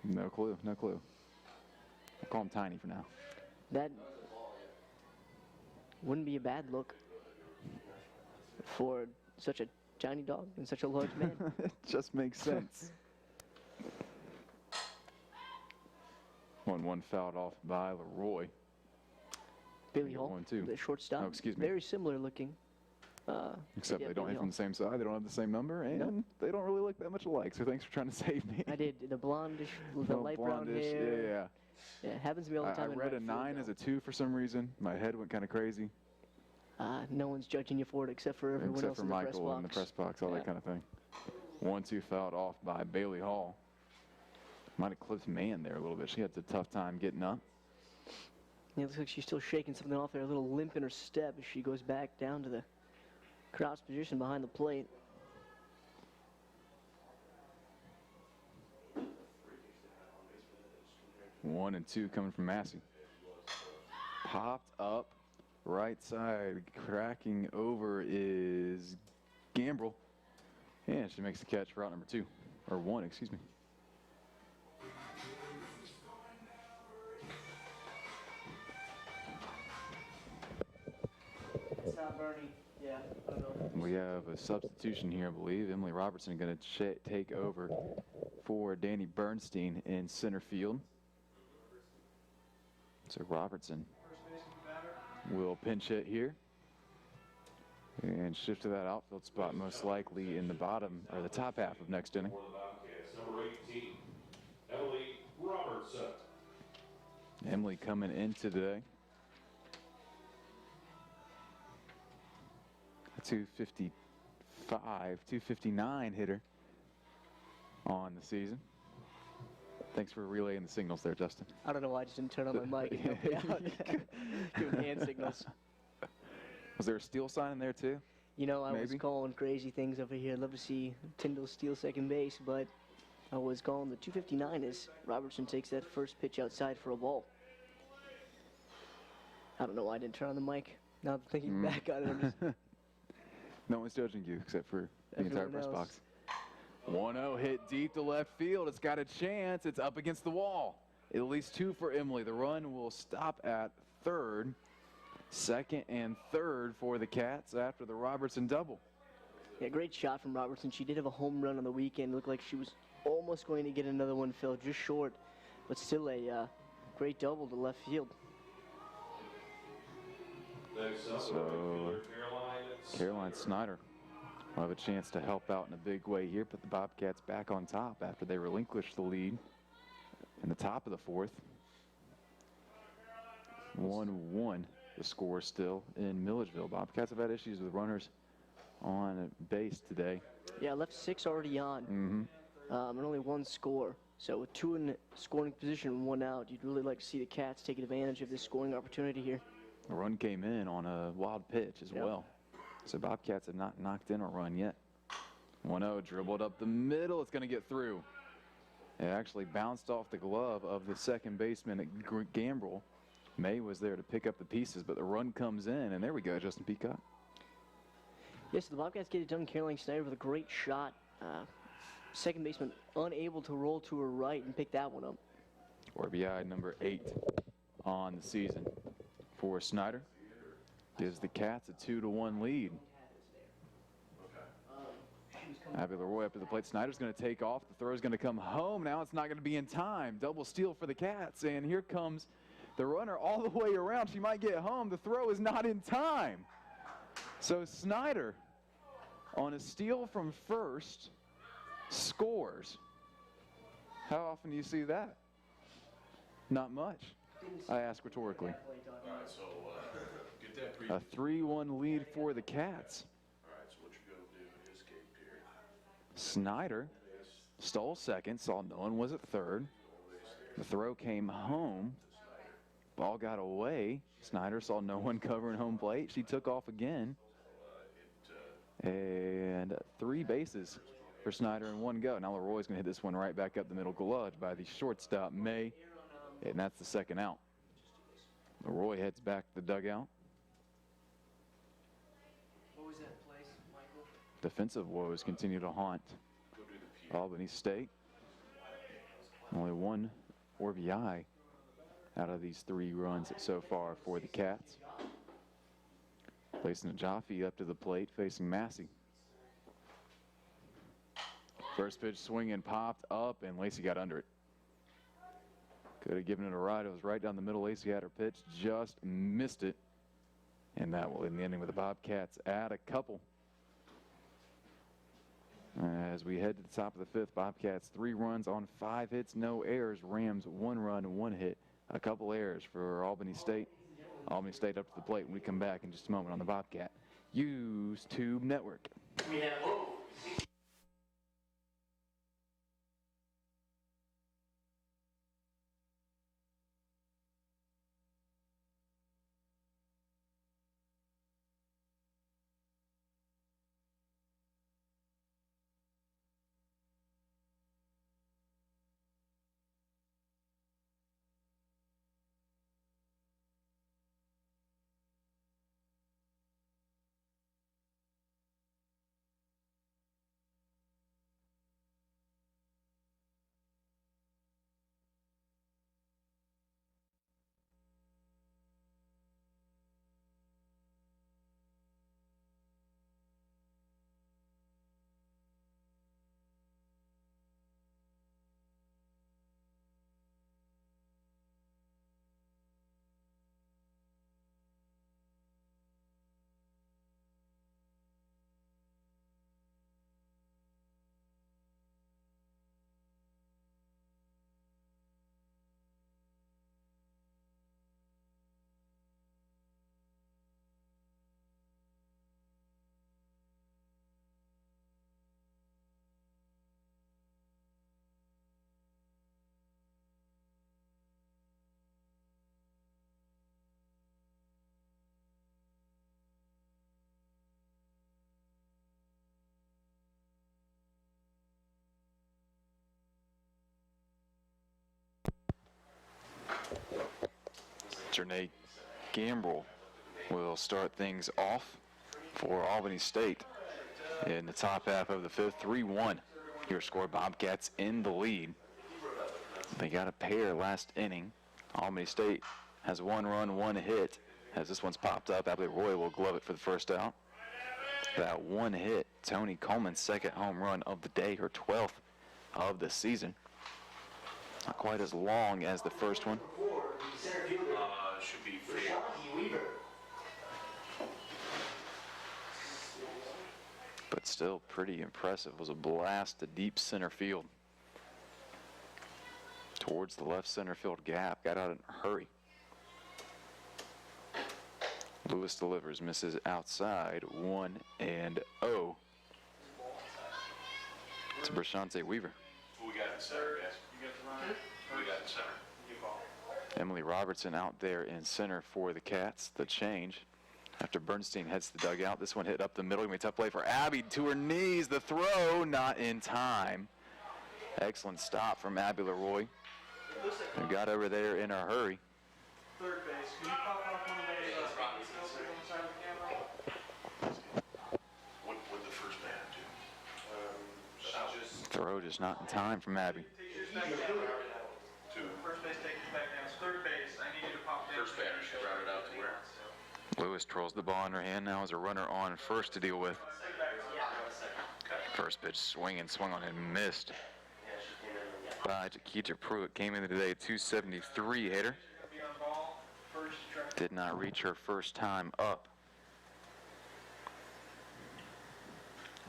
No clue, no clue. I'll call him Tiny for now.
That wouldn't be a bad look for such a tiny dog and such a large man.
It just makes sense. 1-1 fouled off by Leroy.
Billy Hall,
1-2.
the shortstop.
Oh, excuse me.
Very similar looking.
Except
yeah,
they don't
Billy
hit from
Hall.
the same side, they don't have the same number, and
Nope.
they don't really look that much alike, so thanks for trying to save me.
I did the blondish, the light brown
Blondish,
hair.
yeah.
Yeah, it happens to me all the
I
time. in
read
right
a
field,
9 as a 2 for some reason. My head went kind of crazy.
no one's judging you for it except for everyone
Except
else
for
in the press
Michael
box.
in the press box, all
Yeah.
that kind of thing. 1-2 fouled off by Bailey Hall. Might have clipped man there a little bit. She had a tough time getting up.
Yeah, it looks like she's still shaking something off there, a little limp in her step as she goes back down to the crouch position behind the plate.
One and two coming from Massey. Popped up, right side, cracking over is Gambrel. And she makes the catch for out number 2, or 1, excuse me.
It's not Bernie. Yeah, I don't know.
We have a substitution here, I believe. Emily Robertson going to take over for Danny Bernstein in center field. So Robertson will pinch hit here and shift to that outfield spot, most likely in the bottom or the top half of next inning.
For the Bobcats, number 18, Emily Robertson.
Emily coming in today. 255, 259 hitter on the season. Thanks for relaying the signals there, Justin.
I don't know why I just didn't turn on my mic and help me out. Giving hand signals.
Was there a steal sign in there too?
You know, I was
Maybe.
calling crazy things over here. I'd love to see Tyndall steal second base, but I was calling the 259 as Robertson takes that first pitch outside for a ball. I don't know why I didn't turn on the mic. Now I'm thinking back on it, I'm just,
No one's judging you except for the entire
Everyone
press
else.
box. 1-0 hit deep to left field. It's got a chance. It's up against the wall. At least 2 for Emily. The run will stop at third. Second and third for the Cats after the Robertson double.
yeah, great shot from Robertson. She did have a home run on the weekend. Looked like she was almost going to get another one, fell just short, but still a great double to left field.
Next up,
So,
right fielder
Caroline Snyder will have a chance to help out in a big way here, put the Bobcats back on top after they relinquished the lead in the top of the fourth. 1-1 the score still in Milledgeville. Bobcats have had issues with runners on base today.
Yeah, left 6 already on. and only one score. So with 2 in scoring position and 1 out, you'd really like to see the Cats take advantage of this scoring opportunity here.
The run came in on a wild pitch as
Yep.
well. So Bobcats have not knocked in a run yet. 1-0, dribbled up the middle. It's going to get through. It actually bounced off the glove of the second baseman at Gambrel. May was there to pick up the pieces, but the run comes in, and there we go, Justin Peacock.
Yes, the Bobcats get it done. Caroline Snyder with a great shot. Second baseman unable to roll to her right and pick that one up.
RBI number 8 on the season for Snyder. Gives the Cats a 2-1 lead. Abby Leroy up to the plate. Snyder's going to take off. The throw is going to come home. Now it's not going to be in time. Double steal for the Cats. And here comes the runner all the way around. She might get home. The throw is not in time. So Snyder, on a steal from first, scores. How often do you see that? Not much. I ask rhetorically.
All right, so get that
A 3-1 lead for the Cats.
All right, so what you gonna do in this game period?
Snyder stole second, saw no one was at third. The throw came home. Ball got away. Snyder saw no one covering home plate. She took off again. And 3 bases for Snyder and 1 go. Now Leroy's going to hit this one right back up the middle, gloved by the shortstop, May. And that's the second out. Leroy heads back to the dugout.
What was that place, Michael?
Defensive woes continue to haunt Albany State. Only 1 RBI out of these 3 runs so far for the Cats. Placing Jaffe up to the plate, facing Massey. First pitch swinging, popped up, and Lacey got under it. Could have given it a ride. It was right down the middle. Lacey had her pitch, just missed it. And that will end the inning with the Bobcats add a couple. As we head to the top of the 5th, Bobcats 3 runs on 5 hits, no errors. Rams 1 run, 1 hit. A couple errors for Albany State. Albany State up to the plate when we come back in just a moment on the Bobcat YouTube Network.
We have
Janae Gambrel will start things off for Albany State in the top half of the 5th. 3-1. Your score, Bobcats in the lead. They got a pair last inning. Albany State has 1 run, 1 hit. As this one's popped up, Abby Roy will glove it for the first out. That 1 hit, Tony Coleman's 2nd home run of the day, her 12th of the season. Not quite as long as the first one.
Should be 4.
But still pretty impressive. It was a blast to deep center field. Towards the left center field gap. Got out in a hurry. Lewis delivers, misses outside. 1-0 to Brashante Weaver.
got the center, yes. You got the runner? We got the center. You call.
Emily Robertson out there in center for the Cats. The change after Bernstein heads to the dugout. This one hit up the middle. Gonna be a tough play for Abby to her knees. The throw not in time. Excellent stop from Abby Leroy. Who got over there in a hurry.
Third base. Can you pop off one of those skills on the side of the camera? What would the first man do? She just...
Throw just not in time from Abby.
Take yours back down. First base, take yours back down. Third base, I need you to pop down. First batter should route it out to where?
Lewis twirls the ball in her hand. Now has a runner on first to deal with. First pitch swung on and missed by Chiquita Pruitt. Came in today 273 hitter. Did not reach her first time up.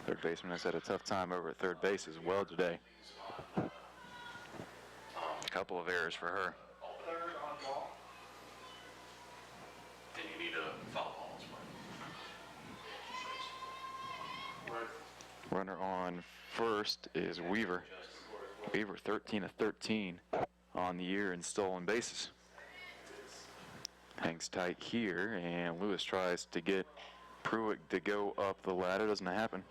Third baseman has had a tough time over at third base as well today. A couple of errors for her.
Third on ball. Then you need a foul ball as well.
Runner on first is Weaver. Weaver 13 of 13 on the year in stolen bases. Hangs tight here, and Lewis tries to get Pruitt to go up the ladder. Doesn't happen.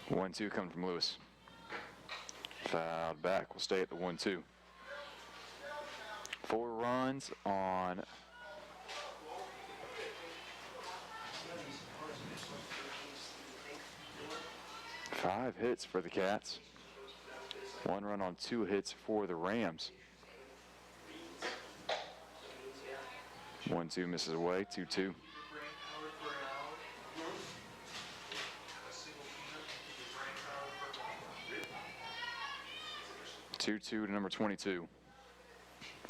1-2 coming from Lewis. Fouled back. We'll stay at the 1-2. 4 runs on 5 hits for the Cats. 1 run on 2 hits for the Rams. 1-2 misses away. 2-2. 2-2 to number 22.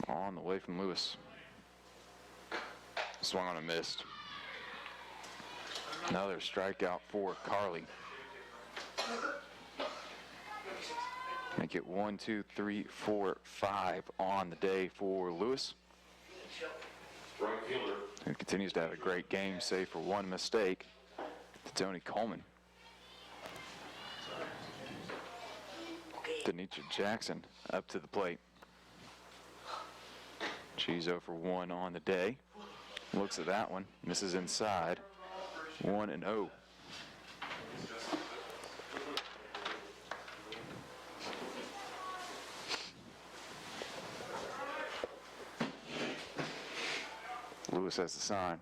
On the way from Lewis. Swung on and missed. Another strikeout for Carly. Make it 1, 2, 3, 4, 5 on the day for Lewis. Who continues to have a great game, save for one mistake to Tony Coleman. Denisha Jackson up to the plate. She's 0 for 1 on the day. Looks at that one, misses inside. 1-0. Lewis has the sign.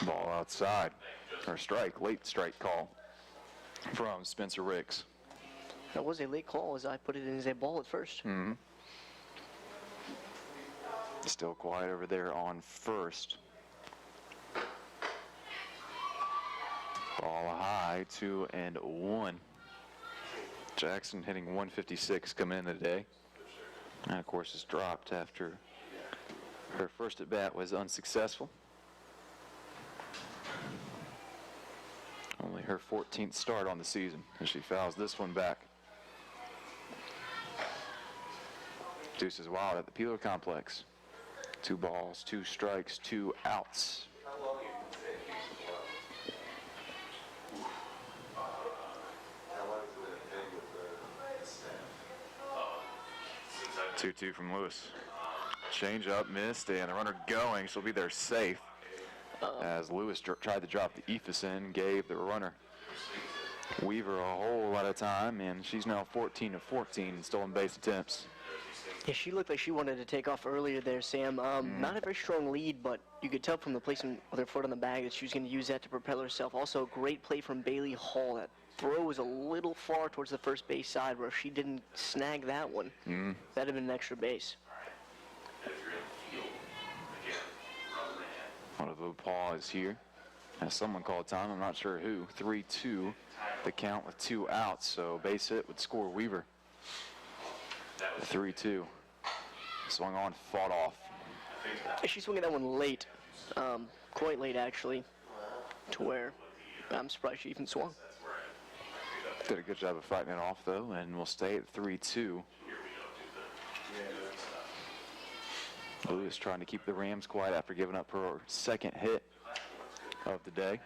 Ball outside. Or strike, late strike call from Spencer Ricks.
That was a late call as I put it in as a ball at first.
Mm-hmm. Still quiet over there on first. Ball high, 2-1. Jackson hitting 156 coming in today. And of course is dropped after her first at bat was unsuccessful. Only her 14th start on the season as she fouls this one back. Deuces wild at the Peeler Complex. 2 balls, 2 strikes, 2 outs.
How long you been saying How long has it been with the staff?
2-2 from Lewis. Change up, missed, and the runner going. She'll be there safe. As Lewis tried to drop the ephus in, gave the runner Weaver a whole lot of time, and she's now 14 of 14 in stolen base attempts.
Yeah, she looked like she wanted to take off earlier there, Sam. Not a very strong lead, but you could tell from the placement with her foot on the bag that she was going to use that to propel herself. Also, great play from Bailey Hall. That throw was a little far towards the first base side where if she didn't snag that one, that'd have been an extra base.
One of the pause here. As someone called time, I'm not sure who. 3-2, the count with 2 outs, so base hit would score Weaver. 3-2. Swung on, fought off.
She swung at that one late, quite late actually, to where I'm surprised she even swung.
Did a good job of fighting it off though, and we'll stay at 3-2. Lewis trying to keep the Rams quiet after giving up her second hit of the day.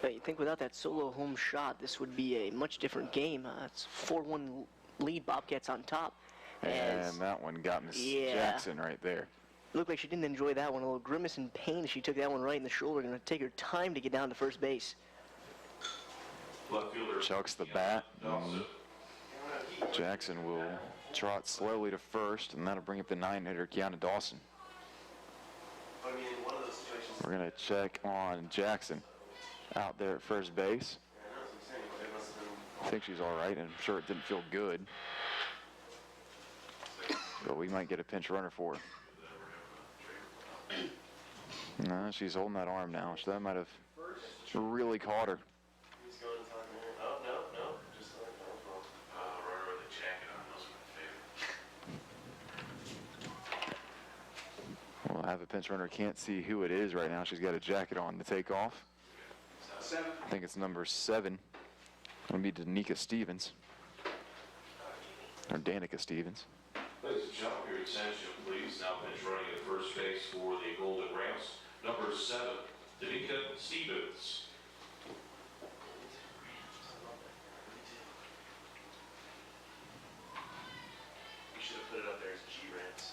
But you think without that solo home shot, this would be a much different game. It's 4-1 lead, Bobcats on top.
And that one got Miss Jackson right there.
Looked like she didn't enjoy that one. A little grimace in pain as she took that one right in the shoulder. Going to take her time to get down to first base.
Chucks the bat. Jackson will trot slowly to first, and that'll bring up the 9-hitter, Kiana Dawson. We're going to check on Jackson out there at first base. I think she's all right, and I'm sure it didn't feel good. But we might get a pinch runner for her. No, she's holding that arm now. So that might have really caught her. We'll have a pinch runner. Can't see who it is right now. She's got a jacket on to take off. I think it's number 7. It'll be Danica Stevens. Or Danica Stevens.
Ladies and gentlemen, your attention, please. Now pinch running at first base for the Golden Rams. Number 7, Danica Stevens.
We should have put it up there as G-Rams.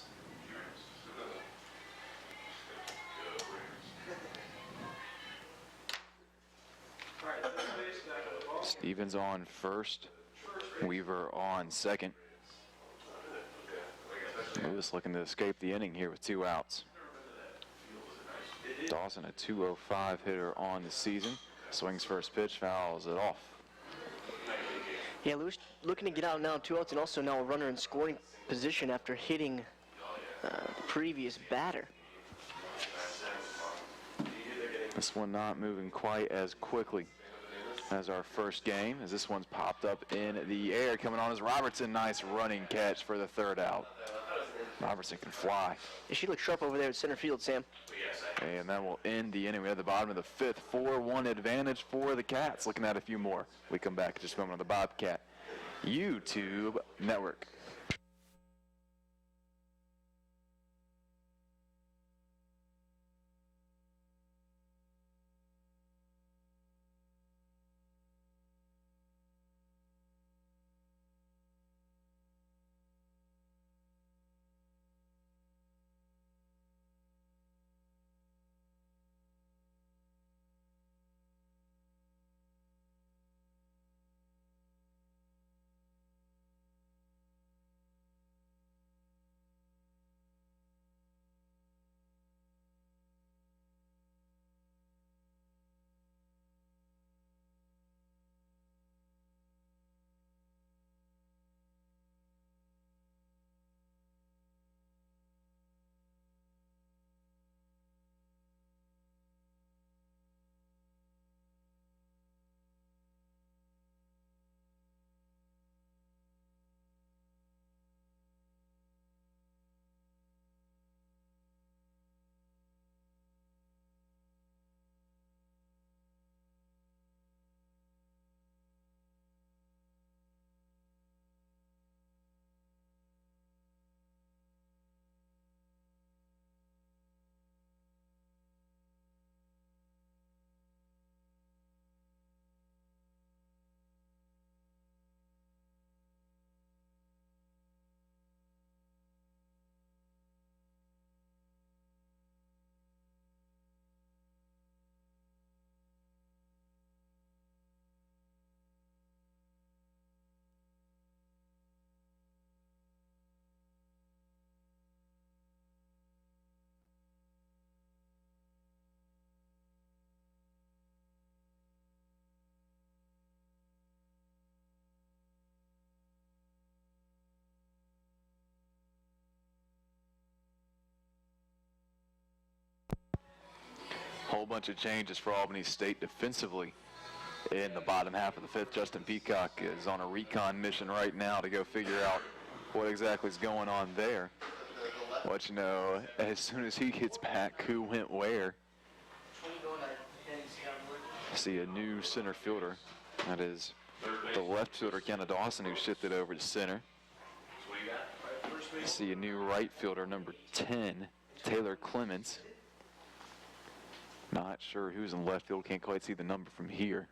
Stevens on first. Weaver on second. Lewis looking to escape the inning here with 2 outs. Dawson, a 205 hitter on the season. Swings first pitch, fouls it off.
Yeah, Lewis looking to get out now, 2 outs, and also now a runner in scoring position after hitting the previous batter.
This one not moving quite as quickly as our first game, as this one's popped up in the air. Coming on is Robertson. Nice running catch for the 3rd out. Robertson can fly.
Yeah, she looks sharp over there at center field, Sam.
And that will end the inning. We're at the bottom of the 5th. 4-1 advantage for the Cats. Looking at a few more. We come back in just a moment on the Bobcat YouTube Network. Whole bunch of changes for Albany State defensively in the bottom half of the 5th. Justin Peacock is on a recon mission right now to go figure out what exactly is going on there. Let you know as soon as he gets back who went where. See a new center fielder. That is the left fielder, Kiana Dawson, who shifted over to center.
First base.
See a new right fielder, number 10, Taylor Clements. Not sure who's in left field. Can't quite see the number from here.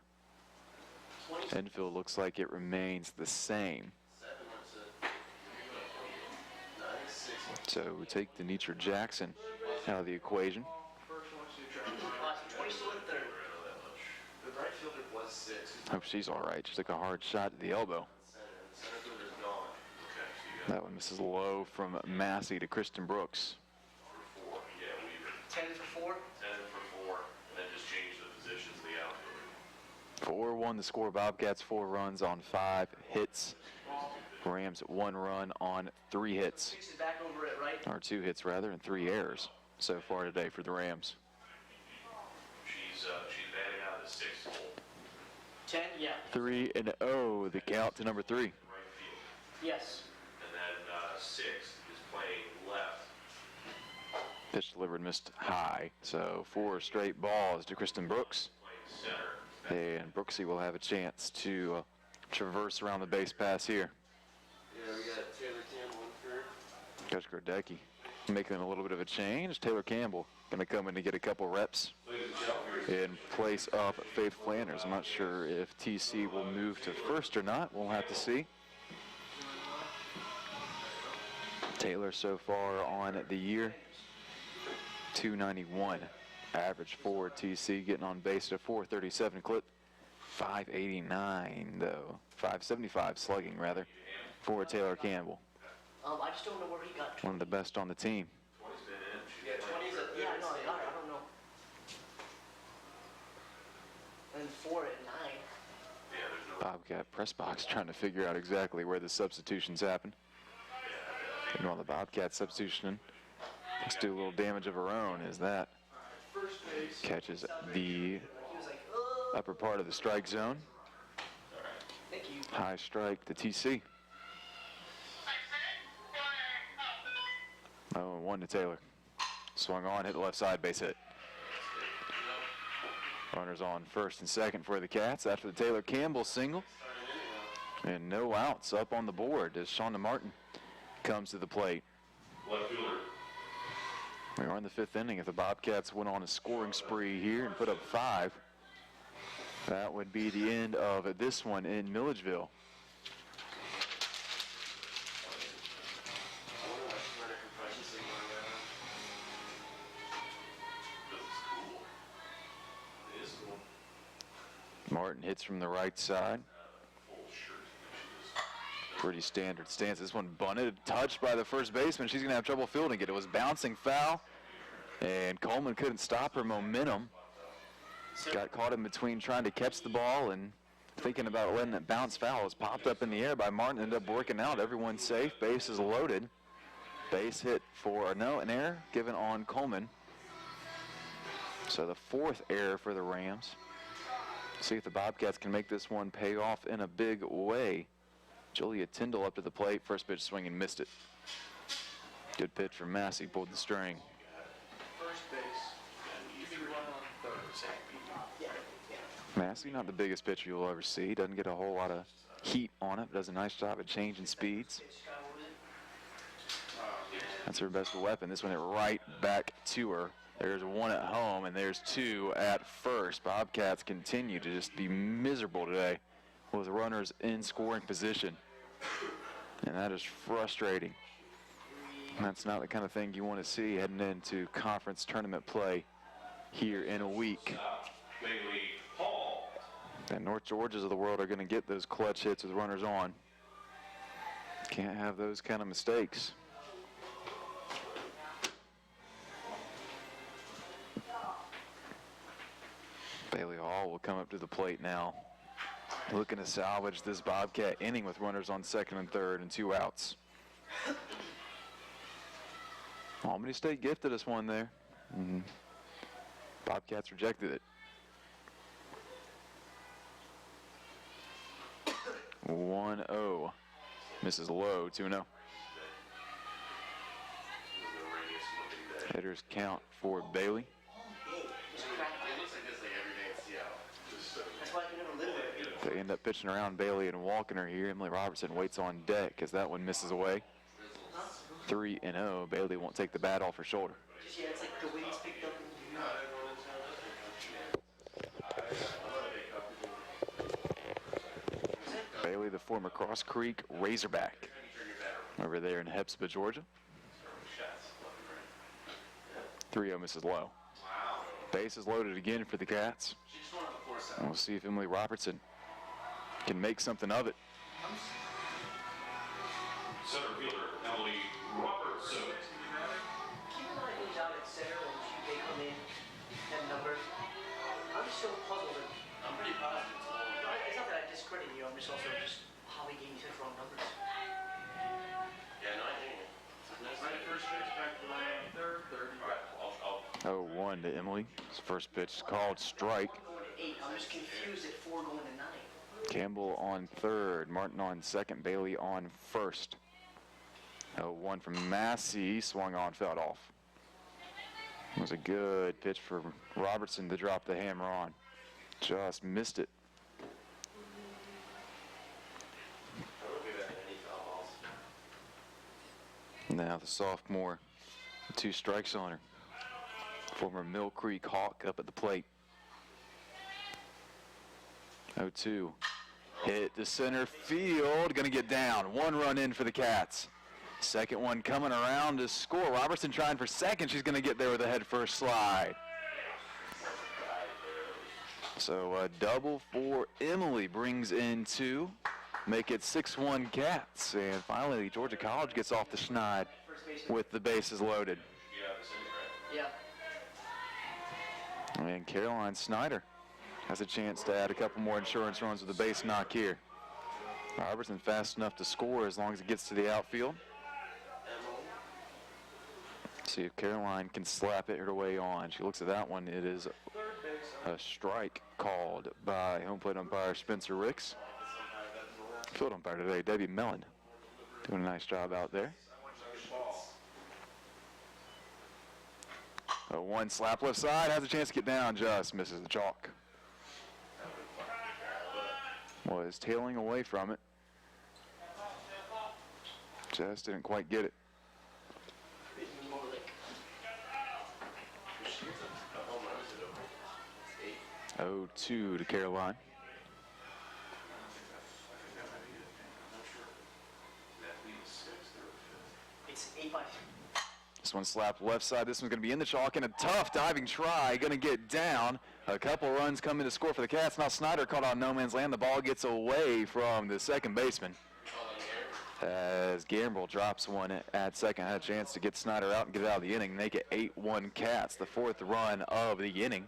Infield looks like it remains the same. So we take Denitra Jackson out of the equation. Hope she's all right. She took a hard shot at the elbow. That one misses low from Massey to Kristen Brooks.
10 for 4.
10 for 4, and then just change the positions of the outfielder.
4-1 the score. Bobcats 4 runs on 5 hits. Rams 1 run on 3 hits.
Fix it back over at right.
Or 2 hits rather, and 3 errors so far today for the Rams.
She's batting out of the 6th hole.
10, yeah.
3-0 the count to number 3.
Right field.
Yes.
And then 6th is playing left.
Pitch delivered, missed high. So 4 straight balls to Kristen Brooks.
Playing center.
And Brooksy will have a chance to traverse around the base pass here.
Yeah, we got Taylor Campbell in for.
Coach Grodecki making a little bit of a change. Taylor Campbell going to come in to get a couple reps in place of Faith Flanders. I'm not sure if TC will move to first or not. We'll have to see. Taylor so far on the year, 291 average for TC, getting on base at a 437 clip. 589 though, 575 slugging rather for Taylor Campbell.
I just don't know where he got 20.
One of the best on the team.
20's been in.
Yeah, 20's a, yeah, no, I got it. I don't know. And 4 at 9.
Yeah, there's no.
Bobcat press box trying to figure out exactly where the substitutions happen. And while the Bobcat substitution, let's do a little damage of her own, is that
First base.
catches the
He was like,
upper part of the strike zone.
thank you.
High strike to TC. 0-1 to Taylor. Swung on, hit the left side, base hit. Runners on first and second for the Cats after the Taylor Campbell single. And no outs up on the board as Shonda Martin comes to the plate.
Left fielder.
We are in the 5th inning. If the Bobcats went on a scoring spree here and put up 5, that would be the end of this one in Milledgeville. Martin hits from the right side. Pretty standard stance. This one bunted, touched by the first baseman. She's going to have trouble fielding it. It was bouncing foul, and Coleman couldn't stop her momentum. Got caught in between trying to catch the ball and thinking about letting it bounce foul. It was popped up in the air by Martin, ended up working out. Everyone's safe. Base is loaded. Base hit for an error given on Coleman. So the 4th error for the Rams. See if the Bobcats can make this one pay off in a big way. Julia Tyndall up to the plate. First pitch swing and missed it. Good pitch from Massey. Pulled the string.
First base. Give me one on third.
Massey, not the biggest pitcher you'll ever see. Doesn't get a whole lot of heat on it. Does a nice job at changing speeds. That's her best weapon. This one hit right back to her. There's 1 at home, and there's 2 at first. Bobcats continue to just be miserable today with runners in scoring position. And that is frustrating. And that's not the kind of thing you want to see heading into conference tournament play here in a week.
Bailey Hall.
And North Georgias of the world are going to get those clutch hits with runners on. Can't have those kind of mistakes. Bailey Hall will come up to the plate now, looking to salvage this Bobcat inning with runners on second and third and 2 outs. Albany State gifted us one there. Bobcats rejected it. 1-0. Misses low, 2-0. Hitters count for Bailey. They end up pitching around Bailey and walking her here. Emily Robertson waits on deck as that one misses away. 3-0. Bailey won't take the bat off her shoulder.
Yeah, it's like the way it's picked up.
Bailey, the former Cross Creek Razorback, over there in Hepzibah, Georgia. 3-0 misses low. Base is loaded again for the Cats. And we'll see if Emily Robertson can make something of it.
Center fielder Emily Robertson.
Keep an eye who's out at center when they come in and numbers. I'm so puzzled.
I'm pretty positive.
It's not that I discredit you. I'm just also just how he gave me such wrong numbers.
Yeah, no, I think it.
Right, first pitch back to the line on third.
All right, I'll
0-1 to Emily. His first pitch is called strike.
Going to 8. I'm just confused at 4 going to 9.
Campbell on third, Martin on second, Bailey on first. 0-1 from Massey, swung on, fouled off. It was a good pitch for Robertson to drop the hammer on. Just missed it.
I don't give that any foul balls.
Now the sophomore, 2 strikes on her. Former Mill Creek Hawk up at the plate. 0-2. Hit to center field, gonna get down. 1 run in for the Cats. Second one coming around to score. Robertson trying for second. She's gonna get there with a head first slide. So a double for Emily brings in 2. Make it 6-1 Cats. And finally, Georgia College gets off the schneid with the bases loaded.
Yeah.
And Caroline Snyder has a chance to add a couple more insurance runs with a base knock here. Robertson fast enough to score as long as it gets to the outfield. See if Caroline can slap it her way on. She looks at that one. It is a strike called by home plate umpire Spencer Ricks. Field umpire today, Debbie Mellon, doing a nice job out there. 1 slap left side, has a chance to get down, just misses the chalk. Was tailing away from it. Just didn't quite get it. 0-2 to Caroline.
It's 8-5.
This one slapped left side. This one's going to be in the chalk, and a tough diving try. Going to get down. A couple runs coming to score for the Cats. Now Snyder caught on no man's land. The ball gets away from the second baseman. As Gambrell drops one at second. Had a chance to get Snyder out and get it out of the inning. Make it 8-1 Cats, the 4th run of the inning.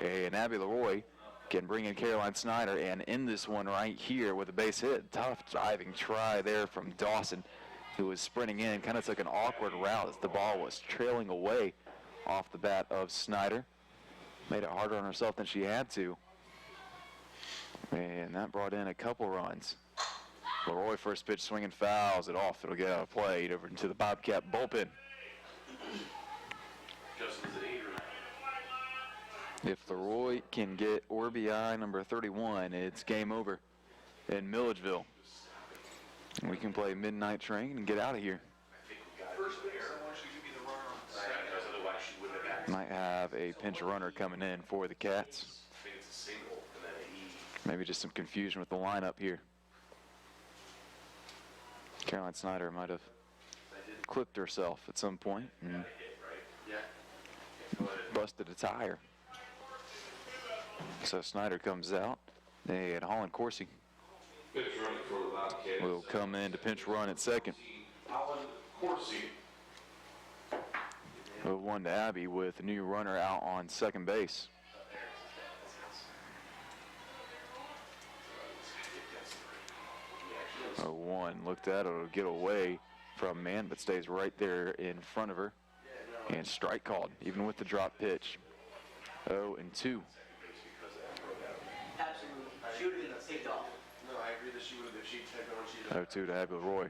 And Abby Leroy can bring in Caroline Snyder and end this one right here with a base hit. Tough diving try there from Dawson, who was sprinting in. Kind of took an awkward route as the ball was trailing away off the bat of Snyder. Made it harder on herself than she had to. And that brought in a couple runs. Leroy first pitch swinging, fouls it off. It'll get out of play over into the Bobcat bullpen. If Leroy can get RBI number 31, it's game over in Milledgeville. And we can play Midnight Train and get out of here. Might have a pinch runner coming in for the Cats. Maybe just some confusion with the lineup here. Caroline Snyder might have clipped herself at some point and busted a tire. So Snyder comes out, and Holland Coursey will come in to pinch run at second.
Holland Coursey.
0-1 to Abby with a new runner out on second base. Oh, 1 looked at it, it'll get away from man, but stays right there in front of her. And strike called, even with the drop pitch. 0-2.
Absolutely. She would have been picked off.
No, I agree that she would have, if she'd taken on, she'd
0-2 to Abby Leroy.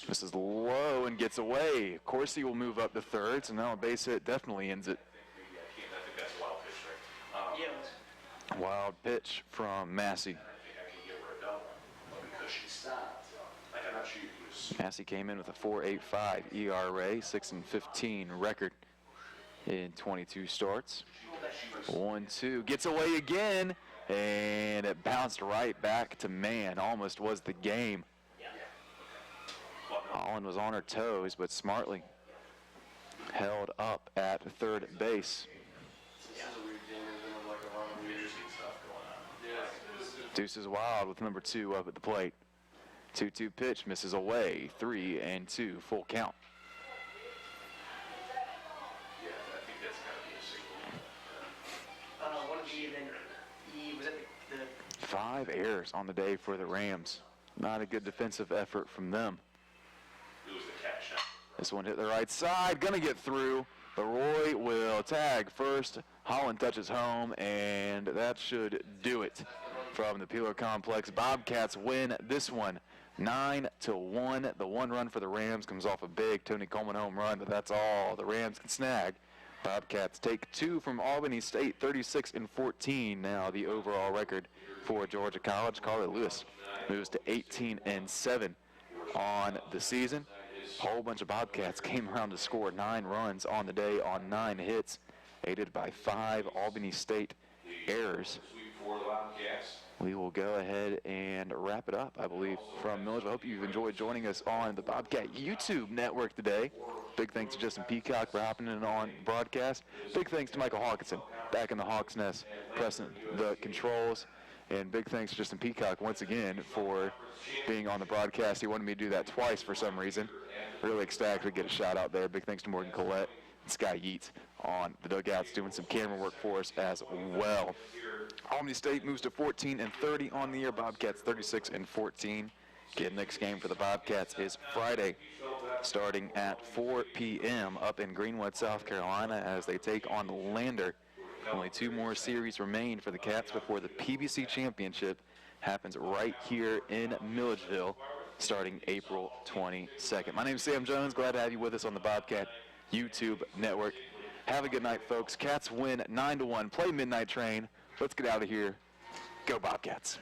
This is low and gets away. Coursey will move up to third, so now a base hit definitely ends it.
I think that's a wild pitch, right?
Yeah, it was.
Wild pitch from Massey.
I think I can give her a double because she stopped. Like, I'm not sure you can
Massey came in with a 4.85 ERA, 6-15 record in 22 starts. 1-2, gets away again, and it bounced right back to man. Almost was the game. Holland was on her toes, but smartly held up at third base. Deuces Wild with number 2 up at the plate. 2-2 pitch, misses away. 3-2, full count.
Yeah, I think that's got to be a single.
One of the, and then he was at the
5 errors on the day for the Rams. Not a good defensive effort from them.
It was the catch now.
This one hit the right side, gonna get through. Leroy will tag first. Holland touches home, and that should do it from the Peeler Complex. Bobcats win this one 9-1. The 1 run for the Rams comes off a big Tony Coleman home run, but that's all the Rams can snag. Bobcats take 2 from Albany State, 36-14. Now the overall record for Georgia College. Carly Lewis moves to 18-7 on the season. A whole bunch of Bobcats came around to score 9 runs on the day on 9 hits, aided by 5 Albany State errors. We will go ahead and wrap it up, I believe, from Milledgeville. I hope you've enjoyed joining us on the Bobcat YouTube network today. Big thanks to Justin Peacock for hopping in on broadcast. Big thanks to Michael Hawkinson back in the Hawks Nest, pressing the controls. And big thanks to Justin Peacock once again for being on the broadcast. He wanted me to do that twice for some reason. Really ecstatic to get a shout out there. Big thanks to Morgan Collette and Sky Yeats on the dugouts doing some camera work for us as well. Albany State moves to 14-30 on the year. Bobcats 36-14. Again, next game for the Bobcats is Friday, starting at 4 p.m. up in Greenwood, South Carolina, as they take on Lander. Only 2 more series remain for the Cats before the PBC Championship happens right here in Milledgeville, starting April 22nd. My name is Sam Jones. Glad to have you with us on the Bobcat YouTube network. Have a good night, folks. Cats win 9-1. Play Midnight Train. Let's get out of here. Go Bobcats.